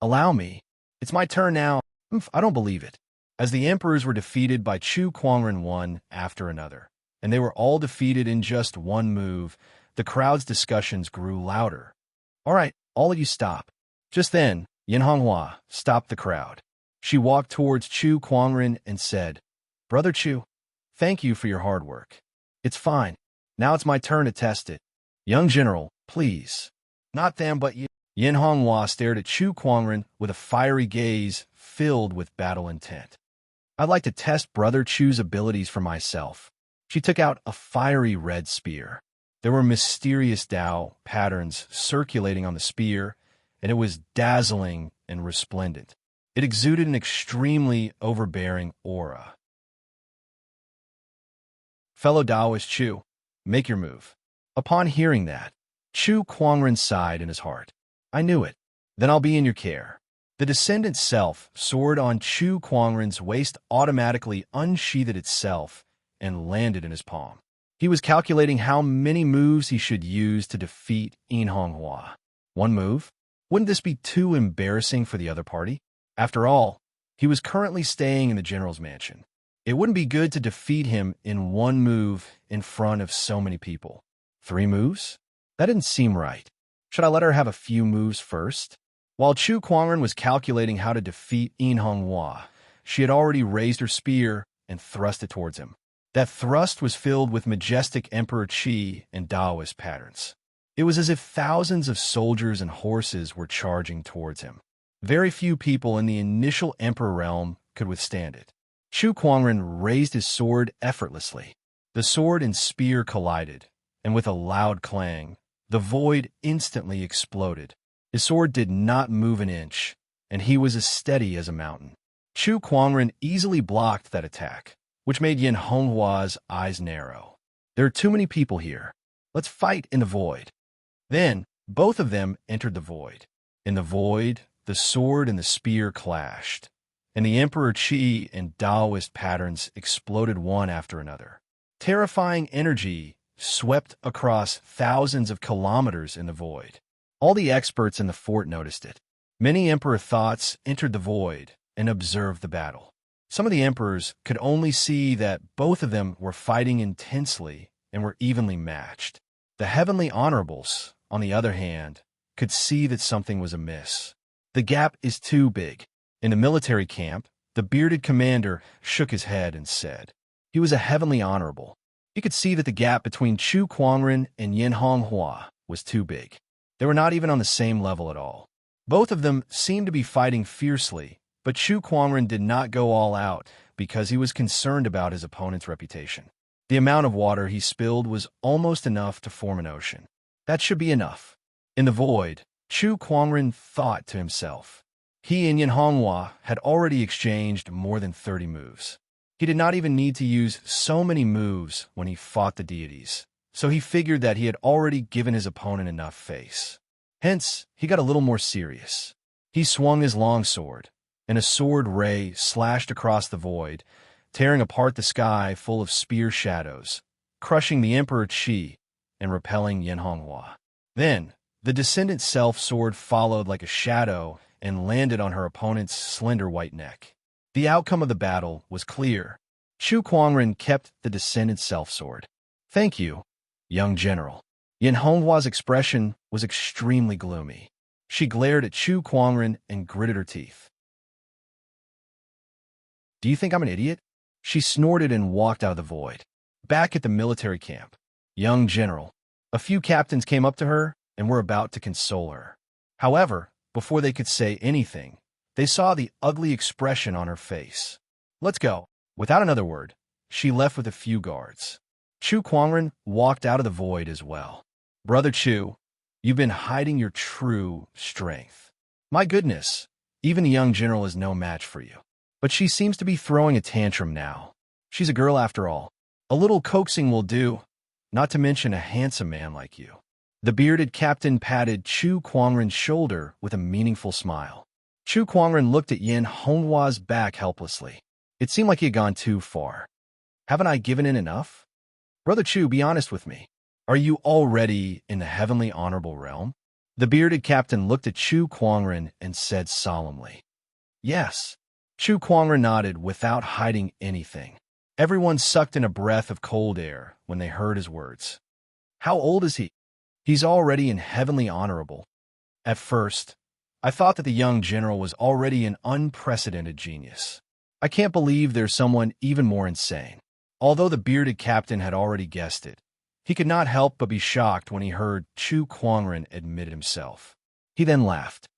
Allow me. It's my turn now. I don't believe it. As the Emperors were defeated by Chu Kuangren one after another, and they were all defeated in just one move, the crowd's discussions grew louder. All right, all of you stop. Just then, Yin Honghua stopped the crowd. She walked towards Chu Kuangren and said, Brother Chu, thank you for your hard work. It's fine. Now it's my turn to test it. Young General, please. Not them, but you. Yin Honghua stared at Chu Kuangren with a fiery gaze filled with battle intent. I'd like to test Brother Chu's abilities for myself. She took out a fiery red spear. There were mysterious Dao patterns circulating on the spear, and it was dazzling and resplendent. It exuded an extremely overbearing aura. Fellow Taoist Chu, make your move. Upon hearing that, Chu Kuangren sighed in his heart. I knew it. Then I'll be in your care. The Descendant Self sword on Chu Kuangren's waist automatically unsheathed itself and landed in his palm. He was calculating how many moves he should use to defeat Yin Honghua. One move? Wouldn't this be too embarrassing for the other party? After all, he was currently staying in the general's mansion. It wouldn't be good to defeat him in one move in front of so many people. 3 moves? That didn't seem right. Should I let her have a few moves first? While Chu Kuangren was calculating how to defeat Yin Honghua, she had already raised her spear and thrust it towards him. That thrust was filled with majestic Emperor Qi and Taoist patterns. It was as if thousands of soldiers and horses were charging towards him. Very few people in the initial Emperor realm could withstand it. Chu Kuangren raised his sword effortlessly. The sword and spear collided, and with a loud clang, the void instantly exploded. His sword did not move an inch, and he was as steady as a mountain. Chu Kuangren easily blocked that attack, which made Yin Honghua's eyes narrow. There are too many people here. Let's fight in the void. Then, both of them entered the void. In the void, the sword and the spear clashed, and the Emperor Qi and Taoist patterns exploded one after another. Terrifying energy swept across thousands of kilometers in the void. All the experts in the fort noticed it. Many Emperor thoughts entered the void and observed the battle. Some of the emperors could only see that both of them were fighting intensely and were evenly matched. The heavenly honorables, on the other hand, could see that something was amiss. The gap is too big. In the military camp, the bearded commander shook his head and said, he was a heavenly honorable. He could see that the gap between Chu Kuangren and Yin Honghua was too big. They were not even on the same level at all. Both of them seemed to be fighting fiercely, but Chu Kuangren did not go all out because he was concerned about his opponent's reputation. The amount of water he spilled was almost enough to form an ocean. That should be enough. In the void, Chu Kuangren thought to himself. He and Yin Honghua had already exchanged more than 30 moves. He did not even need to use so many moves when he fought the deities, so he figured that he had already given his opponent enough face. Hence, he got a little more serious. He swung his longsword, and a sword ray slashed across the void, tearing apart the sky full of spear shadows, crushing the Emperor Qi and repelling Yin Honghua. Then, the descendant self-sword followed like a shadow and landed on her opponent's slender white neck. The outcome of the battle was clear. Chu Kuangren kept the descendant self-sword. Thank you, young general. Yin Honghua's expression was extremely gloomy. She glared at Chu Kuangren and gritted her teeth. Do you think I'm an idiot? She snorted and walked out of the void. Back at the military camp, young general, a few captains came up to her and were about to console her. However, before they could say anything, they saw the ugly expression on her face. Let's go. Without another word, she left with a few guards. Chu Kuangren walked out of the void as well. Brother Chu, you've been hiding your true strength. My goodness, even a young general is no match for you. But she seems to be throwing a tantrum now. She's a girl after all. A little coaxing will do, not to mention a handsome man like you. The bearded captain patted Chu Kuangren's shoulder with a meaningful smile. Chu Kuangren looked at Yin Honghua's back helplessly. It seemed like he had gone too far. Haven't I given in enough? Brother Chu, be honest with me. Are you already in the heavenly honorable realm? The bearded captain looked at Chu Kuangren and said solemnly. Yes. Chu Kuangren nodded without hiding anything. Everyone sucked in a breath of cold air when they heard his words. How old is he? He's already in heavenly honorable. At first, I thought that the young general was already an unprecedented genius. I can't believe there's someone even more insane. Although the bearded captain had already guessed it, he could not help but be shocked when he heard Chu Kuangren admit it himself. He then laughed.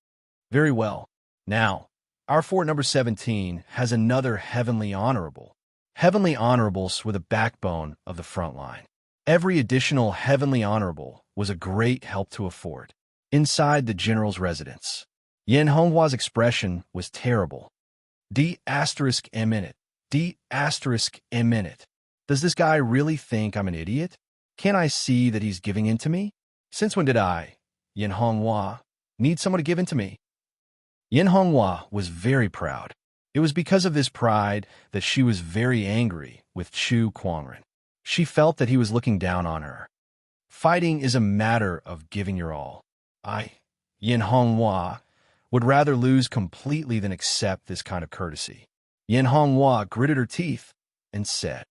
Very well. Now, our fort number 17 has another heavenly honorable. Heavenly honorables were the backbone of the front line. Every additional heavenly honorable was a great help to a fort. Inside the general's residence, Yin Honghua's expression was terrible. D*M in it. D*M in it. Does this guy really think I'm an idiot? Can't I see that he's giving in to me? Since when did I, Yin Honghua, need someone to give in to me? Yin Honghua was very proud. It was because of this pride that she was very angry with Chu Kuangren. She felt that he was looking down on her. Fighting is a matter of giving your all. I, Yin Honghua, would rather lose completely than accept this kind of courtesy. Yin Honghua gritted her teeth and said,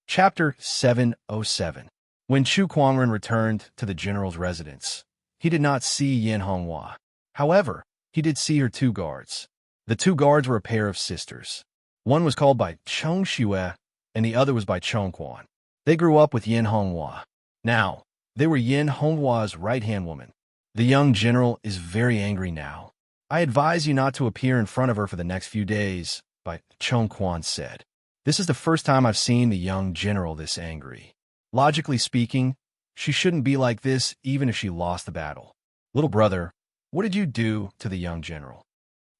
Chapter 707. When Chu Kuangren returned to the general's residence, he did not see Yin Honghua. However, he did see her two guards. The two guards were a pair of sisters. One was called by Cheng Xue, and the other was by Cheng Quan. They grew up with Yin Honghua. Now, they were Yin Honghua's right-hand woman. The young general is very angry now. I advise you not to appear in front of her for the next few days, by Cheng Quan said. This is the first time I've seen the young general this angry. Logically speaking, she shouldn't be like this even if she lost the battle. Little brother, what did you do to the young general?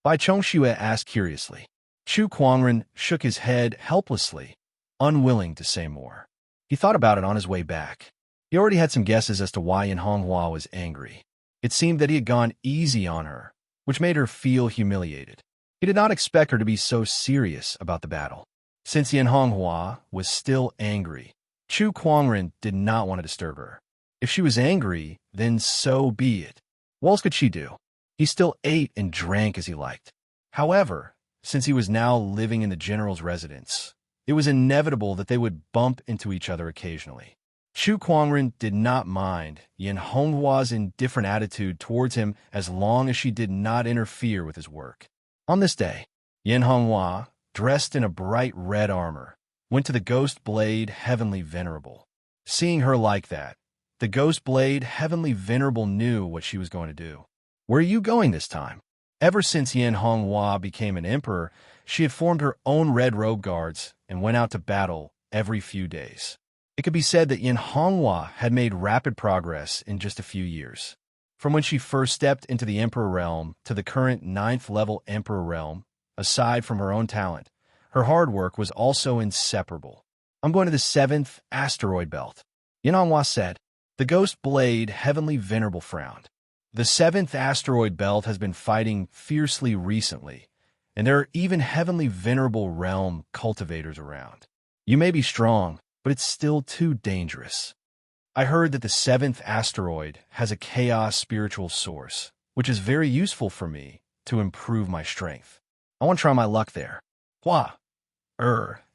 Bai Chongxue asked curiously. Chu Kuangren shook his head helplessly, unwilling to say more. He thought about it on his way back. He already had some guesses as to why Yin Honghua was angry. It seemed that he had gone easy on her, which made her feel humiliated. He did not expect her to be so serious about the battle. Since Yin Honghua was still angry, Chu Kuangren did not want to disturb her. If she was angry, then so be it. What else could she do? He still ate and drank as he liked. However, since he was now living in the general's residence, it was inevitable that they would bump into each other occasionally. Chu Kuangren did not mind Yin Honghua's indifferent attitude towards him as long as she did not interfere with his work. On this day, Yin Honghua, dressed in a bright red armor, went to the Ghost Blade Heavenly Venerable. Seeing her like that, the Ghost Blade Heavenly Venerable knew what she was going to do. Where are you going this time? Ever since Yin Honghua became an emperor, she had formed her own red robe guards and went out to battle every few days. It could be said that Yin Honghua had made rapid progress in just a few years. From when she first stepped into the Emperor realm to the current 9th level Emperor realm, aside from her own talent, her hard work was also inseparable. I'm going to the 7th asteroid belt, Yin Honghua said. The Ghost Blade Heavenly Venerable frowned. The 7th asteroid belt has been fighting fiercely recently, and there are even Heavenly Venerable realm cultivators around. You may be strong, but it's still too dangerous. I heard that the 7th asteroid has a chaos spiritual source, which is very useful for me to improve my strength. I want to try my luck there. Hua,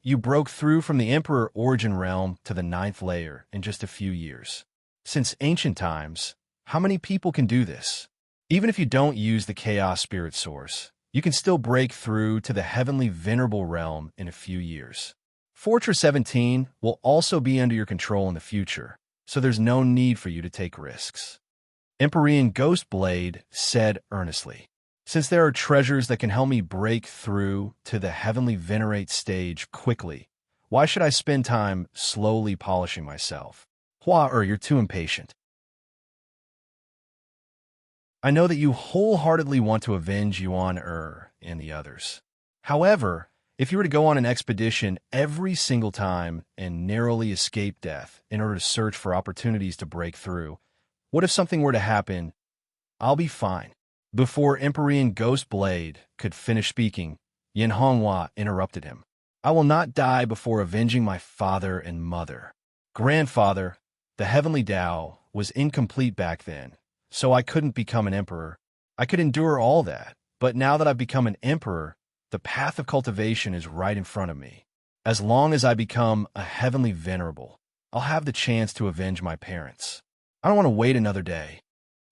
you broke through from the Emperor Origin realm to the 9th layer in just a few years. Since ancient times, how many people can do this? Even if you don't use the chaos spirit source, you can still break through to the Heavenly Venerable realm in a few years. Fortress 17 will also be under your control in the future, so there's no need for you to take risks. Empyrean Ghost Blade said earnestly, since there are treasures that can help me break through to the Heavenly Venerate stage quickly, why should I spend time slowly polishing myself? Hua, you're too impatient. I know that you wholeheartedly want to avenge Yuan and the others. However, if you were to go on an expedition every single time and narrowly escape death in order to search for opportunities to break through, what if something were to happen? I'll be fine. Before Empyrean Ghost Blade could finish speaking, Yin Honghua interrupted him. I will not die before avenging my father and mother. Grandfather, the Heavenly Tao was incomplete back then, so I couldn't become an emperor. I could endure all that, but now that I've become an emperor, the path of cultivation is right in front of me. As long as I become a Heavenly Venerable, I'll have the chance to avenge my parents. I don't want to wait another day.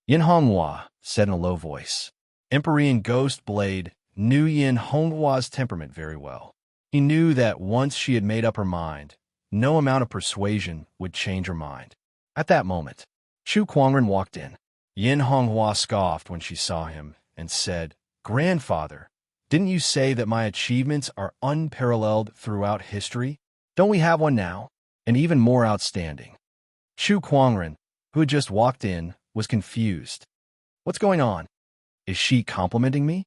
Yin Honghua said in a low voice. Empyrean Ghost Blade knew Yin Honghua's temperament very well. He knew that once she had made up her mind, no amount of persuasion would change her mind. At that moment, Chu Kuangren walked in. Yin Honghua scoffed when she saw him and said, Grandfather, didn't you say that my achievements are unparalleled throughout history? Don't we have one now? And even more outstanding. Chu Kuangren, who had just walked in, was confused. What's going on? Is she complimenting me?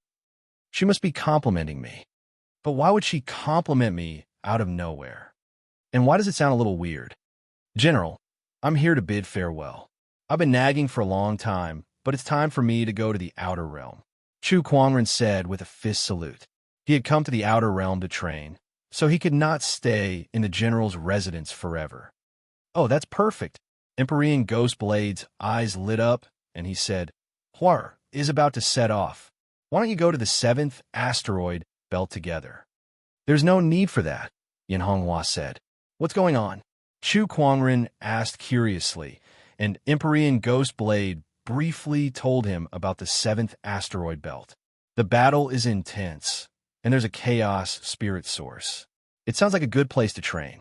She must be complimenting me. But why would she compliment me out of nowhere? And why does it sound a little weird? General, I'm here to bid farewell. I've been nagging for a long time, but it's time for me to go to the outer realm. Chu Kuangren said with a fist salute. He had come to the outer realm to train, so he could not stay in the general's residence forever. Oh, that's perfect. Empyrean Ghost Blade's eyes lit up, and he said, Hua is about to set off. Why don't you go to the 7th asteroid belt together? There's no need for that, Yin Honghua said. What's going on? Chu Kuangren asked curiously, and Empyrean Ghost Blade briefly told him about the 7th asteroid belt. The battle is intense, and there's a chaos spirit source. It sounds like a good place to train.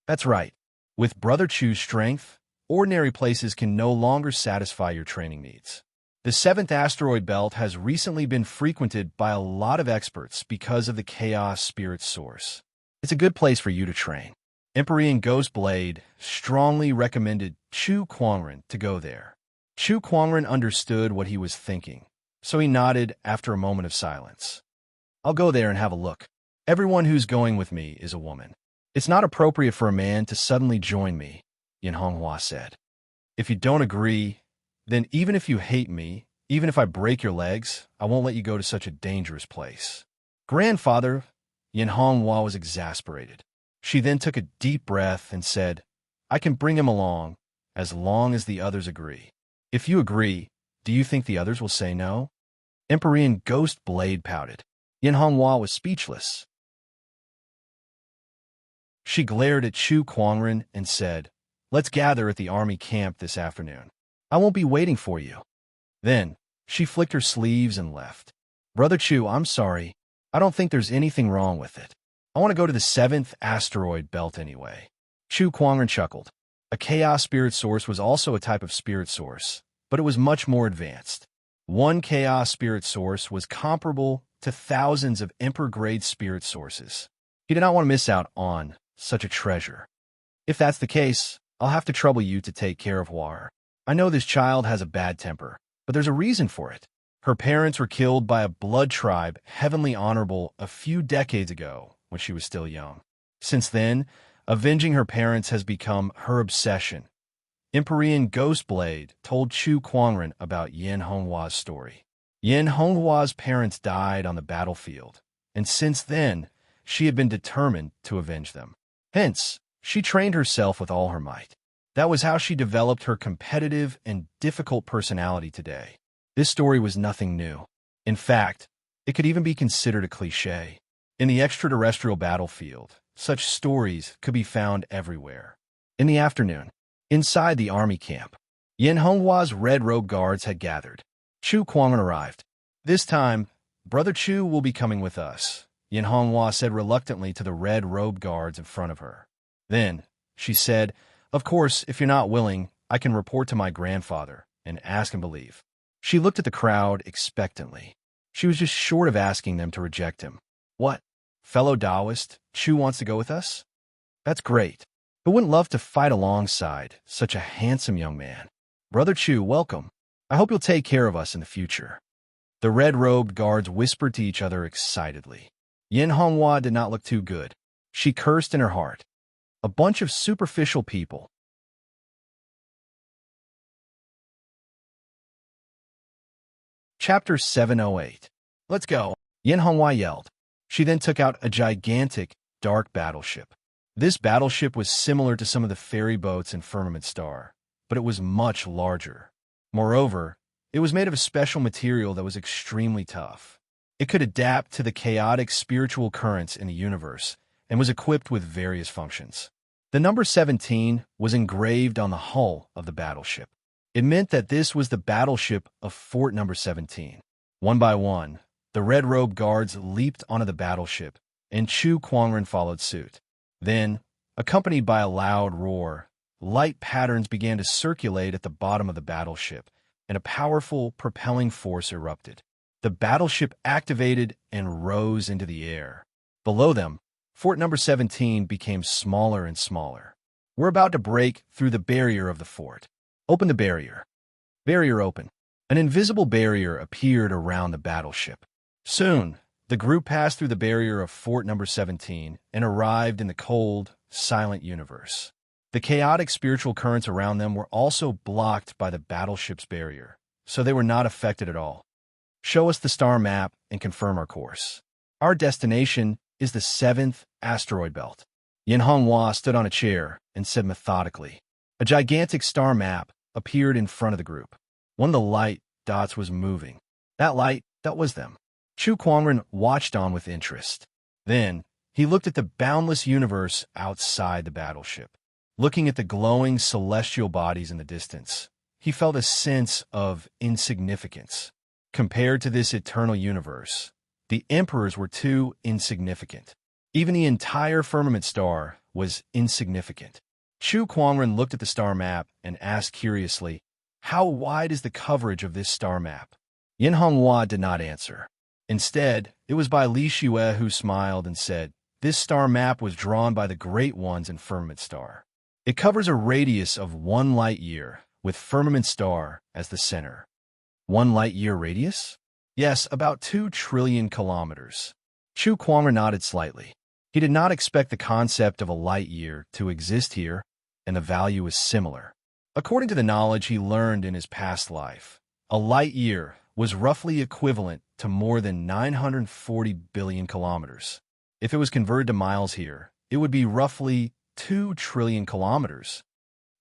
That's right. With Brother Chu's strength, ordinary places can no longer satisfy your training needs. The 7th asteroid belt has recently been frequented by a lot of experts because of the chaos spirit source. It's a good place for you to train. Empyrean Ghost Blade strongly recommended Chu Kuangren to go there. Chu Kuangren understood what he was thinking, so he nodded after a moment of silence. I'll go there and have a look. Everyone who's going with me is a woman. It's not appropriate for a man to suddenly join me, Yin Honghua said. If you don't agree, then even if you hate me, even if I break your legs, I won't let you go to such a dangerous place. Grandfather, Yin Honghua was exasperated. She then took a deep breath and said, I can bring him along, as long as the others agree. If you agree, do you think the others will say no? Empyrean Ghost Blade pouted. Yin Honghua was speechless. She glared at Chu Kuangren and said, Let's gather at the army camp this afternoon. I won't be waiting for you. Then, she flicked her sleeves and left. Brother Chu, I'm sorry. I don't think there's anything wrong with it. I want to go to the 7th asteroid belt anyway. Chu Kuangren chuckled. A chaos spirit source was also a type of spirit source, but it was much more advanced. One chaos spirit source was comparable to thousands of emperor-grade spirit sources. He did not want to miss out on such a treasure. If that's the case, I'll have to trouble you to take care of War. I know this child has a bad temper, but there's a reason for it. Her parents were killed by a blood tribe heavenly honorable a few decades ago when she was still young. Since then, avenging her parents has become her obsession. Empyrean Ghost Blade told Chu Kuangren about Yin Honghua's story. Yin Honghua's parents died on the battlefield, and since then, she had been determined to avenge them. Hence, she trained herself with all her might. That was how she developed her competitive and difficult personality today. This story was nothing new. In fact, it could even be considered a cliché. In the extraterrestrial battlefield, such stories could be found everywhere. In the afternoon, inside the army camp, Yin Honghua's red robe guards had gathered. Chu Kuangren arrived. This time, Brother Chu will be coming with us, Yin Honghua said reluctantly to the red robe guards in front of her. Then, she said, Of course, if you're not willing, I can report to my grandfather and ask him to leave. She looked at the crowd expectantly. She was just short of asking them to reject him. What? Fellow Taoist, Chu wants to go with us? That's great. Who wouldn't love to fight alongside such a handsome young man? Brother Chu, welcome. I hope you'll take care of us in the future. The red-robed guards whispered to each other excitedly. Yin Honghua did not look too good. She cursed in her heart. A bunch of superficial people. Chapter 708. Let's go. Yin Honghua yelled. She then took out a gigantic, dark battleship. This battleship was similar to some of the ferry boats in Firmament Star, but it was much larger. Moreover, it was made of a special material that was extremely tough. It could adapt to the chaotic spiritual currents in the universe and was equipped with various functions. The number 17 was engraved on the hull of the battleship. It meant that this was the battleship of Fort Number 17. One by one, the red robe guards leaped onto the battleship, and Chu Kuangren followed suit. Then, accompanied by a loud roar, light patterns began to circulate at the bottom of the battleship, and a powerful propelling force erupted. The battleship activated and rose into the air. Below them, Fort Number 17 became smaller and smaller. We're about to break through the barrier of the fort. Open the barrier. Barrier open. An invisible barrier appeared around the battleship. Soon, the group passed through the barrier of Fort Number 17 and arrived in the cold, silent universe. The chaotic spiritual currents around them were also blocked by the battleship's barrier, so they were not affected at all. Show us the star map and confirm our course. Our destination is the 7th asteroid belt. Yin Honghua stood on a chair and said methodically. A gigantic star map appeared in front of the group. One of the light dots was moving. That light, that was them. Chu Kuangren watched on with interest. Then, he looked at the boundless universe outside the battleship. Looking at the glowing celestial bodies in the distance, he felt a sense of insignificance. Compared to this eternal universe, the emperors were too insignificant. Even the entire firmament star was insignificant. Chu Kuangren looked at the star map and asked curiously, How wide is the coverage of this star map? Yin Honghua did not answer. Instead, it was by Li Xue who smiled and said, This star map was drawn by the Great Ones in Firmament Star. It covers a radius of 1 light-year, with Firmament Star as the center. 1 light-year radius? Yes, about 2 trillion kilometers. Chu Kuangren nodded slightly. He did not expect the concept of a light-year to exist here, and the value is similar. According to the knowledge he learned in his past life, a light-year was roughly equivalent to more than 940 billion kilometers. If it was converted to miles here, it would be roughly 2 trillion kilometers.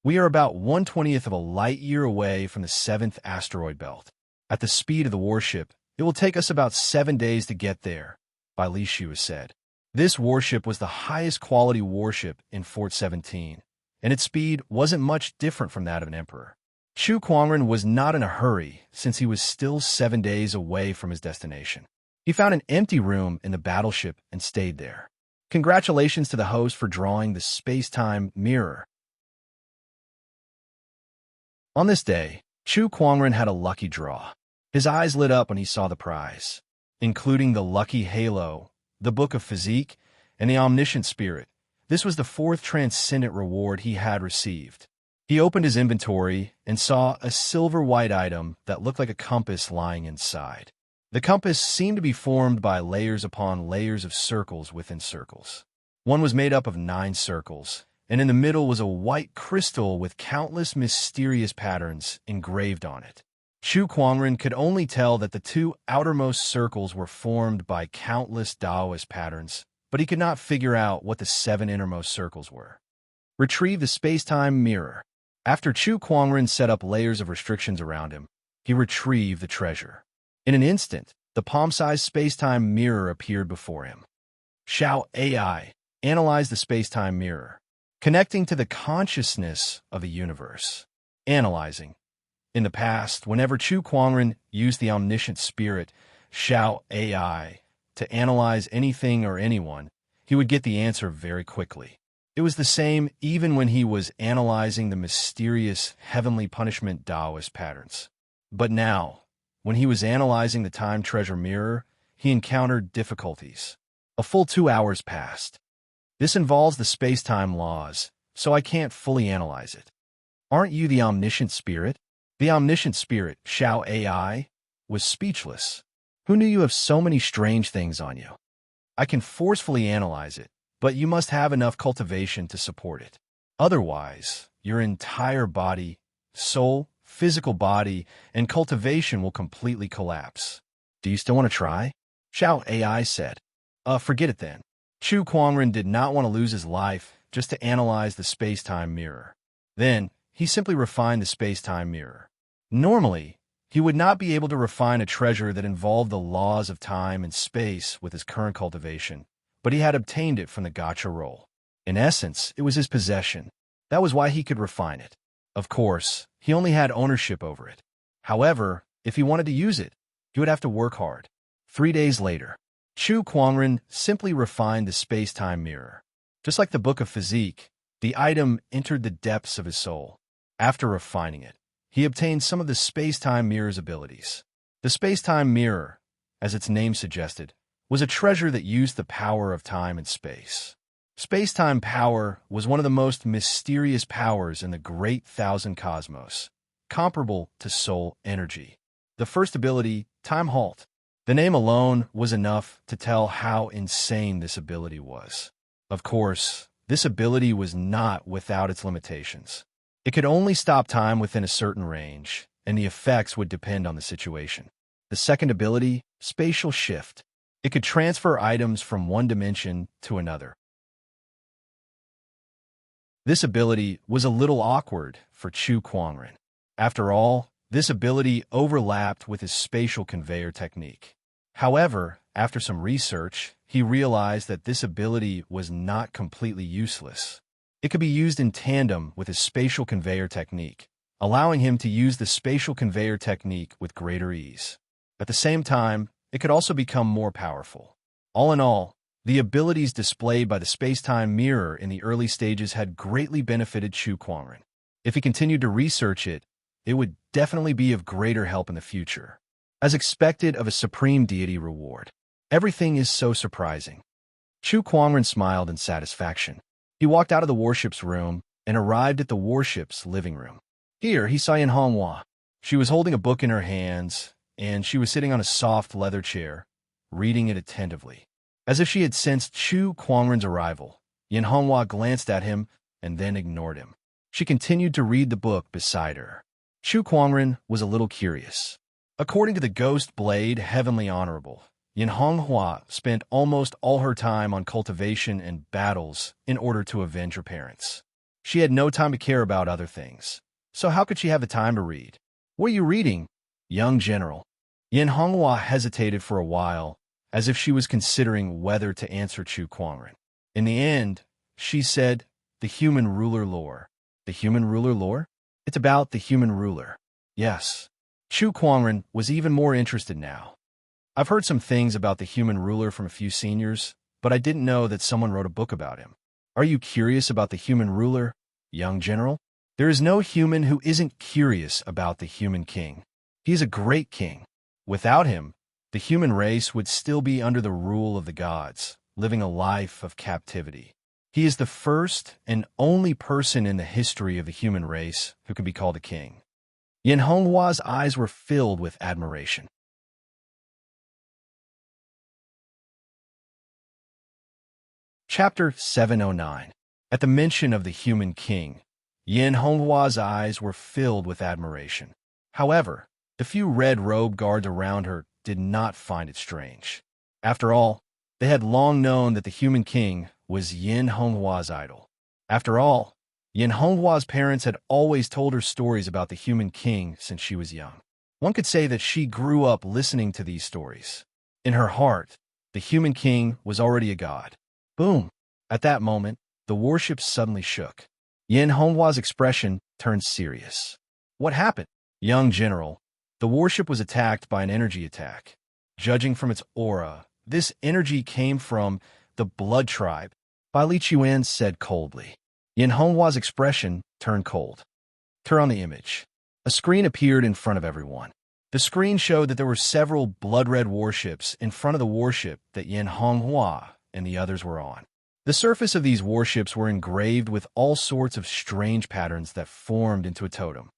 We are about 1/20th of a light-year away from the 7th asteroid belt. At the speed of the warship, it will take us about 7 days to get there, Bai Lishu has said. This warship was the highest quality warship in Fort 17, and its speed wasn't much different from that of an emperor. Chu Kuangren was not in a hurry since he was still 7 days away from his destination. He found an empty room in the battleship and stayed there. Congratulations to the host for drawing the space-time mirror. On this day, Chu Kuangren had a lucky draw. His eyes lit up when he saw the prize, including the lucky halo, the Book of Physique, and the Omniscient Spirit. This was the 4th transcendent reward he had received. He opened his inventory and saw a silver-white item that looked like a compass lying inside. The compass seemed to be formed by layers upon layers of circles within circles. One was made up of 9 circles, and in the middle was a white crystal with countless mysterious patterns engraved on it. Chu Kuangren could only tell that the 2 outermost circles were formed by countless Taoist patterns, but he could not figure out what the 7 innermost circles were. Retrieve the space-time mirror. After Chu Kuangren set up layers of restrictions around him, he retrieved the treasure. In an instant, the palm-sized space-time mirror appeared before him. Xiao AI analyzed the space-time mirror, connecting to the consciousness of the universe. Analyzing. In the past, whenever Chu Kuangren used the Omniscient Spirit, Xiao AI, to analyze anything or anyone, he would get the answer very quickly. It was the same even when he was analyzing the mysterious heavenly punishment Taoist patterns. But now, when he was analyzing the time treasure mirror, he encountered difficulties. A full 2 hours passed. This involves the space-time laws, so I can't fully analyze it. Aren't you the Omniscient Spirit? The Omniscient Spirit, Xiao AI, was speechless. Who knew you have so many strange things on you? I can forcefully analyze it, but you must have enough cultivation to support it. Otherwise, your entire body, soul, physical body, and cultivation will completely collapse. Do you still want to try? Xiao AI said. Forget it then. Chu Kuangren did not want to lose his life just to analyze the space-time mirror. Then, he simply refined the space-time mirror. Normally, he would not be able to refine a treasure that involved the laws of time and space with his current cultivation, but he had obtained it from the Gacha roll. In essence, it was his possession. That was why he could refine it. Of course, he only had ownership over it. However, if he wanted to use it, he would have to work hard. 3 days later, Chu Kuangren simply refined the space-time mirror. Just like the Book of Physique, the item entered the depths of his soul. After refining it, he obtained some of the space-time mirror's abilities. The space-time mirror, as its name suggested, was a treasure that used the power of time and space. Space-time power was one of the most mysterious powers in the Great Thousand Cosmos, comparable to soul energy. The first ability, Time Halt. The name alone was enough to tell how insane this ability was. Of course, this ability was not without its limitations. It could only stop time within a certain range, and the effects would depend on the situation. The second ability, Spatial Shift. It could transfer items from one dimension to another. This ability was a little awkward for Chu Kuangren. After all, this ability overlapped with his spatial conveyor technique. However, after some research, he realized that this ability was not completely useless. It could be used in tandem with his spatial conveyor technique, allowing him to use the spatial conveyor technique with greater ease. At the same time, it could also become more powerful. All in all, the abilities displayed by the space-time mirror in the early stages had greatly benefited Chu Kuangren. If he continued to research it, it would definitely be of greater help in the future. As expected of a supreme deity reward, everything is so surprising. Chu Kuangren smiled in satisfaction. He walked out of the warship's room and arrived at the warship's living room. Here, he saw Yin Honghua. She was holding a book in her hands, and she was sitting on a soft leather chair, reading it attentively. As if she had sensed Chu Kuangren's arrival, Yin Honghua glanced at him and then ignored him. She continued to read the book beside her. Chu Kuangren was a little curious. According to the Ghost Blade Heavenly Honorable, Yin Honghua spent almost all her time on cultivation and battles in order to avenge her parents. She had no time to care about other things. So how could she have the time to read? What are you reading, young general? Yin Honghua hesitated for a while, as if she was considering whether to answer Chu Kuangren. In the end, she said, "The Human Ruler Lore." The Human Ruler Lore? It's about the human ruler. Yes. Chu Kuangren was even more interested now. I've heard some things about the human ruler from a few seniors, but I didn't know that someone wrote a book about him. Are you curious about the human ruler, young general? There is no human who isn't curious about the human king. He is a great king. Without him, the human race would still be under the rule of the gods, living a life of captivity. He is the first and only person in the history of the human race who can be called a king. Yin Honghua's eyes were filled with admiration. Chapter 709. At the mention of the human king, Yin Honghua's eyes were filled with admiration. However, the few red-robed guards around her did not find it strange. After all, they had long known that the human king was Yin Honghua's idol. After all, Yin Honghua's parents had always told her stories about the human king since she was young. One could say that she grew up listening to these stories. In her heart, the human king was already a god. Boom! At that moment, the warship suddenly shook. Yin Honghua's expression turned serious. What happened? Young general, the warship was attacked by an energy attack. Judging from its aura, this energy came from the Blood Tribe, Bai Li Chuan said coldly. Yin Honghua's expression turned cold. Turn on the image. A screen appeared in front of everyone. The screen showed that there were several blood-red warships in front of the warship that Yin Honghua and the others were on. The surface of these warships were engraved with all sorts of strange patterns that formed into a totem.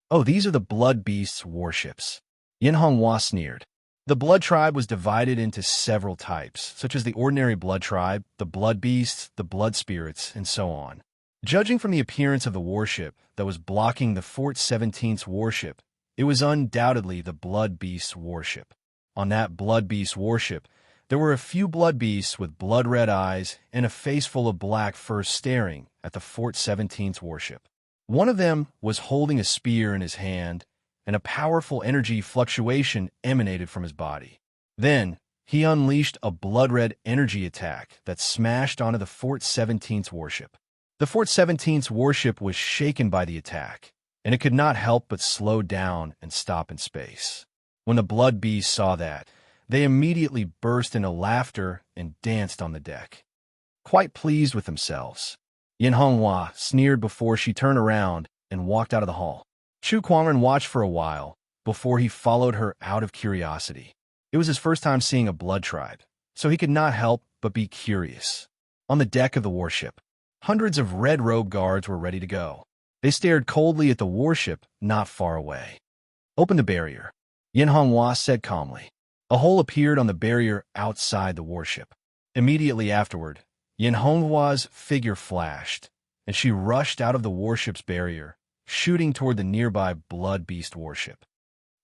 Oh, these are the Blood Beasts warships. Yin Honghua sneered. The Blood Tribe was divided into several types, such as the ordinary Blood Tribe, the Blood Beasts, the Blood Spirits, and so on. Judging from the appearance of the warship that was blocking the Fort 17's warship, it was undoubtedly the Blood Beast warship. On that Blood Beast warship, there were a few Blood Beasts with blood-red eyes and a face full of black fur staring at the Fort 17's warship. One of them was holding a spear in his hand, and a powerful energy fluctuation emanated from his body. Then, he unleashed a blood-red energy attack that smashed onto the Fort 17's warship. The Fort 17's warship was shaken by the attack, and it could not help but slow down and stop in space. When the Blood Beasts saw that, they immediately burst into laughter and danced on the deck. Quite pleased with themselves, Yin Honghua sneered before she turned around and walked out of the hall. Chu Kuangren watched for a while before he followed her out of curiosity. It was his first time seeing a blood tribe, so he could not help but be curious. On the deck of the warship, hundreds of red-robed guards were ready to go. They stared coldly at the warship not far away. Open the barrier, Yin Honghua said calmly. A hole appeared on the barrier outside the warship. Immediately afterward, Yin Honghua's figure flashed, and she rushed out of the warship's barrier, shooting toward the nearby Blood Beast warship.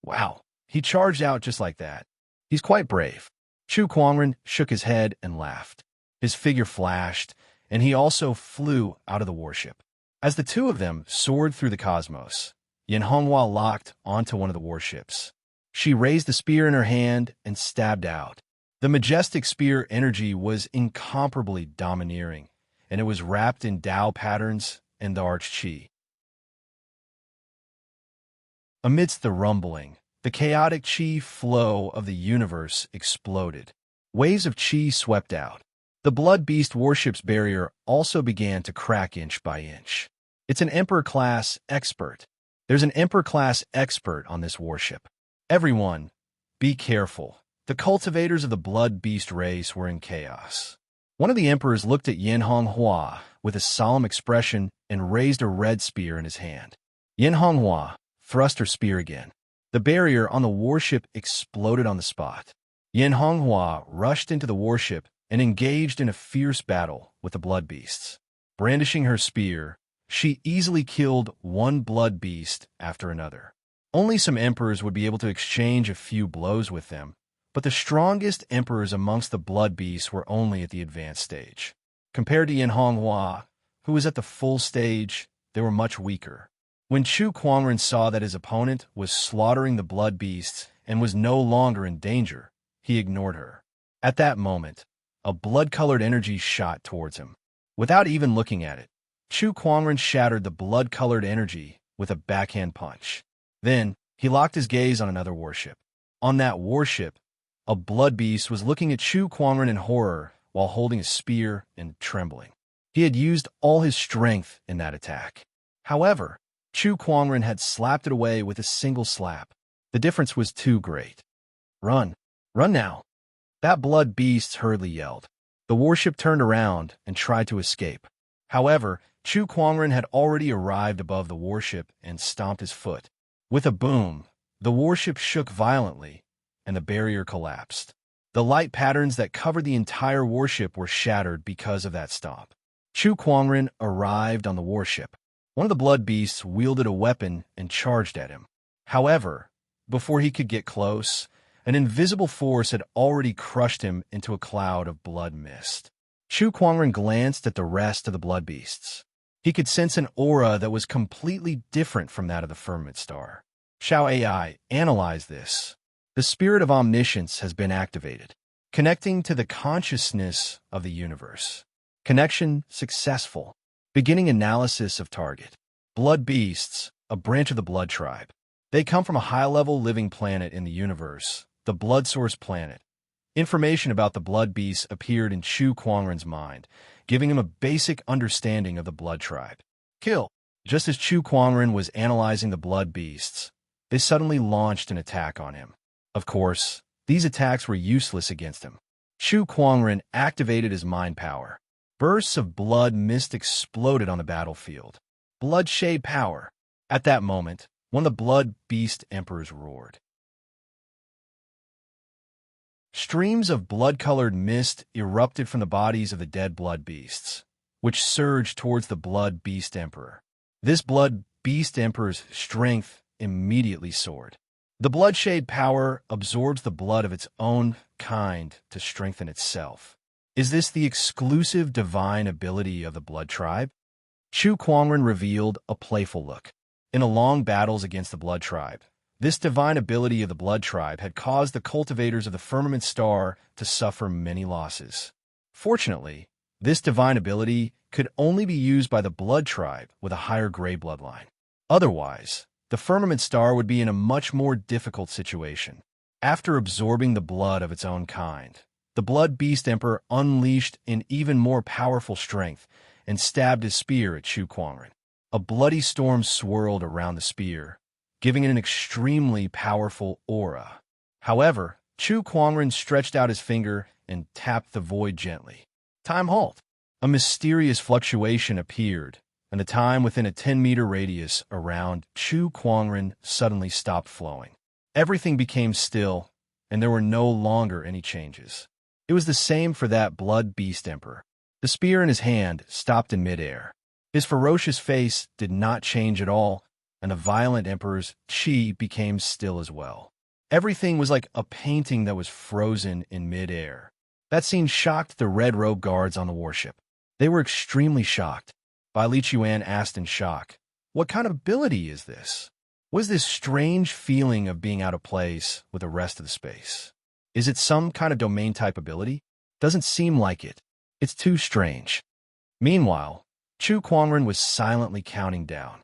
Wow, he charged out just like that. He's quite brave. Chu Kuangren shook his head and laughed. His figure flashed, and he also flew out of the warship. As the two of them soared through the cosmos, Yin Honghua locked onto one of the warships. She raised the spear in her hand and stabbed out. The majestic spear energy was incomparably domineering, and it was wrapped in Tao patterns and the arch-chi. Amidst the rumbling, the chaotic chi flow of the universe exploded. Waves of chi swept out. The Blood Beast warship's barrier also began to crack inch by inch. It's an Emperor-class expert. There's an Emperor-class expert on this warship. Everyone, be careful. The cultivators of the Blood Beast race were in chaos. One of the emperors looked at Yin Honghua with a solemn expression and raised a red spear in his hand. Yin Honghua thrust her spear again. The barrier on the warship exploded on the spot. Yin Honghua rushed into the warship and engaged in a fierce battle with the blood beasts. Brandishing her spear, she easily killed one blood beast after another. Only some emperors would be able to exchange a few blows with them, but the strongest emperors amongst the blood beasts were only at the advanced stage. Compared to Yin Honghua, who was at the full stage, they were much weaker. When Chu Kuangren saw that his opponent was slaughtering the blood beasts and was no longer in danger, he ignored her. At that moment, a blood-colored energy shot towards him. Without even looking at it, Chu Kuangren shattered the blood-colored energy with a backhand punch. Then, he locked his gaze on another warship. On that warship, a blood beast was looking at Chu Kuangren in horror while holding a spear and trembling. He had used all his strength in that attack. However, Chu Kuangren had slapped it away with a single slap. The difference was too great. Run! Run now! That blood beast hurriedly yelled. The warship turned around and tried to escape. However, Chu Kuangren had already arrived above the warship and stomped his foot. With a boom, the warship shook violently, and the barrier collapsed. The light patterns that covered the entire warship were shattered because of that stomp. Chu Kuangren arrived on the warship. One of the blood beasts wielded a weapon and charged at him. However, before he could get close, an invisible force had already crushed him into a cloud of blood mist. Chu Kuangren glanced at the rest of the blood beasts. He could sense an aura that was completely different from that of the firmament star. Xiao AI analyzed this. The spirit of omniscience has been activated, connecting to the consciousness of the universe. Connection successful. Beginning analysis of target. Blood beasts, a branch of the blood tribe. They come from a high-level living planet in the universe, the blood source planet. Information about the blood beasts appeared in Chu Kuangren's mind, giving him a basic understanding of the blood tribe. Kill. Just as Chu Kuangren was analyzing the blood beasts, they suddenly launched an attack on him. Of course, these attacks were useless against him. Chu Kuangren activated his mind power. Bursts of blood mist exploded on the battlefield. Blood shade power. At that moment, one of the blood beast emperors roared. Streams of blood-colored mist erupted from the bodies of the dead blood beasts, which surged towards the blood beast emperor. This blood beast emperor's strength immediately soared. The blood shade power absorbs the blood of its own kind to strengthen itself. Is this the exclusive divine ability of the blood tribe? Chu Kuangren revealed a playful look. In the long battles against the blood tribe, this divine ability of the blood tribe had caused the cultivators of the firmament star to suffer many losses. Fortunately, this divine ability could only be used by the blood tribe with a higher gray bloodline. Otherwise, the firmament star would be in a much more difficult situation. After absorbing the blood of its own kind, the blood beast emperor unleashed an even more powerful strength and stabbed his spear at Chu Kuangren. A bloody storm swirled around the spear, giving it an extremely powerful aura. However, Chu Kuangren stretched out his finger and tapped the void gently. Time halt. A mysterious fluctuation appeared, and the time within a 10-meter radius around Chu Kuangren suddenly stopped flowing. Everything became still, and there were no longer any changes. It was the same for that blood beast emperor. The spear in his hand stopped in midair. His ferocious face did not change at all, and the violent emperor's qi became still as well. Everything was like a painting that was frozen in midair. That scene shocked the red-robe guards on the warship. They were extremely shocked. Bai Lichuan asked in shock, "What kind of ability is this? What is this strange feeling of being out of place with the rest of the space? Is it some kind of domain-type ability? Doesn't seem like it. It's too strange." Meanwhile, Chu Kuangren was silently counting down.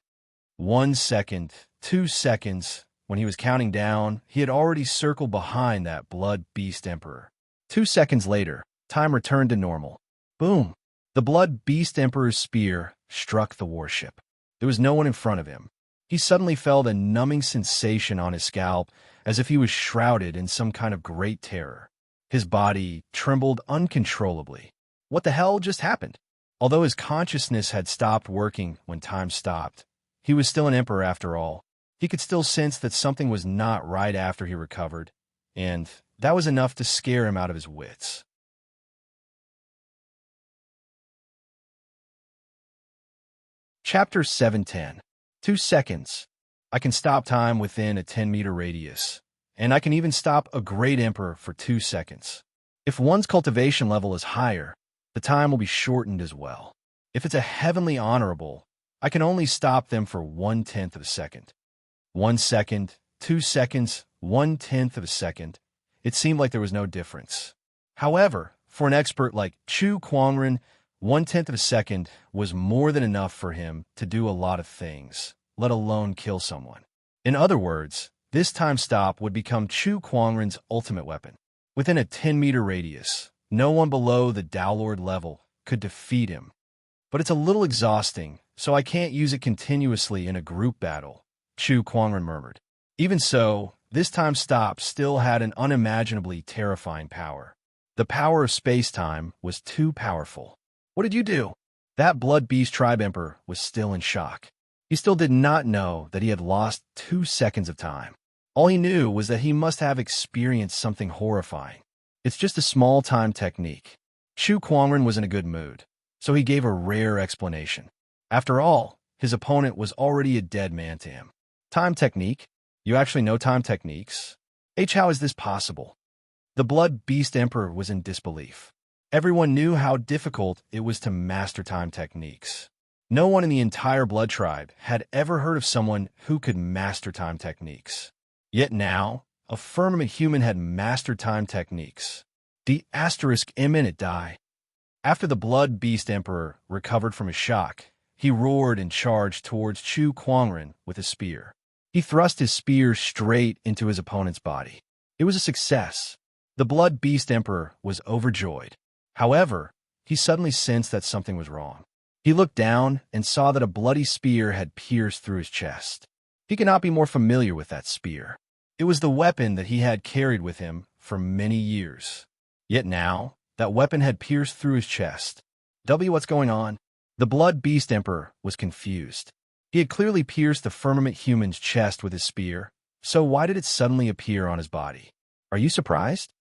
1 second, 2 seconds. When he was counting down, he had already circled behind that blood beast emperor. 2 seconds later, time returned to normal. Boom! The blood beast emperor's spear struck the warship. There was no one in front of him. He suddenly felt a numbing sensation on his scalp, as if he was shrouded in some kind of great terror. His body trembled uncontrollably. What the hell just happened? Although his consciousness had stopped working when time stopped, he was still an emperor after all. He could still sense that something was not right after he recovered, and that was enough to scare him out of his wits. Chapter 710. 2 seconds. I can stop time within a 10-meter radius, and I can even stop a great emperor for 2 seconds. If one's cultivation level is higher, the time will be shortened as well. If it's a heavenly honorable, I can only stop them for 1/10 of a second. 1 second, 2 seconds, 1/10 of a second. It seemed like there was no difference. However, for an expert like Chu Kuangren, 1/10 of a second was more than enough for him to do a lot of things, let alone kill someone. In other words, this time stop would become Chu Kuangren's ultimate weapon. Within a 10-meter radius, no one below the Downlord level could defeat him. But it's a little exhausting, so I can't use it continuously in a group battle, Chu Kuangren murmured. Even so, this time stop still had an unimaginably terrifying power. The power of space-time was too powerful. What did you do? That Blood Beast Tribe Emperor was still in shock. He still did not know that he had lost 2 seconds of time. All he knew was that he must have experienced something horrifying. It's just a small time technique. Chu Kuangren was in a good mood, so he gave a rare explanation. After all, his opponent was already a dead man to him. Time technique? You actually know time techniques? How is this possible? The Blood Beast Emperor was in disbelief. Everyone knew how difficult it was to master time techniques. No one in the entire Blood Tribe had ever heard of someone who could master time techniques. Yet now, a firmament human had mastered time techniques. The *imminent die. After the Blood Beast Emperor recovered from his shock, he roared and charged towards Chu Kuangren with a spear. He thrust his spear straight into his opponent's body. It was a success. The Blood Beast Emperor was overjoyed. However, he suddenly sensed that something was wrong. He looked down and saw that a bloody spear had pierced through his chest. He could not be more familiar with that spear. It was the weapon that he had carried with him for many years. Yet now, that weapon had pierced through his chest. What's going on? The Blood Beast Emperor was confused. He had clearly pierced the firmament human's chest with his spear, so why did it suddenly appear on his body? Are you surprised?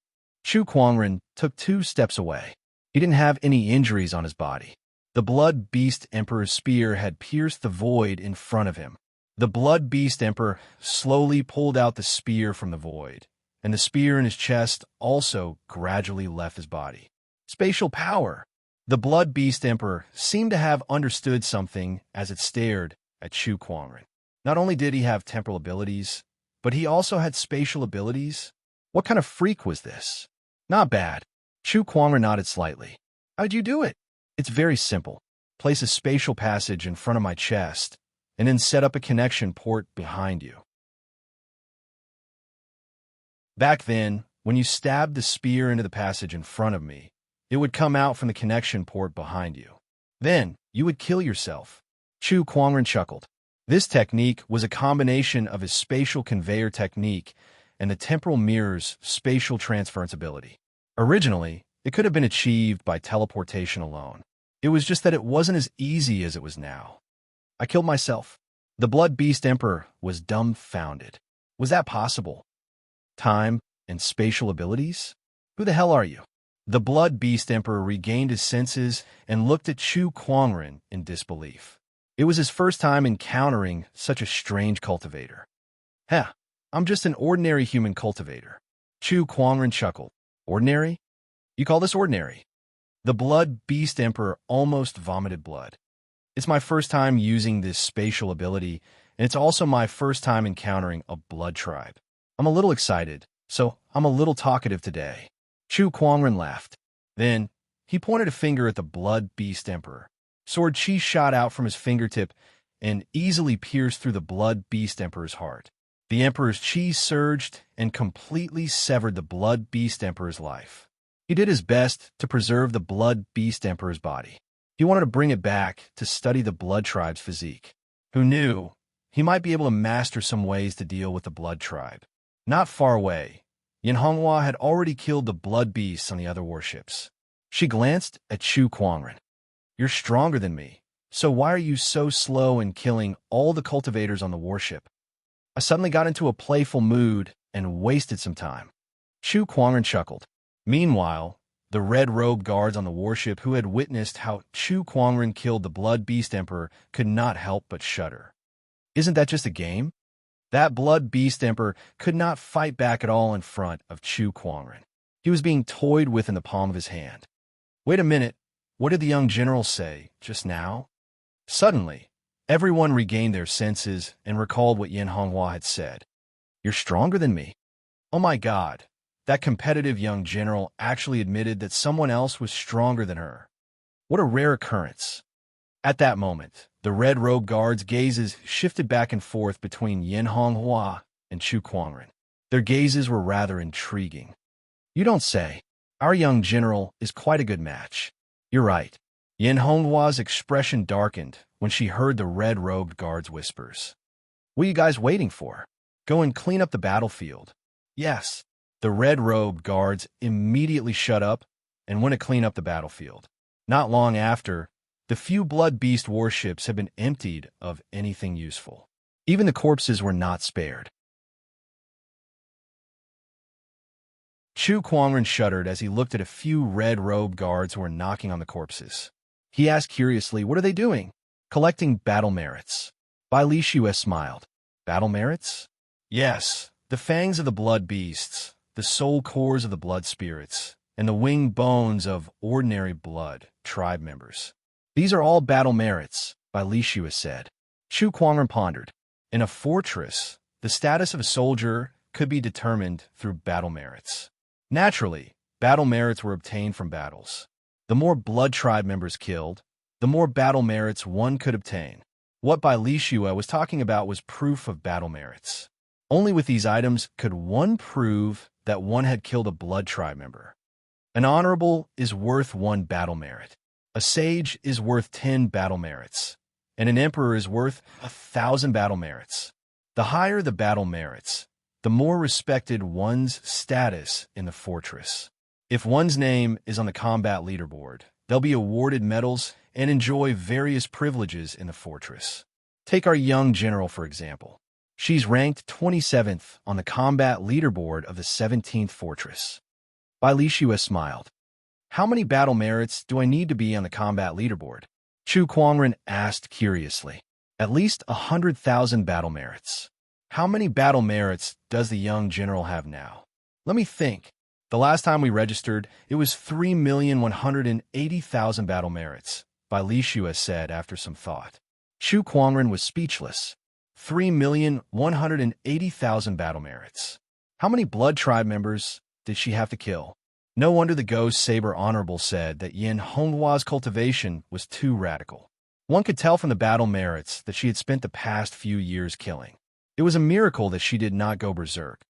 Chu Kuangren took 2 steps away. He didn't have any injuries on his body. The Blood Beast Emperor's spear had pierced the void in front of him. The Blood Beast Emperor slowly pulled out the spear from the void, and the spear in his chest also gradually left his body. Spatial power! The Blood Beast Emperor seemed to have understood something as it stared at Chu Kuangren. Not only did he have temporal abilities, but he also had spatial abilities. What kind of freak was this? Not bad. Chu Kuangren nodded slightly. How'd you do it? It's very simple. Place a spatial passage in front of my chest, and then set up a connection port behind you. Back then, when you stabbed the spear into the passage in front of me, it would come out from the connection port behind you. Then, you would kill yourself. Chu Kuangren chuckled. This technique was a combination of his spatial conveyor technique and the temporal mirror's spatial transference ability. Originally, it could have been achieved by teleportation alone. It was just that it wasn't as easy as it was now. I killed myself. The Blood Beast Emperor was dumbfounded. Was that possible? Time and spatial abilities? Who the hell are you? The Blood Beast Emperor regained his senses and looked at Chu Kuangren in disbelief. It was his first time encountering such a strange cultivator. I'm just an ordinary human cultivator. Chu Kuangren chuckled. Ordinary? You call this ordinary? The Blood Beast Emperor almost vomited blood. It's my first time using this spatial ability, and it's also my first time encountering a blood tribe. I'm a little excited, so I'm a little talkative today. Chu Kuangren laughed. Then, he pointed a finger at the Blood Beast Emperor. Sword Chi shot out from his fingertip and easily pierced through the Blood Beast Emperor's heart. The Emperor's chi surged and completely severed the Blood Beast Emperor's life. He did his best to preserve the Blood Beast Emperor's body. He wanted to bring it back to study the Blood Tribe's physique. Who knew? He might be able to master some ways to deal with the Blood Tribe. Not far away, Yin Honghua had already killed the Blood Beasts on the other warships. She glanced at Chu Kuangren. You're stronger than me, so why are you so slow in killing all the cultivators on the warship? I suddenly got into a playful mood and wasted some time. Chu Kuangren chuckled. Meanwhile, the red-robed guards on the warship who had witnessed how Chu Kuangren killed the Blood Beast Emperor could not help but shudder. Isn't that just a game? That Blood Beast Emperor could not fight back at all in front of Chu Kuangren. He was being toyed with in the palm of his hand. Wait a minute, what did the young general say just now? Suddenly, everyone regained their senses and recalled what Yin Honghua had said. You're stronger than me. Oh my God, that competitive young general actually admitted that someone else was stronger than her. What a rare occurrence. At that moment, the red-robed guards' gazes shifted back and forth between Yin Honghua and Chu Kuangren. Their gazes were rather intriguing. You don't say. Our young general is quite a good match. You're right. Yin Honghua's expression darkened when she heard the red-robed guard's whispers. What are you guys waiting for? Go and clean up the battlefield. Yes. The red-robed guards immediately shut up and went to clean up the battlefield. Not long after, the few Blood Beast warships had been emptied of anything useful. Even the corpses were not spared. Chu Kuangren shuddered as he looked at a few red-robed guards who were knocking on the corpses. He asked curiously, what are they doing? Collecting battle merits. Bai Li Shue smiled. Battle merits? Yes, the fangs of the blood beasts, the soul cores of the blood spirits, and the winged bones of ordinary blood tribe members. These are all battle merits, Bai Li Shue said. Chu Kuangren pondered. In a fortress, the status of a soldier could be determined through battle merits. Naturally, battle merits were obtained from battles. The more blood tribe members killed, the more battle merits one could obtain. What Bai Li Shue was talking about was proof of battle merits. Only with these items could one prove that one had killed a blood tribe member. An honorable is worth 1 battle merit. A sage is worth 10 battle merits. And an emperor is worth 1,000 battle merits. The higher the battle merits, the more respected one's status in the fortress. If one's name is on the combat leaderboard, they'll be awarded medals and enjoy various privileges in the fortress. Take our young general, for example. She's ranked 27th on the combat leaderboard of the 17th fortress. Bai Li Shue smiled. How many battle merits do I need to be on the combat leaderboard? Chu Kuangren asked curiously. At least 100,000 battle merits. How many battle merits does the young general have now? Let me think. The last time we registered, it was 3,180,000 battle merits, Bai Li Shue said after some thought. Chu Kuangren was speechless. 3,180,000 battle merits. How many blood tribe members did she have to kill? No wonder the Ghost Saber Honorable said that Yin Honghua's cultivation was too radical. One could tell from the battle merits that she had spent the past few years killing. It was a miracle that she did not go berserk.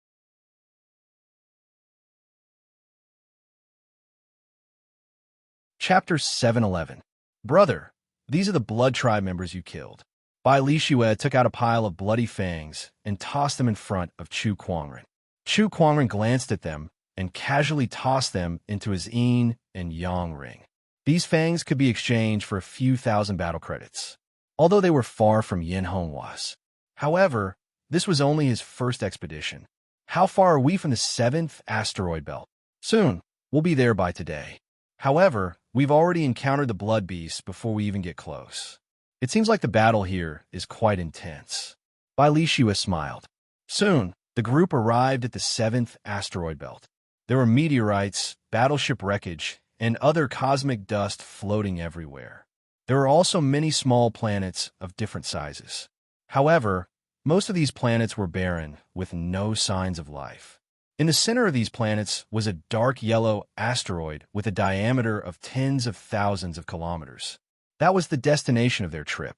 Chapter 711. Brother, these are the blood tribe members you killed. Bai Li Shue took out a pile of bloody fangs and tossed them in front of Chu Kuangren. Chu Kuangren glanced at them and casually tossed them into his yin and yang ring. These fangs could be exchanged for a few thousand battle credits, although they were far from Yin Honghua's. However, this was only his first expedition. How far are we from the 7th asteroid belt? Soon. We'll be there by today. However, we've already encountered the blood beasts before we even get close. It seems like the battle here is quite intense. Bai Li Shue smiled. Soon, the group arrived at the 7th asteroid belt. There were meteorites, battleship wreckage, and other cosmic dust floating everywhere. There were also many small planets of different sizes. However, most of these planets were barren, with no signs of life. In the center of these planets was a dark yellow asteroid with a diameter of tens of thousands of kilometers. That was the destination of their trip.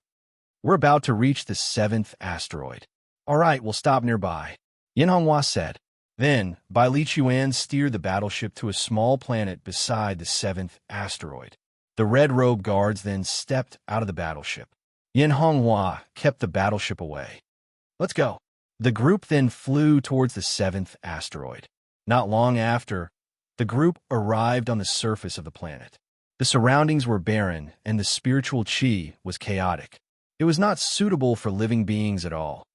We're about to reach the 7th asteroid. All right, we'll stop nearby, Yin Honghua said. Then, Bai Li Chuan steered the battleship to a small planet beside the 7th asteroid. The red-robed guards then stepped out of the battleship. Yin Honghua kept the battleship away. Let's go. The group then flew towards the 7th asteroid. Not long after, The group arrived on the surface of the planet. The surroundings were barren, and the spiritual chi was chaotic. It was not suitable for living beings at all.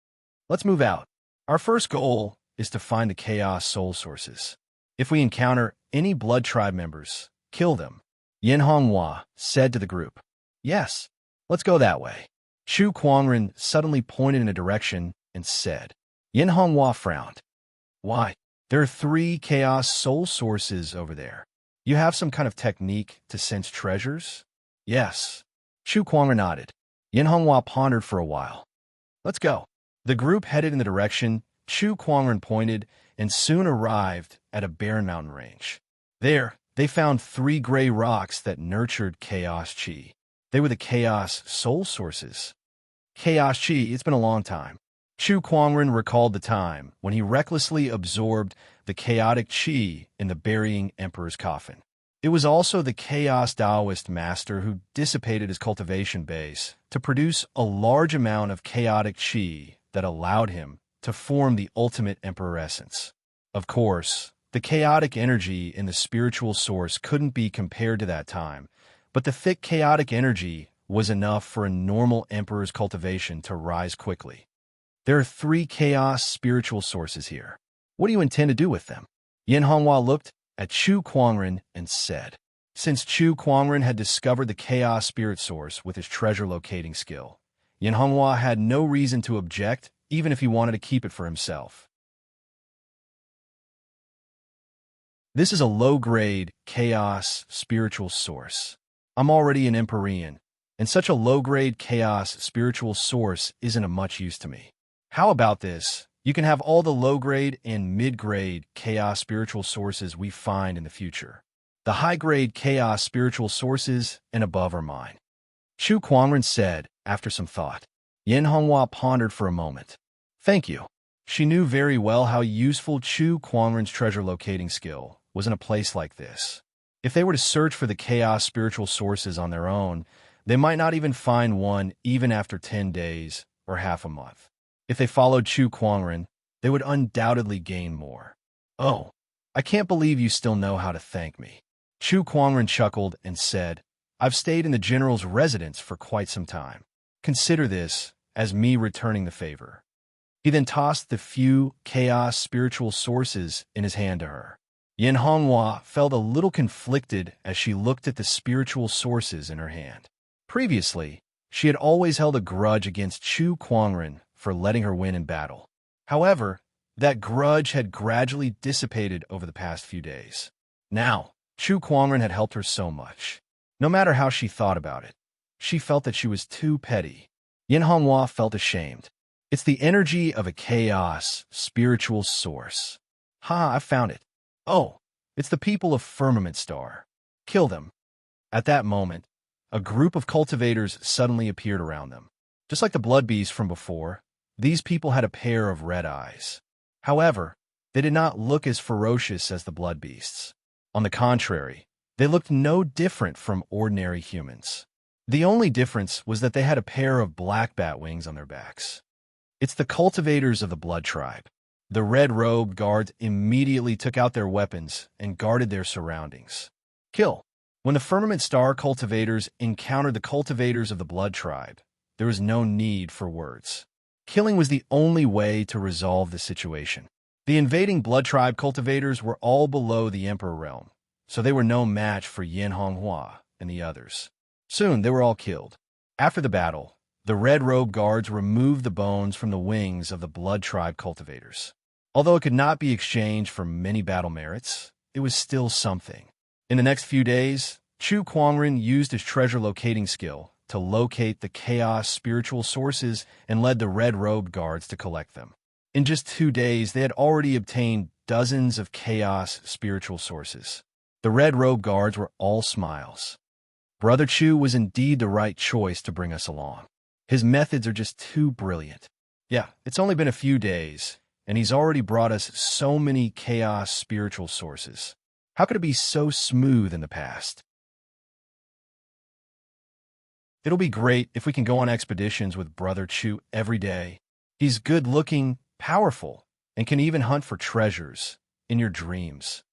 Let's move out. Our first goal is to find the chaos soul sources. If we encounter any blood tribe members, kill them. Yin Honghua said to the group. Yes, let's go that way. Chu Kuangren suddenly pointed in a direction and said. Yin Honghua frowned. Why? There are 3 chaos soul sources over there. You have some kind of technique to sense treasures? Yes. Chu Kuangren nodded. Yin Honghua pondered for a while. Let's go. The group headed in the direction Chu Kuangren pointed and soon arrived at a barren mountain range. There, they found 3 gray rocks that nurtured chaos chi. They were the chaos soul sources. Chaos chi, it's been a long time. Chu Kuangren recalled the time when he recklessly absorbed the chaotic chi in the burying emperor's coffin. It was also the chaos Taoist master who dissipated his cultivation base to produce a large amount of chaotic chi that allowed him to form the ultimate emperor essence. Of course, the chaotic energy in the spiritual source couldn't be compared to that time, but the thick chaotic energy was enough for a normal emperor's cultivation to rise quickly. There are 3 chaos spiritual sources here. What do you intend to do with them? Yin Honghua looked at Chu Kuangren and said. Since Chu Kuangren had discovered the chaos spirit source with his treasure locating skill, Yin Honghua had no reason to object, even if he wanted to keep it for himself. This is a low-grade chaos spiritual source. I'm already an Empyrean, and such a low-grade chaos spiritual source isn't of much use to me. How about this? You can have all the low-grade and mid-grade chaos spiritual sources we find in the future. The high-grade chaos spiritual sources and above are mine. Chu Kuangren said after some thought. Yin Honghua pondered for a moment. Thank you. She knew very well how useful Chu Kuangren's treasure locating skill was in a place like this. If they were to search for the chaos spiritual sources on their own, they might not even find one even after 10 days or half a month. If they followed Chu Kuangren, they would undoubtedly gain more. Oh, I can't believe you still know how to thank me. Chu Kuangren chuckled and said, I've stayed in the general's residence for quite some time. Consider this as me returning the favor. He then tossed the few chaos spiritual sources in his hand to her. Yin Honghua felt a little conflicted as she looked at the spiritual sources in her hand. Previously, she had always held a grudge against Chu Kuangren for letting her win in battle. However, that grudge had gradually dissipated over the past few days. Now, Chu Kuangren had helped her so much. No matter how she thought about it, she felt that she was too petty. Yin Honghua felt ashamed. It's the energy of a chaos spiritual source. Ha, I found it. Oh, it's the people of Firmament Star. Kill them. At that moment, a group of cultivators suddenly appeared around them. Just like the blood beasts from before, these people had a pair of red eyes. However, they did not look as ferocious as the blood beasts. On the contrary, they looked no different from ordinary humans. The only difference was that they had a pair of black bat wings on their backs. It's the cultivators of the blood tribe. The red-robed guards immediately took out their weapons and guarded their surroundings. Kill. When the Firmament Star cultivators encountered the cultivators of the blood tribe, there was no need for words. Killing was the only way to resolve the situation. The invading blood tribe cultivators were all below the Emperor realm, so they were no match for Yin Honghua and the others. Soon, they were all killed. After the battle, the red-robed guards removed the bones from the wings of the blood tribe cultivators. Although it could not be exchanged for many battle merits, it was still something. In the next few days, Chu Kuangren used his treasure locating skill to locate the chaos spiritual sources and led the red-robed guards to collect them. In just 2 days, they had already obtained dozens of chaos spiritual sources. The red-robed guards were all smiles. Brother Chu was indeed the right choice to bring us along. His methods are just too brilliant. Yeah, it's only been a few days, and he's already brought us so many chaos spiritual sources. How could it be so smooth in the past? It'll be great if we can go on expeditions with Brother Chu every day. He's good-looking, powerful, and can even hunt for treasures in your dreams.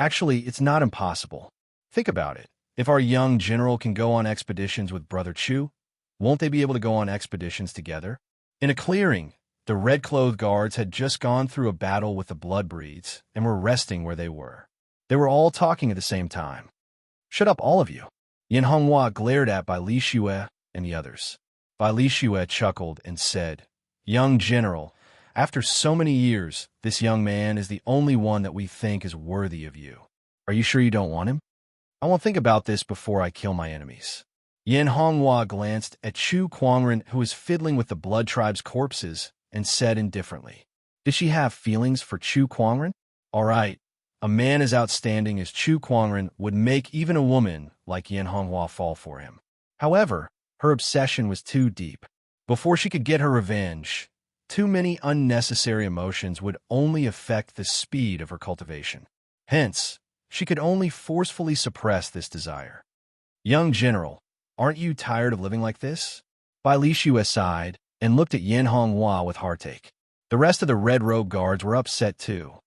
Actually, it's not impossible. Think about it. If our young general can go on expeditions with Brother Chu, won't they be able to go on expeditions together? In a clearing, the red-clothed guards had just gone through a battle with the blood-breeds and were resting where they were. They were all talking at the same time. Shut up, all of you. Yin Honghua glared at Bai Li Xue and the others. Bai Li Xue chuckled and said, "Young general, after so many years, this young man is the only one that we think is worthy of you. Are you sure you don't want him? I won't think about this before I kill my enemies." Yin Honghua glanced at Chu Kuangren, who was fiddling with the blood tribe's corpses, and said indifferently, "Did she have feelings for Chu Kuangren? All right, a man as outstanding as Chu Kuangren would make even a woman like Yin Honghua fall for him. However, her obsession was too deep. Before she could get her revenge, too many unnecessary emotions would only affect the speed of her cultivation. Hence, she could only forcefully suppress this desire. Young general, aren't you tired of living like this?" Bai Li Xue sighed and looked at Yin Honghua with heartache. The rest of the red robe guards were upset too.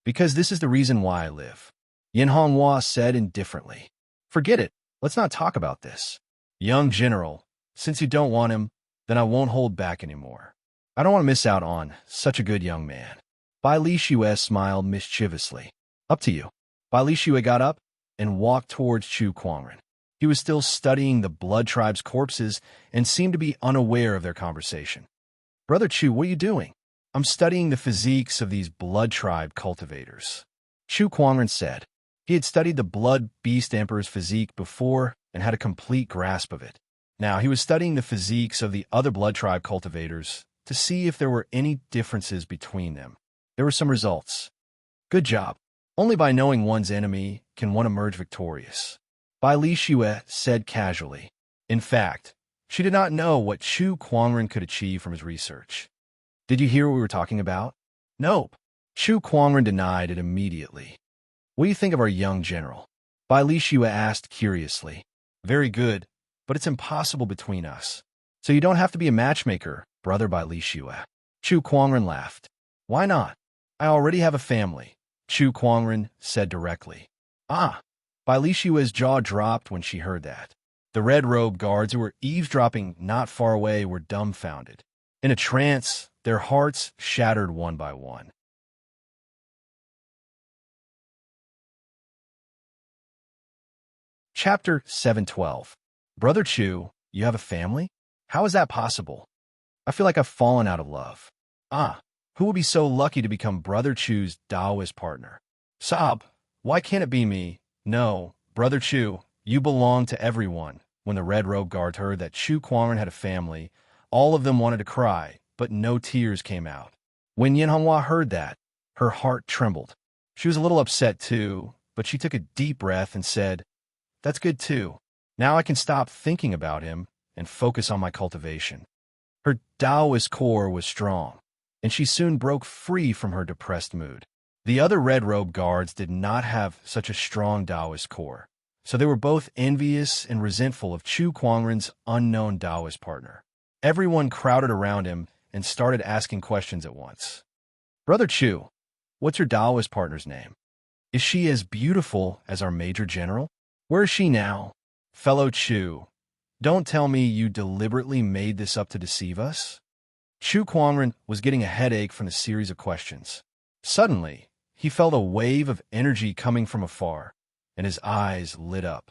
"Because this is the reason why I live," Yin Honghua said indifferently. "Forget it. Let's not talk about this. Young general, since you don't want him, then I won't hold back anymore. I don't want to miss out on such a good young man." Bai Li Xue smiled mischievously. "Up to you." Bai Li Xue got up and walked towards Chu Kuangren. He was still studying the blood tribe's corpses and seemed to be unaware of their conversation. "Brother Chu, what are you doing?" "I'm studying the physiques of these blood tribe cultivators," Chu Kuangren said. He had studied the blood beast emperor's physique before and had a complete grasp of it. Now he was studying the physiques of the other blood tribe cultivators to see if there were any differences between them. There were some results. "Good job. Only by knowing one's enemy can one emerge victorious," Bai Li Xue said casually. In fact, she did not know what Chu Kuangren could achieve from his research. "Did you hear what we were talking about?" "Nope." Chu Kuangren denied it immediately. "What do you think of our young general?" Bai Li Xue asked curiously. "Very good, but it's impossible between us. So you don't have to be a matchmaker, brother Bai Li Xue." Chu Kuangren laughed. "Why not? I already have a family," Chu Kuangren said directly. "Ah." Bai Li Xue's jaw dropped when she heard that. The red-robed guards who were eavesdropping not far away were dumbfounded. In a trance, their hearts shattered one by one. Chapter 712. "Brother Chu, you have a family? How is that possible? I feel like I've fallen out of love." "Ah, who would be so lucky to become Brother Chu's Taoist partner?" "Sob, why can't it be me?" "No, Brother Chu, you belong to everyone." When the red-robed guard heard that Chu Kuangren had a family, all of them wanted to cry, but no tears came out. When Yin Honghua heard that, her heart trembled. She was a little upset too, but she took a deep breath and said, "That's good too. Now I can stop thinking about him and focus on my cultivation." Her Taoist core was strong, and she soon broke free from her depressed mood. The other red-robed guards did not have such a strong Taoist core, so they were both envious and resentful of Chu Kuangren's unknown Taoist partner. Everyone crowded around him and started asking questions at once. "Brother Chu, what's your Taoist partner's name? Is she as beautiful as our Major General? Where is she now?" "Fellow Chu, don't tell me you deliberately made this up to deceive us?" Chu Kuangren was getting a headache from the series of questions. Suddenly, he felt a wave of energy coming from afar, and his eyes lit up.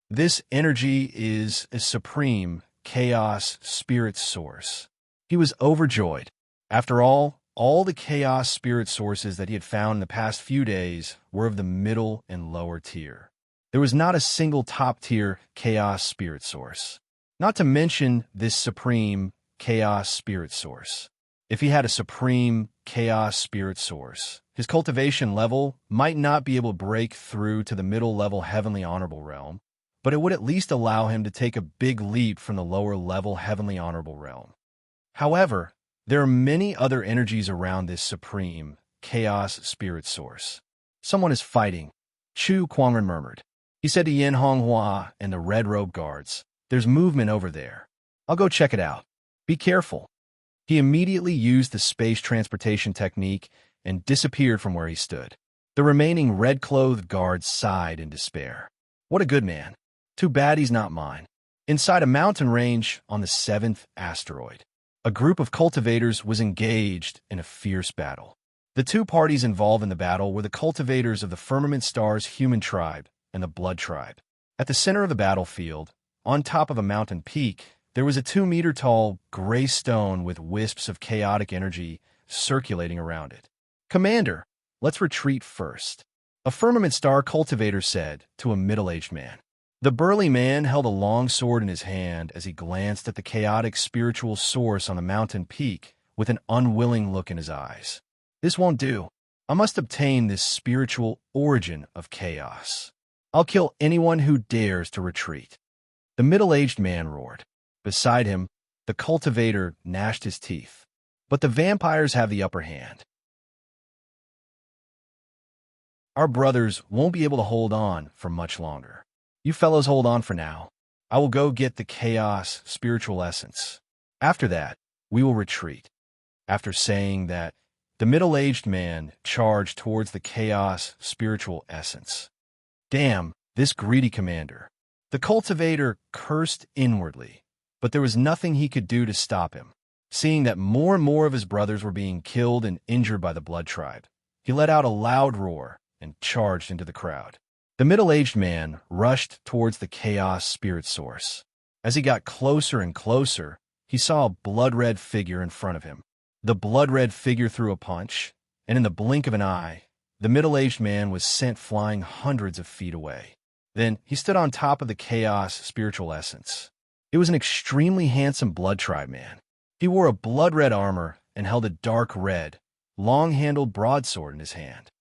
This energy is a supreme chaos spirit source. He was overjoyed. After all the chaos spirit sources that he had found in the past few days were of the middle and lower tier. There was not a single top-tier chaos spirit source. Not to mention this supreme chaos spirit source. If he had a supreme chaos spirit source, his cultivation level might not be able to break through to the middle-level heavenly honorable realm, but it would at least allow him to take a big leap from the lower-level heavenly honorable realm. However, there are many other energies around this supreme chaos spirit source. "Someone is fighting," Chu Kuangren murmured. He said to Yin Honghua and the red-robe guards, "There's movement over there. I'll go check it out. Be careful." He immediately used the space transportation technique and disappeared from where he stood. The remaining red-clothed guards sighed in despair. What a good man. Too bad he's not mine. Inside a mountain range on the 7th asteroid, a group of cultivators was engaged in a fierce battle. The two parties involved in the battle were the cultivators of the Firmament Star's human tribe and the Blood tribe. At the center of the battlefield, on top of a mountain peak, there was a 2-meter-tall gray stone with wisps of chaotic energy circulating around it. "Commander, let's retreat first," a Firmament Star cultivator said to a middle-aged man. The burly man held a long sword in his hand as he glanced at the chaotic spiritual source on the mountain peak with an unwilling look in his eyes. "This won't do. I must obtain this spiritual origin of chaos. I'll kill anyone who dares to retreat." The middle-aged man roared. Beside him, the cultivator gnashed his teeth. "But the vampires have the upper hand. Our brothers won't be able to hold on for much longer. You fellows hold on for now. I will go get the chaos spiritual essence. After that, we will retreat." After saying that, the middle-aged man charged towards the chaos spiritual essence. Damn, this greedy commander. The cultivator cursed inwardly, but there was nothing he could do to stop him. Seeing that more and more of his brothers were being killed and injured by the Blood tribe, he let out a loud roar and charged into the crowd. The middle-aged man rushed towards the chaos spirit source. As he got closer and closer, he saw a blood-red figure in front of him. The blood-red figure threw a punch, and in the blink of an eye, the middle-aged man was sent flying hundreds of feet away. Then he stood on top of the chaos spiritual essence. It was an extremely handsome Blood tribe man. He wore a blood-red armor and held a dark red, long-handled broadsword in his hand.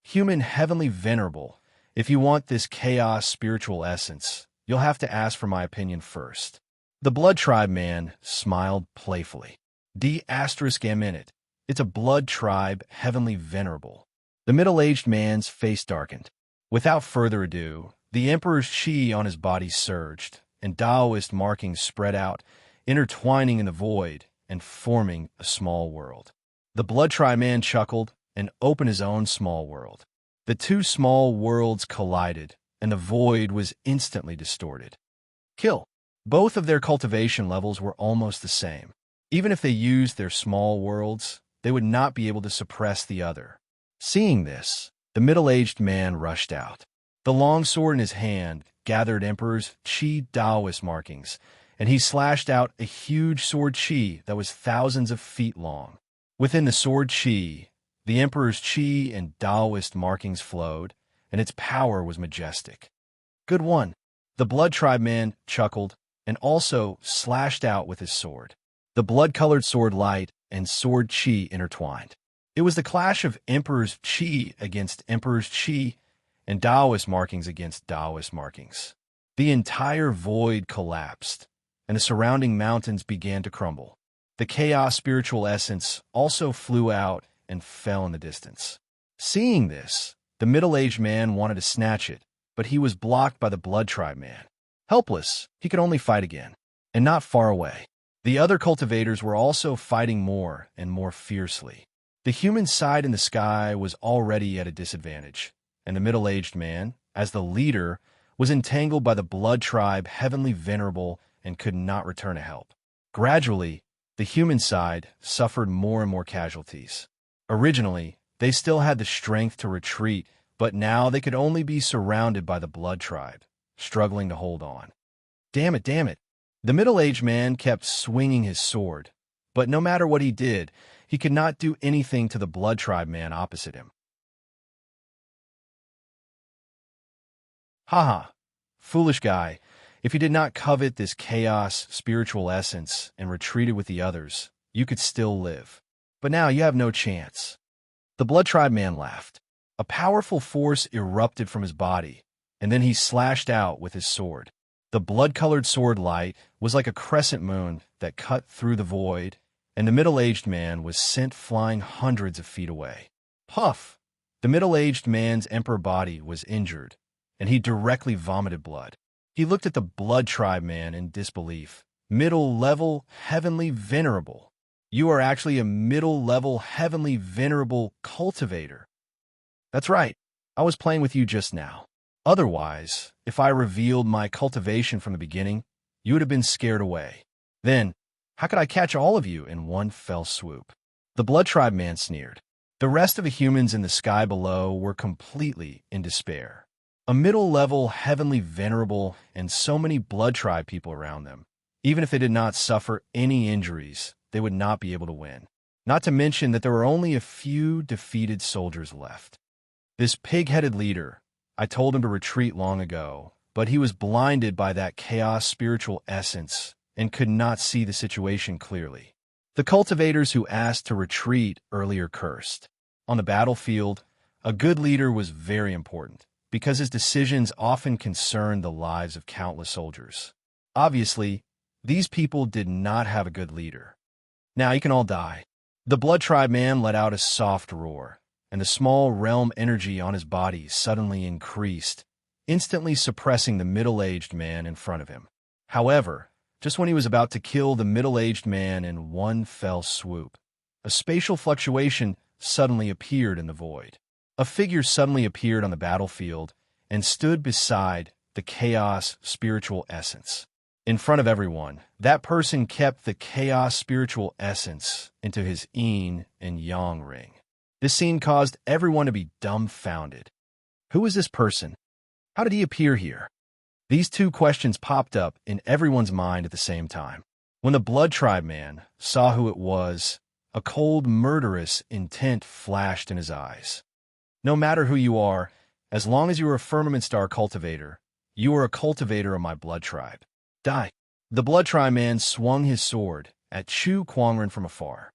"Human heavenly venerable, if you want this chaos spiritual essence, you'll have to ask for my opinion first." The Blood tribe man smiled playfully. "D***M in it. It's a Blood tribe heavenly venerable." The middle-aged man's face darkened. Without further ado, the Emperor's chi on his body surged, and Taoist markings spread out, intertwining in the void and forming a small world. The Blood tribe man chuckled and opened his own small world. The two small worlds collided, and the void was instantly distorted. Kill. Both of their cultivation levels were almost the same. Even if they used their small worlds, they would not be able to suppress the other. Seeing this, the middle-aged man rushed out. The long sword in his hand gathered Emperor's chi Taoist markings, and he slashed out a huge sword chi that was thousands of feet long. Within the sword chi, the Emperor's chi and Taoist markings flowed, and its power was majestic. "Good one." The Blood tribe man chuckled and also slashed out with his sword. The blood-colored sword light and sword chi intertwined. It was the clash of Emperor's chi against Emperor's chi and Taoist markings against Taoist markings. The entire void collapsed, and the surrounding mountains began to crumble. The chaos spiritual essence also flew out and fell in the distance. Seeing this, the middle-aged man wanted to snatch it, but he was blocked by the Blood tribe man. Helpless, he could only fight again, and not far away. The other cultivators were also fighting more and more fiercely. The human side in the sky was already at a disadvantage, and the middle-aged man, as the leader, was entangled by the Blood tribe heavenly venerable and could not return to help. Gradually, the human side suffered more and more casualties. Originally, they still had the strength to retreat, but now they could only be surrounded by the Blood tribe, struggling to hold on. Damn it, damn it. The middle-aged man kept swinging his sword, but no matter what he did, he could not do anything to the Blood tribe man opposite him. Haha, foolish guy, if you did not covet this chaos spiritual essence and retreated with the others, you could still live. But now you have no chance. The Blood tribe man laughed. A powerful force erupted from his body, and then he slashed out with his sword. The blood-colored sword light was like a crescent moon that cut through the void, and the middle-aged man was sent flying hundreds of feet away. Puff! The middle-aged man's emperor body was injured, and he directly vomited blood. He looked at the Blood tribe man in disbelief. Middle-level, heavenly venerable. You are actually a middle-level, heavenly venerable cultivator. That's right. I was playing with you just now. Otherwise, if I revealed my cultivation from the beginning, you would have been scared away. Then, how could I catch all of you in one fell swoop? The Blood Tribe man sneered. The rest of the humans in the sky below were completely in despair. A middle-level, heavenly venerable, and so many Blood Tribe people around them. Even if they did not suffer any injuries, they would not be able to win. Not to mention that there were only a few defeated soldiers left. This pig-headed leader, I told him to retreat long ago, but he was blinded by that chaos spiritual essence and could not see the situation clearly. The cultivators who asked to retreat earlier cursed. On the battlefield, a good leader was very important because his decisions often concerned the lives of countless soldiers. Obviously, these people did not have a good leader. Now you can all die. The Blood Tribe man let out a soft roar, and the small realm energy on his body suddenly increased, instantly suppressing the middle-aged man in front of him. However, just when he was about to kill the middle-aged man in one fell swoop, a spatial fluctuation suddenly appeared in the void. A figure suddenly appeared on the battlefield and stood beside the chaos spiritual essence. In front of everyone, that person kept the chaos spiritual essence into his yin and yang ring. This scene caused everyone to be dumbfounded. Who is this person? How did he appear here? These two questions popped up in everyone's mind at the same time. When the Blood Tribe man saw who it was, a cold, murderous intent flashed in his eyes. No matter who you are, as long as you are a Firmament Star cultivator, you are a cultivator of my Blood Tribe. Die. The Blood Tribe man swung his sword at Chu Kuangren from afar.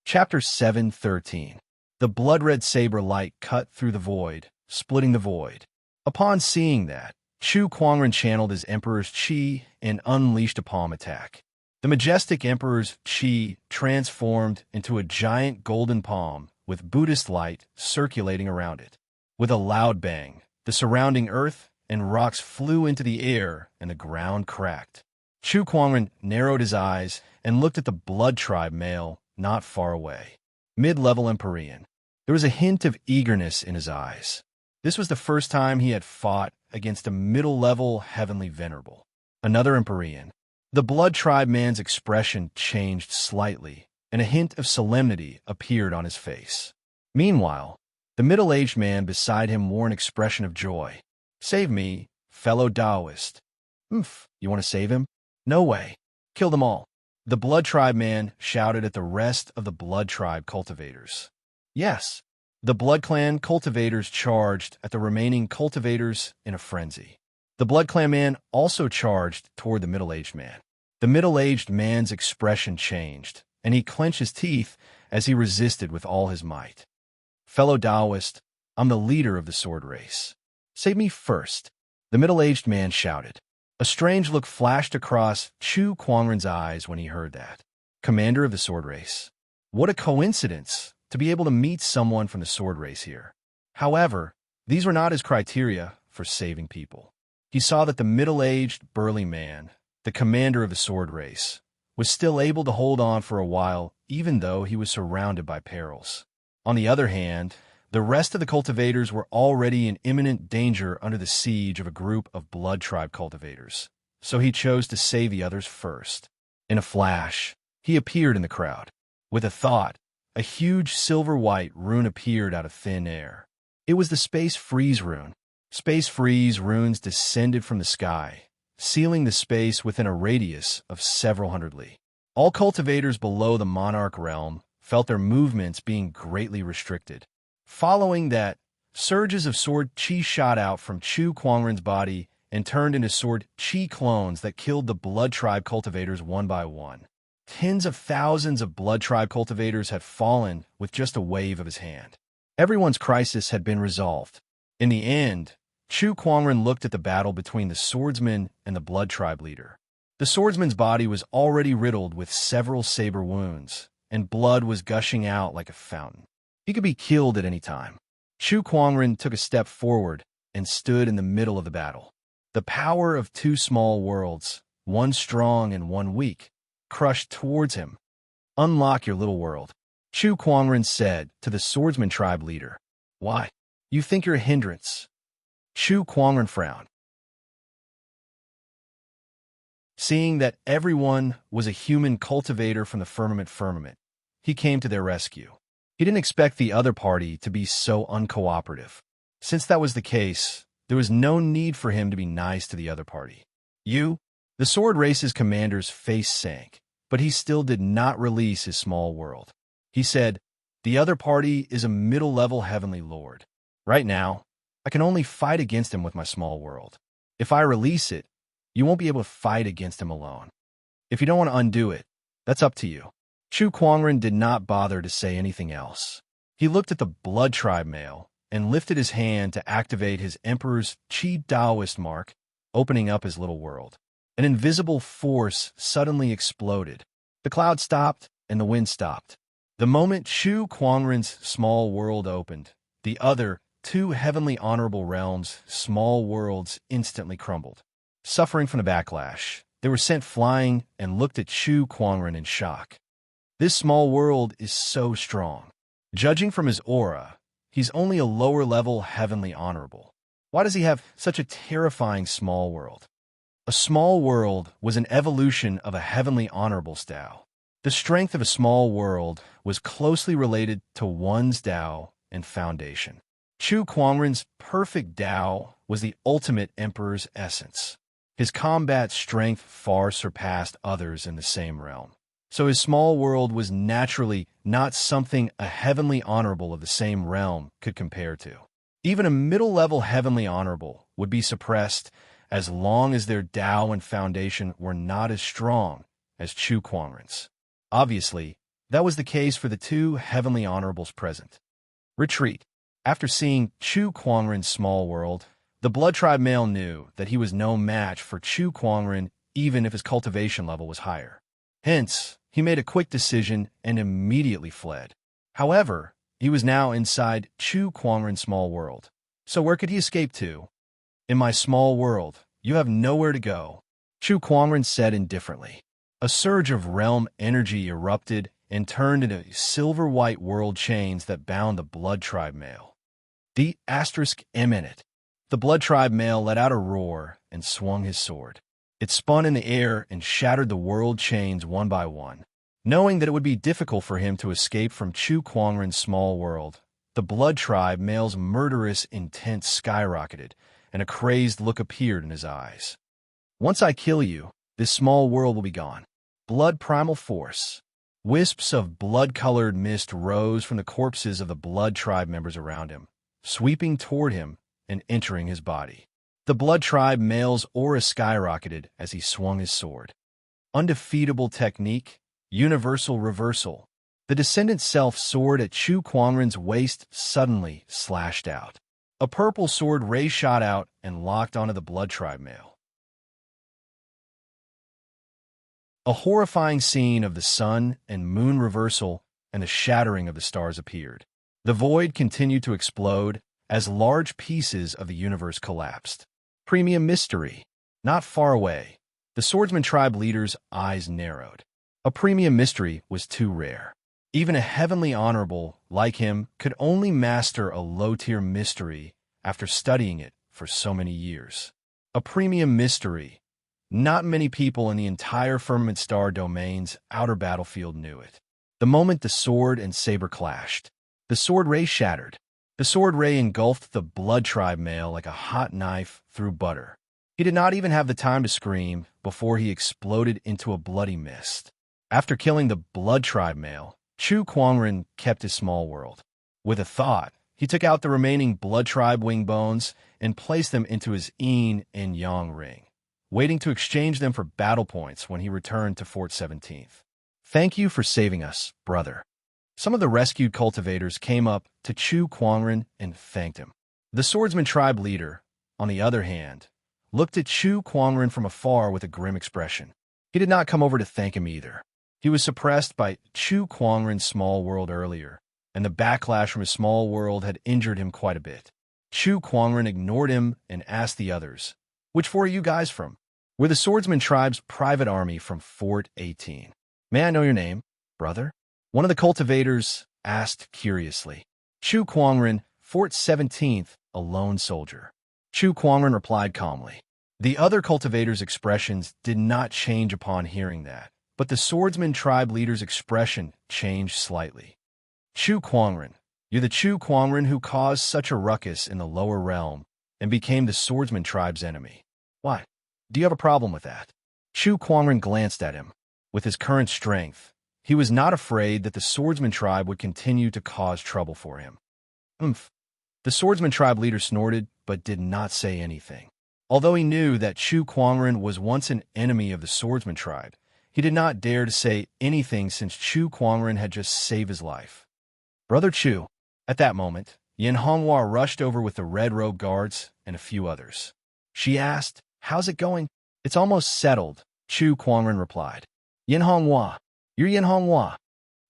Chapter 7:13. The blood-red saber light cut through the void, splitting the void. Upon seeing that, Chu Kuangren channeled his Emperor's Qi and unleashed a palm attack. The majestic Emperor's Qi transformed into a giant golden palm with Buddhist light circulating around it. With a loud bang, the surrounding earth and rocks flew into the air and the ground cracked. Chu Kuangren narrowed his eyes and looked at the Blood Tribe male not far away. Mid-level Empyrean. There was a hint of eagerness in his eyes. This was the first time he had fought against a middle-level heavenly venerable. Another Empyrean. The Blood Tribe man's expression changed slightly, and a hint of solemnity appeared on his face. Meanwhile, the middle-aged man beside him wore an expression of joy. Save me, fellow Taoist. You want to save him? No way. Kill them all. The Blood Tribe man shouted at the rest of the Blood Tribe cultivators. Yes, the Blood Clan cultivators charged at the remaining cultivators in a frenzy. The Blood Clan man also charged toward the middle-aged man. The middle-aged man's expression changed, and he clenched his teeth as he resisted with all his might. Fellow Taoist, I'm the leader of the sword race. Save me first, the middle-aged man shouted. A strange look flashed across Chu Kuangren's eyes when he heard that. Commander of the sword race. What a coincidence to be able to meet someone from the sword race here. However, these were not his criteria for saving people. He saw that the middle-aged, burly man, the commander of the sword race, was still able to hold on for a while even though he was surrounded by perils. On the other hand, the rest of the cultivators were already in imminent danger under the siege of a group of Blood Tribe cultivators, so he chose to save the others first. In a flash, he appeared in the crowd. With a thought, a huge silver-white rune appeared out of thin air. It was the Space Freeze rune. Space Freeze runes descended from the sky, sealing the space within a radius of several hundred li. All cultivators below the Monarch realm felt their movements being greatly restricted. Following that, surges of sword Qi shot out from Chu Kuangren's body and turned into sword Qi clones that killed the Blood Tribe cultivators one by one. Tens of thousands of Blood Tribe cultivators had fallen with just a wave of his hand. Everyone's crisis had been resolved. In the end, Chu Kuangren looked at the battle between the swordsman and the Blood Tribe leader. The swordsman's body was already riddled with several saber wounds, and blood was gushing out like a fountain. He could be killed at any time. Chu Kuangren took a step forward and stood in the middle of the battle. The power of two small worlds, one strong and one weak, crushed towards him. Unlock your little world. Chu Kuangren said to the swordsman tribe leader. Why? You think you're a hindrance? Chu Kuangren frowned. Seeing that everyone was a human cultivator from the firmament, he came to their rescue. He didn't expect the other party to be so uncooperative. Since that was the case, there was no need for him to be nice to the other party. You? The sword race's commander's face sank, but he still did not release his small world. He said, the other party is a middle-level heavenly lord. Right now, I can only fight against him with my small world. If I release it, you won't be able to fight against him alone. If you don't want to undo it, that's up to you. Chu Kuangren did not bother to say anything else. He looked at the Blood Tribe male and lifted his hand to activate his Emperor's Qi Daoist mark, opening up his little world. An invisible force suddenly exploded. The cloud stopped and the wind stopped. The moment Chu Kuangren's small world opened, the other two heavenly honorable realms' small worlds instantly crumbled. Suffering from the backlash, they were sent flying and looked at Chu Kuangren in shock. This small world is so strong. Judging from his aura, he's only a lower-level heavenly honorable. Why does he have such a terrifying small world? A small world was an evolution of a heavenly honorable style. The strength of a small world was closely related to one's Tao and foundation. Chu Kuangren's perfect Tao was the ultimate emperor's essence. His combat strength far surpassed others in the same realm. So his small world was naturally not something a heavenly honorable of the same realm could compare to. Even a middle-level heavenly honorable would be suppressed as long as their Tao and foundation were not as strong as Chu Kuangren's. Obviously, that was the case for the two heavenly honorables present. Retreat. After seeing Chu Kuangren's small world, the Blood Tribe male knew that he was no match for Chu Kuangren even if his cultivation level was higher. Hence, he made a quick decision and immediately fled. However, he was now inside Chu Kuangren's small world. So where could he escape to? In my small world, you have nowhere to go, Chu Kuangren said indifferently. A surge of realm energy erupted and turned into silver-white world chains that bound the Blood Tribe male. The *M in it. The Blood Tribe male let out a roar and swung his sword. It spun in the air and shattered the world chains one by one. Knowing that it would be difficult for him to escape from Chu Kuangren's small world, the Blood Tribe male's murderous intent skyrocketed, and a crazed look appeared in his eyes. Once I kill you, this small world will be gone. Blood primal force. Wisps of blood-colored mist rose from the corpses of the Blood Tribe members around him, sweeping toward him and entering his body. The Blood Tribe male's aura skyrocketed as he swung his sword. Undefeatable technique, universal reversal. The Descendant Self sword at Chu Kuangren's waist suddenly slashed out. A purple sword ray shot out and locked onto the Blood Tribe male. A horrifying scene of the sun and moon reversal and the shattering of the stars appeared. The void continued to explode as large pieces of the universe collapsed. Premium mystery. Not far away, the swordsman tribe leader's eyes narrowed. A premium mystery was too rare. Even a heavenly honorable like him could only master a low-tier mystery after studying it for so many years. A premium mystery. Not many people in the entire Firmament Star domain's outer battlefield knew it. The moment the sword and saber clashed, the sword ray shattered. The sword ray engulfed the Blood Tribe male like a hot knife through butter. He did not even have the time to scream before he exploded into a bloody mist. After killing the Blood Tribe male, Chu Kuangren kept his small world. With a thought, he took out the remaining Blood Tribe wing bones and placed them into his Yin and Yang ring, waiting to exchange them for battle points when he returned to Fort 17th. Thank you for saving us, brother. Some of the rescued cultivators came up to Chu Kuangren and thanked him. The swordsman tribe leader, on the other hand, looked at Chu Kuangren from afar with a grim expression. He did not come over to thank him either. He was suppressed by Chu Kuangren's small world earlier, and the backlash from his small world had injured him quite a bit. Chu Kuangren ignored him and asked the others, "Which fort are you guys from?" "We're the swordsman tribe's private army from Fort 18. May I know your name?" brother? One of the cultivators asked curiously. Chu Kuangren, Fort 17th, a lone soldier. Chu Kuangren replied calmly. The other cultivators' expressions did not change upon hearing that, but the swordsman tribe leader's expression changed slightly. Chu Kuangren, you're the Chu Kuangren who caused such a ruckus in the lower realm and became the swordsman tribe's enemy. What? Do you have a problem with that? Chu Kuangren glanced at him. With his current strength, he was not afraid that the swordsman tribe would continue to cause trouble for him. Umph. The swordsman tribe leader snorted, but did not say anything. Although he knew that Chu Kuangren was once an enemy of the swordsman tribe, he did not dare to say anything since Chu Kuangren had just saved his life. Brother Chu. At that moment, Yin Honghua rushed over with the red-robed guards and a few others. She asked, "How's it going?" "It's almost settled," Chu Kuangren replied. "Yin Honghua, you're Yin Honghua."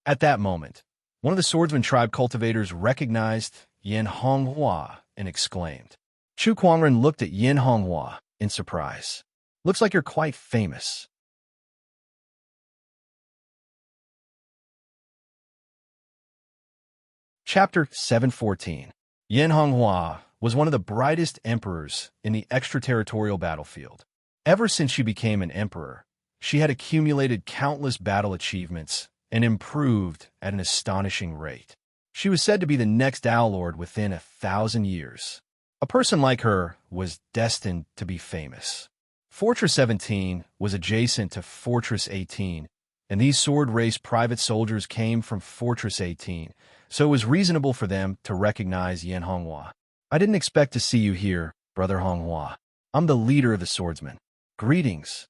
At that moment, one of the swordsman tribe cultivators recognized Yin Honghua and exclaimed. Chu Kuangren looked at Yin Honghua in surprise. "Looks like you're quite famous." Chapter 714. Yin Honghua was one of the brightest emperors in the extraterritorial battlefield. Ever since she became an emperor, she had accumulated countless battle achievements and improved at an astonishing rate. She was said to be the next Lord within 1,000 years. A person like her was destined to be famous. Fortress 17 was adjacent to Fortress 18, and these sword-race private soldiers came from Fortress 18, so it was reasonable for them to recognize Yin Honghua. "I didn't expect to see you here, Brother Honghua. I'm the leader of the swordsmen. Greetings."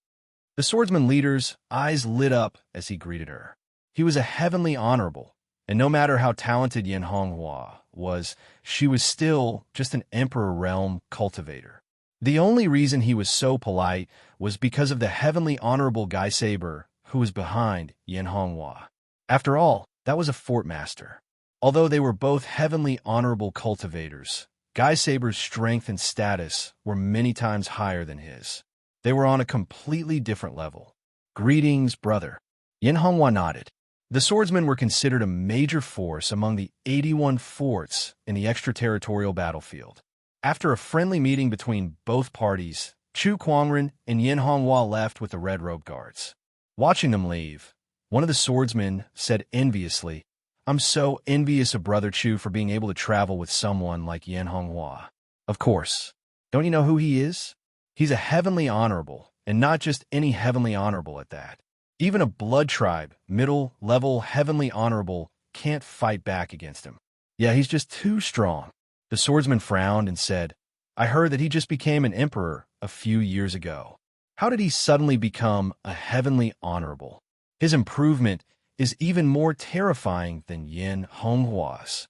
The swordsman leader's eyes lit up as he greeted her. He was a heavenly honorable, and no matter how talented Yin Honghua was, she was still just an Emperor Realm cultivator. The only reason he was so polite was because of the heavenly honorable Gai Saber who was behind Yin Honghua. After all, that was a fort master. Although they were both heavenly honorable cultivators, Gai Saber's strength and status were many times higher than his. They were on a completely different level. "Greetings, brother." Yin Honghua nodded. The swordsmen were considered a major force among the 81 forts in the extraterritorial battlefield. After a friendly meeting between both parties, Chu Kuangren and Yin Honghua left with the red-robe guards. Watching them leave, one of the swordsmen said enviously, "I'm so envious of Brother Chu for being able to travel with someone like Yin Honghua." "Of course. Don't you know who he is? He's a heavenly honorable, and not just any heavenly honorable at that. Even a blood tribe, middle-level heavenly honorable, can't fight back against him. Yeah, he's just too strong." The swordsman frowned and said, "I heard that he just became an emperor a few years ago. How did he suddenly become a heavenly honorable? His improvement is even more terrifying than Yin Honghua's.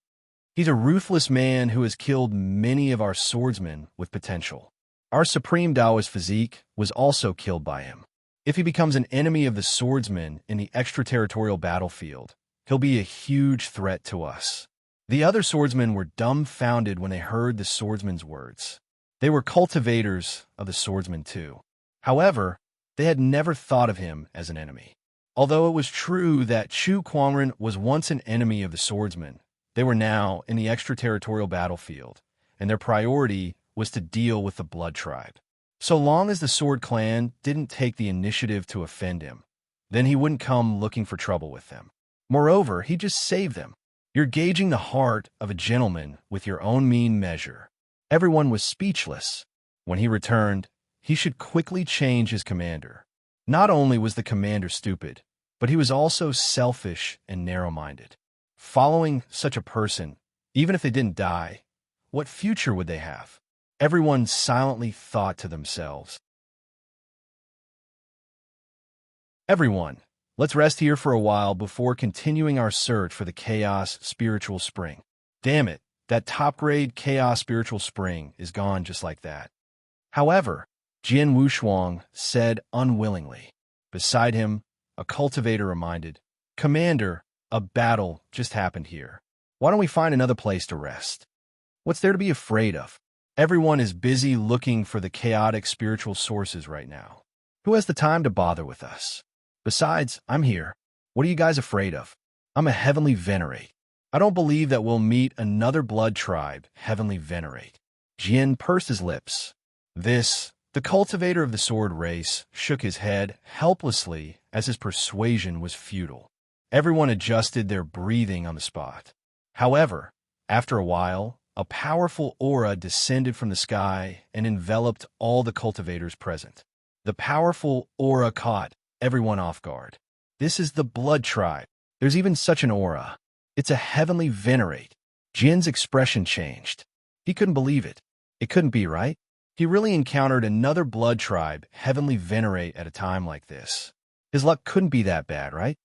He's a ruthless man who has killed many of our swordsmen with potential. Our supreme Taoist physique was also killed by him. If he becomes an enemy of the swordsmen in the extraterritorial battlefield, he'll be a huge threat to us." The other swordsmen were dumbfounded when they heard the swordsman's words. They were cultivators of the swordsman too. However, they had never thought of him as an enemy. Although it was true that Chu Kuangren was once an enemy of the swordsman, they were now in the extraterritorial battlefield, and their priority was to deal with the blood tribe. So long as the Sword Clan didn't take the initiative to offend him, then he wouldn't come looking for trouble with them. Moreover, he just saved them. You're gauging the heart of a gentleman with your own mean measure. Everyone was speechless. When he returned, he should quickly change his commander. Not only was the commander stupid, but he was also selfish and narrow-minded. Following such a person, even if they didn't die, what future would they have? Everyone silently thought to themselves. "Everyone, let's rest here for a while before continuing our search for the Chaos Spiritual Spring." Damn it, that top-grade Chaos Spiritual Spring is gone just like that. However, Jian Wushuang said unwillingly. Beside him, a cultivator reminded, "Commander, a battle just happened here. Why don't we find another place to rest? What's there to be afraid of? Everyone is busy looking for the chaotic spiritual sources right now. Who has the time to bother with us? Besides, I'm here." What are you guys afraid of? I'm a heavenly venerate. I don't believe that we'll meet another blood tribe, heavenly venerate. Jin pursed his lips. The cultivator of the sword race, shook his head helplessly as his persuasion was futile. Everyone adjusted their breathing on the spot. However, after a while, a powerful aura descended from the sky and enveloped all the cultivators present. The powerful aura caught everyone off guard. This is the blood tribe. There's even such an aura. It's a heavenly venerate. Jin's expression changed. He couldn't believe it. It couldn't be, right? He really encountered another blood tribe, heavenly venerate, at a time like this. His luck couldn't be that bad, right?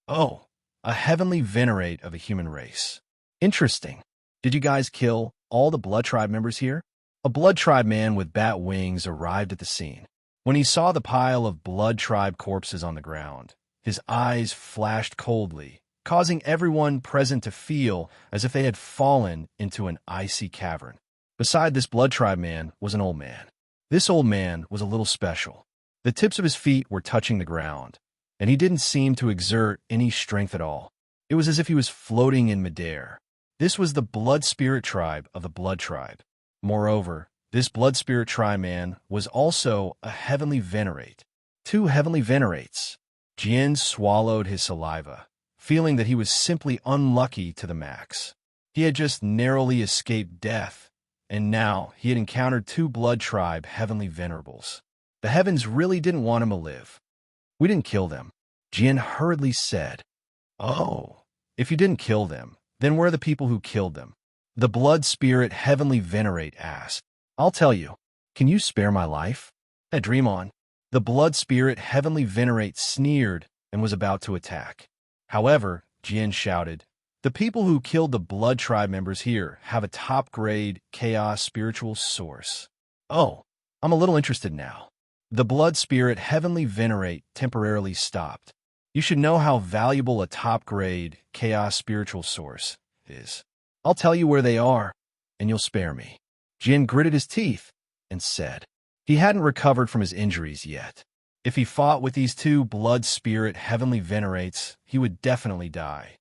Oh, a heavenly venerate of a human race. Interesting. Did you guys kill all the blood tribe members here? A blood tribe man with bat wings arrived at the scene. When he saw the pile of blood tribe corpses on the ground, his eyes flashed coldly, causing everyone present to feel as if they had fallen into an icy cavern. Beside this blood tribe man was an old man. This old man was a little special. The tips of his feet were touching the ground, and he didn't seem to exert any strength at all. It was as if he was floating in midair. This was the blood spirit tribe of the blood tribe. Moreover, this blood spirit tribe man was also a heavenly venerate. 2 heavenly venerates. Jin swallowed his saliva, feeling that he was simply unlucky to the max. He had just narrowly escaped death, and now he had encountered 2 blood tribe heavenly venerables. The heavens really didn't want him to live. We didn't kill them, Jin hurriedly said. Oh, if you didn't kill them, then where are the people who killed them? The blood spirit heavenly venerate asked. I'll tell you. Can you spare my life? Dream on. The blood spirit heavenly venerate sneered and was about to attack. However, Jin shouted, the people who killed the blood tribe members here have a top-grade chaos spiritual source. Oh, I'm a little interested now. The blood spirit heavenly venerate temporarily stopped. You should know how valuable a top-grade chaos spiritual source is. I'll tell you where they are, and you'll spare me. Jin gritted his teeth and said he hadn't recovered from his injuries yet. If he fought with these 2 blood spirit heavenly venerates, he would definitely die.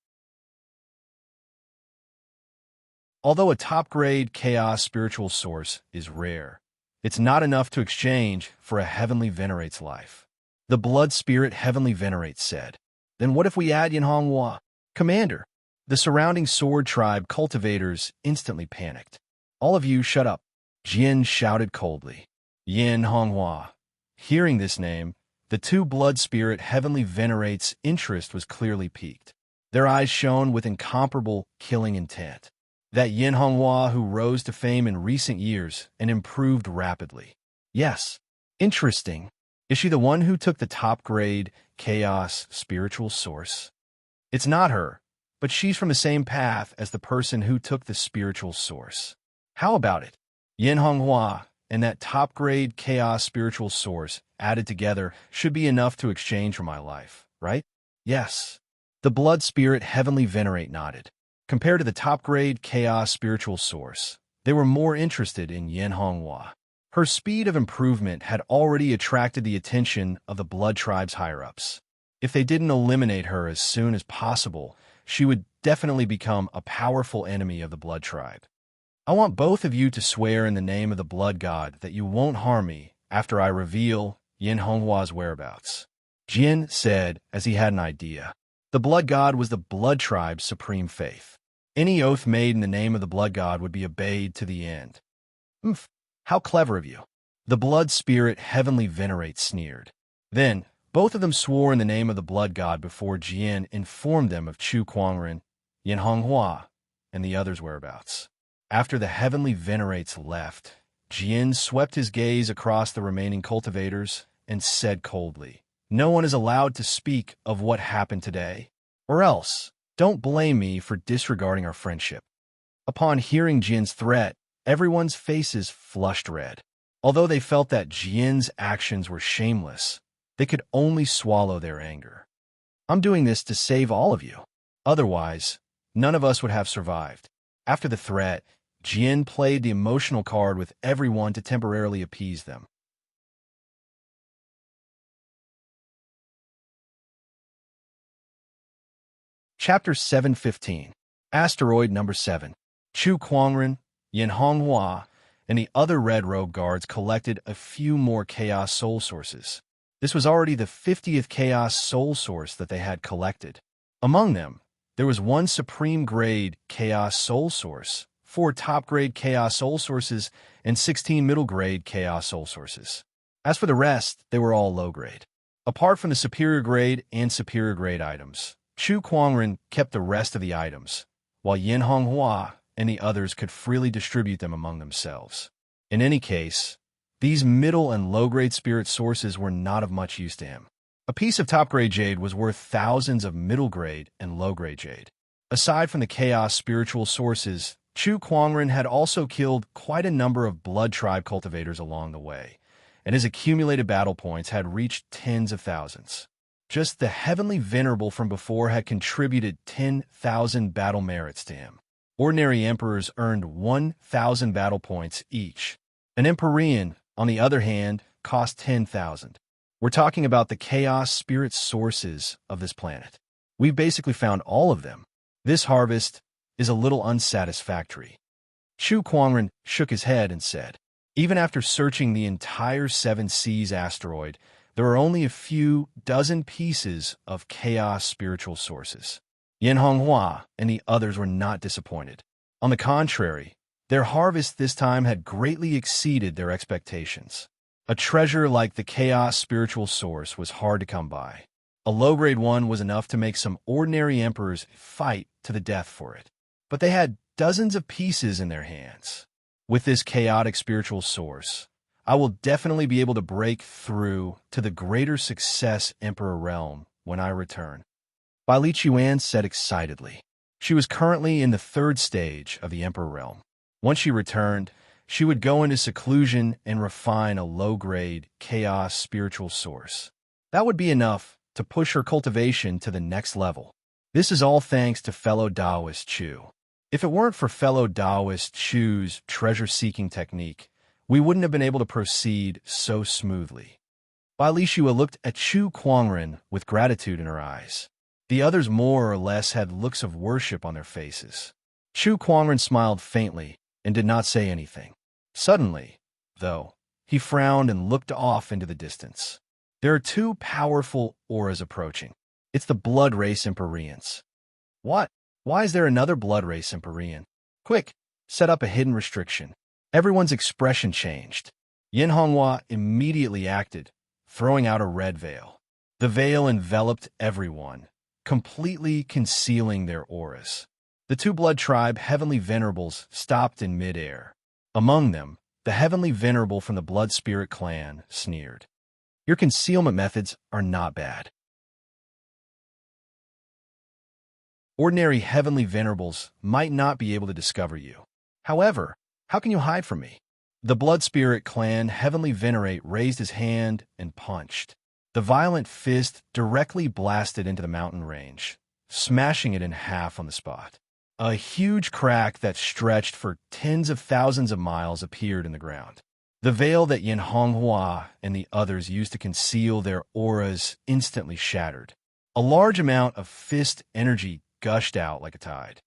Although a top-grade chaos spiritual source is rare, it's not enough to exchange for a heavenly venerate's life. The blood spirit heavenly venerate said. Then what if we add Yanhonghua? Commander, the surrounding sword tribe cultivators instantly panicked. All of you shut up, Jin shouted coldly. Yanhonghua. Hearing this name, the 2 blood spirit heavenly venerates' interest was clearly piqued. Their eyes shone with incomparable killing intent. That Yanhonghua who rose to fame in recent years and improved rapidly. Yes, interesting. Is she the one who took the top-grade chaos spiritual source? It's not her, but she's from the same path as the person who took the spiritual source. How about it? Yanhonghua and that top-grade chaos spiritual source added together should be enough to exchange for my life, right? Yes. The blood spirit heavenly venerate nodded. Compared to the top-grade chaos spiritual source, they were more interested in Yanhonghua. Her speed of improvement had already attracted the attention of the blood tribe's higher-ups. If they didn't eliminate her as soon as possible, she would definitely become a powerful enemy of the blood tribe. I want both of you to swear in the name of the blood god that you won't harm me after I reveal Yanhonghua's whereabouts, Jin said as he had an idea. The blood god was the blood tribe's supreme faith. Any oath made in the name of the blood god would be obeyed to the end. How clever of you. The blood spirit heavenly venerate sneered. Then, both of them swore in the name of the blood god before Jin informed them of Chu Kuangren, Yanhonghua, and the others' whereabouts. After the heavenly venerates left, Jin swept his gaze across the remaining cultivators and said coldly, no one is allowed to speak of what happened today, or else don't blame me for disregarding our friendship. Upon hearing Jin's threat, everyone's faces flushed red. Although they felt that Jin's actions were shameless, they could only swallow their anger. I'm doing this to save all of you. Otherwise, none of us would have survived. After the threat, Jin played the emotional card with everyone to temporarily appease them. Chapter 715. Asteroid Number 7. Chu Kuangren, Yin Honghua, and the other Red Robe guards collected a few more Chaos Soul Sources. This was already the 50th Chaos Soul Source that they had collected. Among them, there was one Supreme Grade Chaos Soul Source, 4 Top Grade Chaos Soul Sources, and 16 Middle Grade Chaos Soul Sources. As for the rest, they were all low grade. Apart from the Superior Grade and Superior Grade items, Chu Kuangren kept the rest of the items, while Yin Honghua and the others could freely distribute them among themselves. In any case, these middle and low-grade spirit sources were not of much use to him. A piece of top-grade jade was worth thousands of middle-grade and low-grade jade. Aside from the chaos spiritual sources, Chu Kuangren had also killed quite a number of blood tribe cultivators along the way, and his accumulated battle points had reached tens of thousands. Just the Heavenly Venerable from before had contributed 10,000 battle merits to him. Ordinary emperors earned 1,000 battle points each. An Empyrean, on the other hand, cost 10,000. We're talking about the chaos spirit sources of this planet. We've basically found all of them. This harvest is a little unsatisfactory. Chu Kuangren shook his head and said, even after searching the entire Seven Seas asteroid, there are only a few dozen pieces of chaos spiritual sources. Yin Honghua and the others were not disappointed. On the contrary, their harvest this time had greatly exceeded their expectations. A treasure like the chaos spiritual source was hard to come by. A low-grade one was enough to make some ordinary emperors fight to the death for it. But they had dozens of pieces in their hands. With this chaotic spiritual source, I will definitely be able to break through to the greater success Emperor realm when I return. Bai Li Chuan said excitedly. She was currently in the 3rd stage of the Emperor realm. Once she returned, she would go into seclusion and refine a low-grade chaos spiritual source. That would be enough to push her cultivation to the next level. This is all thanks to fellow Taoist Chu. If it weren't for fellow Taoist Chu's treasure-seeking technique, we wouldn't have been able to proceed so smoothly. Bai Li Shua looked at Chu Kuangren with gratitude in her eyes. The others more or less had looks of worship on their faces. Chu Kuangren smiled faintly and did not say anything. Suddenly, though, he frowned and looked off into the distance. There are 2 powerful auras approaching. It's the blood race Empyreans. What? Why is there another blood race Empyrean? Quick, set up a hidden restriction. Everyone's expression changed. Yin Honghua immediately acted, throwing out a red veil. The veil enveloped everyone, completely concealing their auras. The 2 blood tribe Heavenly Venerables stopped in mid-air. Among them, the Heavenly Venerable from the Blood Spirit clan sneered. Your concealment methods are not bad. Ordinary Heavenly Venerables might not be able to discover you. However, how can you hide from me? The Blood Spirit clan Heavenly Venerate raised his hand and punched. The violent fist directly blasted into the mountain range, smashing it in half on the spot. A huge crack that stretched for tens of thousands of miles appeared in the ground. The veil that Yin Honghua and the others used to conceal their auras instantly shattered. A large amount of fist energy gushed out like a tide.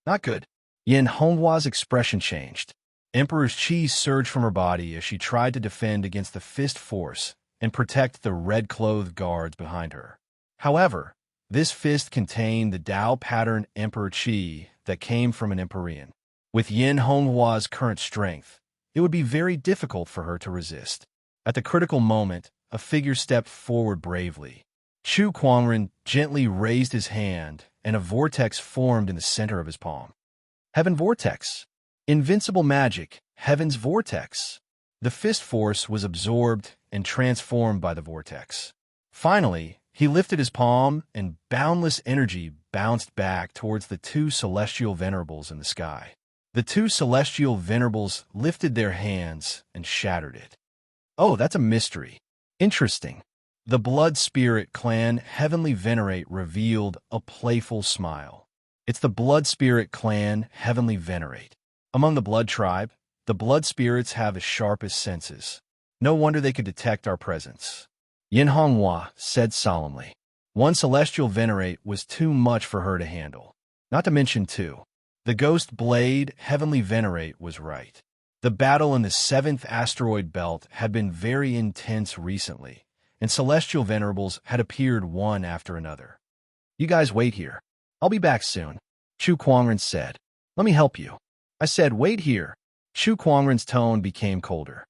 Not good. Yin Honghua's expression changed. Emperor's chi surged from her body as she tried to defend against the fist force and protect the red-clothed guards behind her. However, this fist contained the Dao pattern Emperor chi that came from an Empyrean. With Yin Honghua's current strength, it would be very difficult for her to resist. At the critical moment, a figure stepped forward bravely. Chu Kuangren gently raised his hand, and a vortex formed in the center of his palm. Heaven Vortex. Invincible magic, Heaven's Vortex. The fist force was absorbed and transformed by the vortex. Finally, he lifted his palm, and boundless energy bounced back towards the 2 celestial venerables in the sky. The 2 celestial venerables lifted their hands and shattered it. Oh, that's a mystery. Interesting. The Blood Spirit clan Heavenly Venerate revealed a playful smile. It's the Blood Spirit clan Heavenly Venerate. Among the Blood tribe, the Blood Spirits have the sharpest senses. No wonder they could detect our presence. Yin Honghua said solemnly. One celestial venerate was too much for her to handle. Not to mention two. The ghost blade heavenly venerate was right. The battle in the 7th asteroid belt had been very intense recently, and celestial venerables had appeared one after another. You guys wait here. I'll be back soon, Chu Kuangren said. Let me help you. I said, wait here. Chu Kuangren's tone became colder.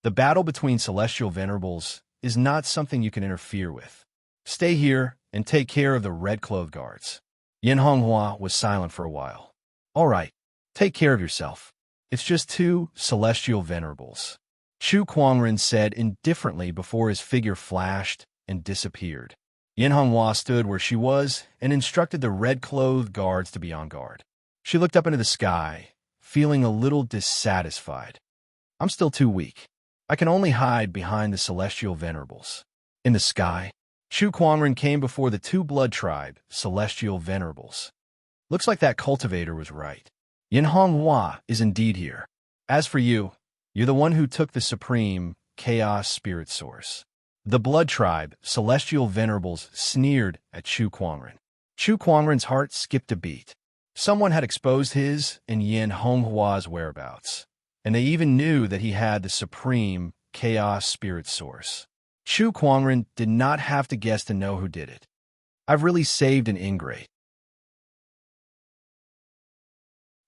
The battle between celestial venerables is not something you can interfere with. Stay here and take care of the red-clothed guards. Yin Honghua was silent for a while. All right, take care of yourself. It's just two celestial venerables, Chu Kuangren said indifferently before his figure flashed and disappeared. Yin Honghua stood where she was and instructed the red-clothed guards to be on guard. She looked up into the sky, feeling a little dissatisfied. I'm still too weak. I can only hide behind the celestial venerables. In the sky, Chu Kuangren came before the two blood tribe celestial venerables. Looks like that cultivator was right. Yin Honghua is indeed here. As for you, you're the one who took the supreme chaos spirit source. The blood tribe celestial venerables sneered at Chu Kuangren. Chu Kuangren's heart skipped a beat. Someone had exposed his and Yin Honghua's whereabouts, and they even knew that he had the supreme chaos spirit source. Chu Kuangren did not have to guess to know who did it. I've really saved an ingrate.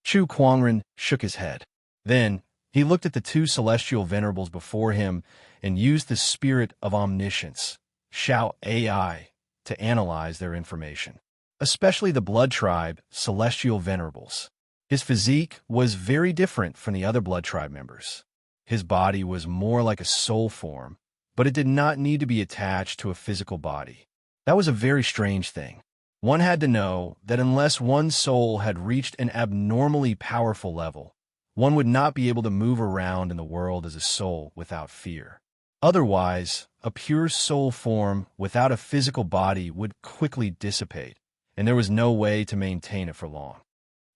Chu Kuangren shook his head. Then, he looked at the two celestial venerables before him and used the spirit of omniscience, Shao AI, to analyze their information. Especially the blood tribe celestial venerables. His physique was very different from the other blood tribe members. His body was more like a soul form, but it did not need to be attached to a physical body. That was a very strange thing. One had to know that unless one's soul had reached an abnormally powerful level, one would not be able to move around in the world as a soul without fear. Otherwise, a pure soul form without a physical body would quickly dissipate, and there was no way to maintain it for long.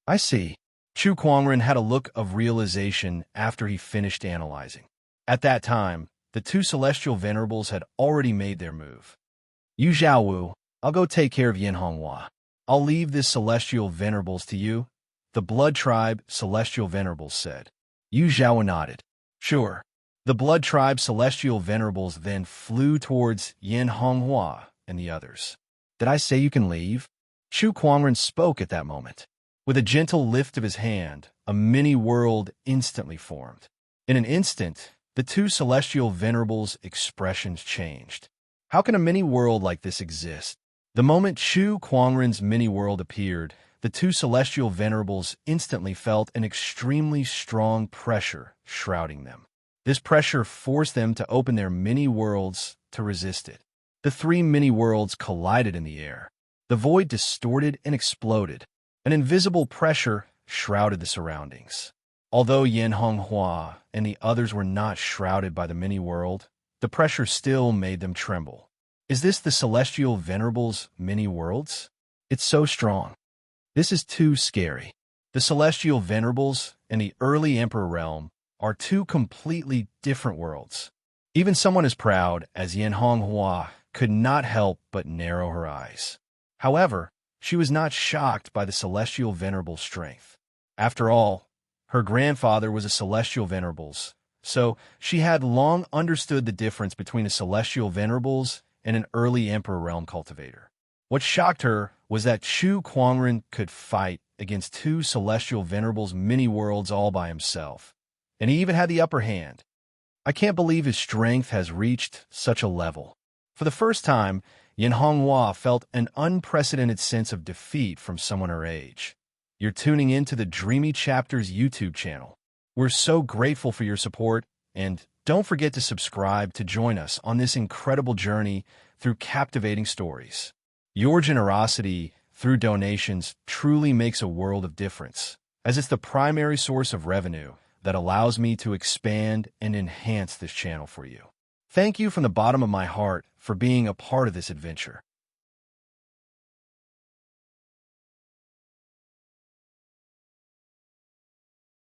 I see. Chu Kuangren had a look of realization after he finished analyzing. At that time, the two celestial venerables had already made their move. Yu Zhaowu, I'll go take care of Yin Honghua. I'll leave this celestial venerables to you, the blood tribe celestial venerables said. Yu Zhaowu nodded. Sure. The blood tribe celestial venerables then flew towards Yin Honghua and the others. Did I say you can leave? Chu Kuangren spoke at that moment. With a gentle lift of his hand, a mini-world instantly formed. In an instant, the two celestial venerables' expressions changed. How can a mini-world like this exist? The moment Chu Kuangren's mini-world appeared, the two celestial venerables instantly felt an extremely strong pressure shrouding them. This pressure forced them to open their mini-worlds to resist it. The three mini-worlds collided in the air. The void distorted and exploded. An invisible pressure shrouded the surroundings. Although Yin Honghua and the others were not shrouded by the mini-world, the pressure still made them tremble. Is this the celestial venerables' mini-worlds? It's so strong. This is too scary. The celestial venerables and the early emperor realm are two completely different worlds. Even someone as proud as Yin Honghua could not help but narrow her eyes. However, she was not shocked by the celestial venerable's strength. After all, her grandfather was a celestial venerables, so she had long understood the difference between a celestial venerables and an early emperor realm cultivator. What shocked her was that Chu Kuangren could fight against two celestial venerables mini-worlds all by himself, and he even had the upper hand. I can't believe his strength has reached such a level. For the first time, Yin Honghua felt an unprecedented sense of defeat from someone her age. You're tuning in to the Dreamy Chapters YouTube channel. We're so grateful for your support, and don't forget to subscribe to join us on this incredible journey through captivating stories. Your generosity through donations truly makes a world of difference, as it's the primary source of revenue that allows me to expand and enhance this channel for you. Thank you from the bottom of my heart for being a part of this adventure.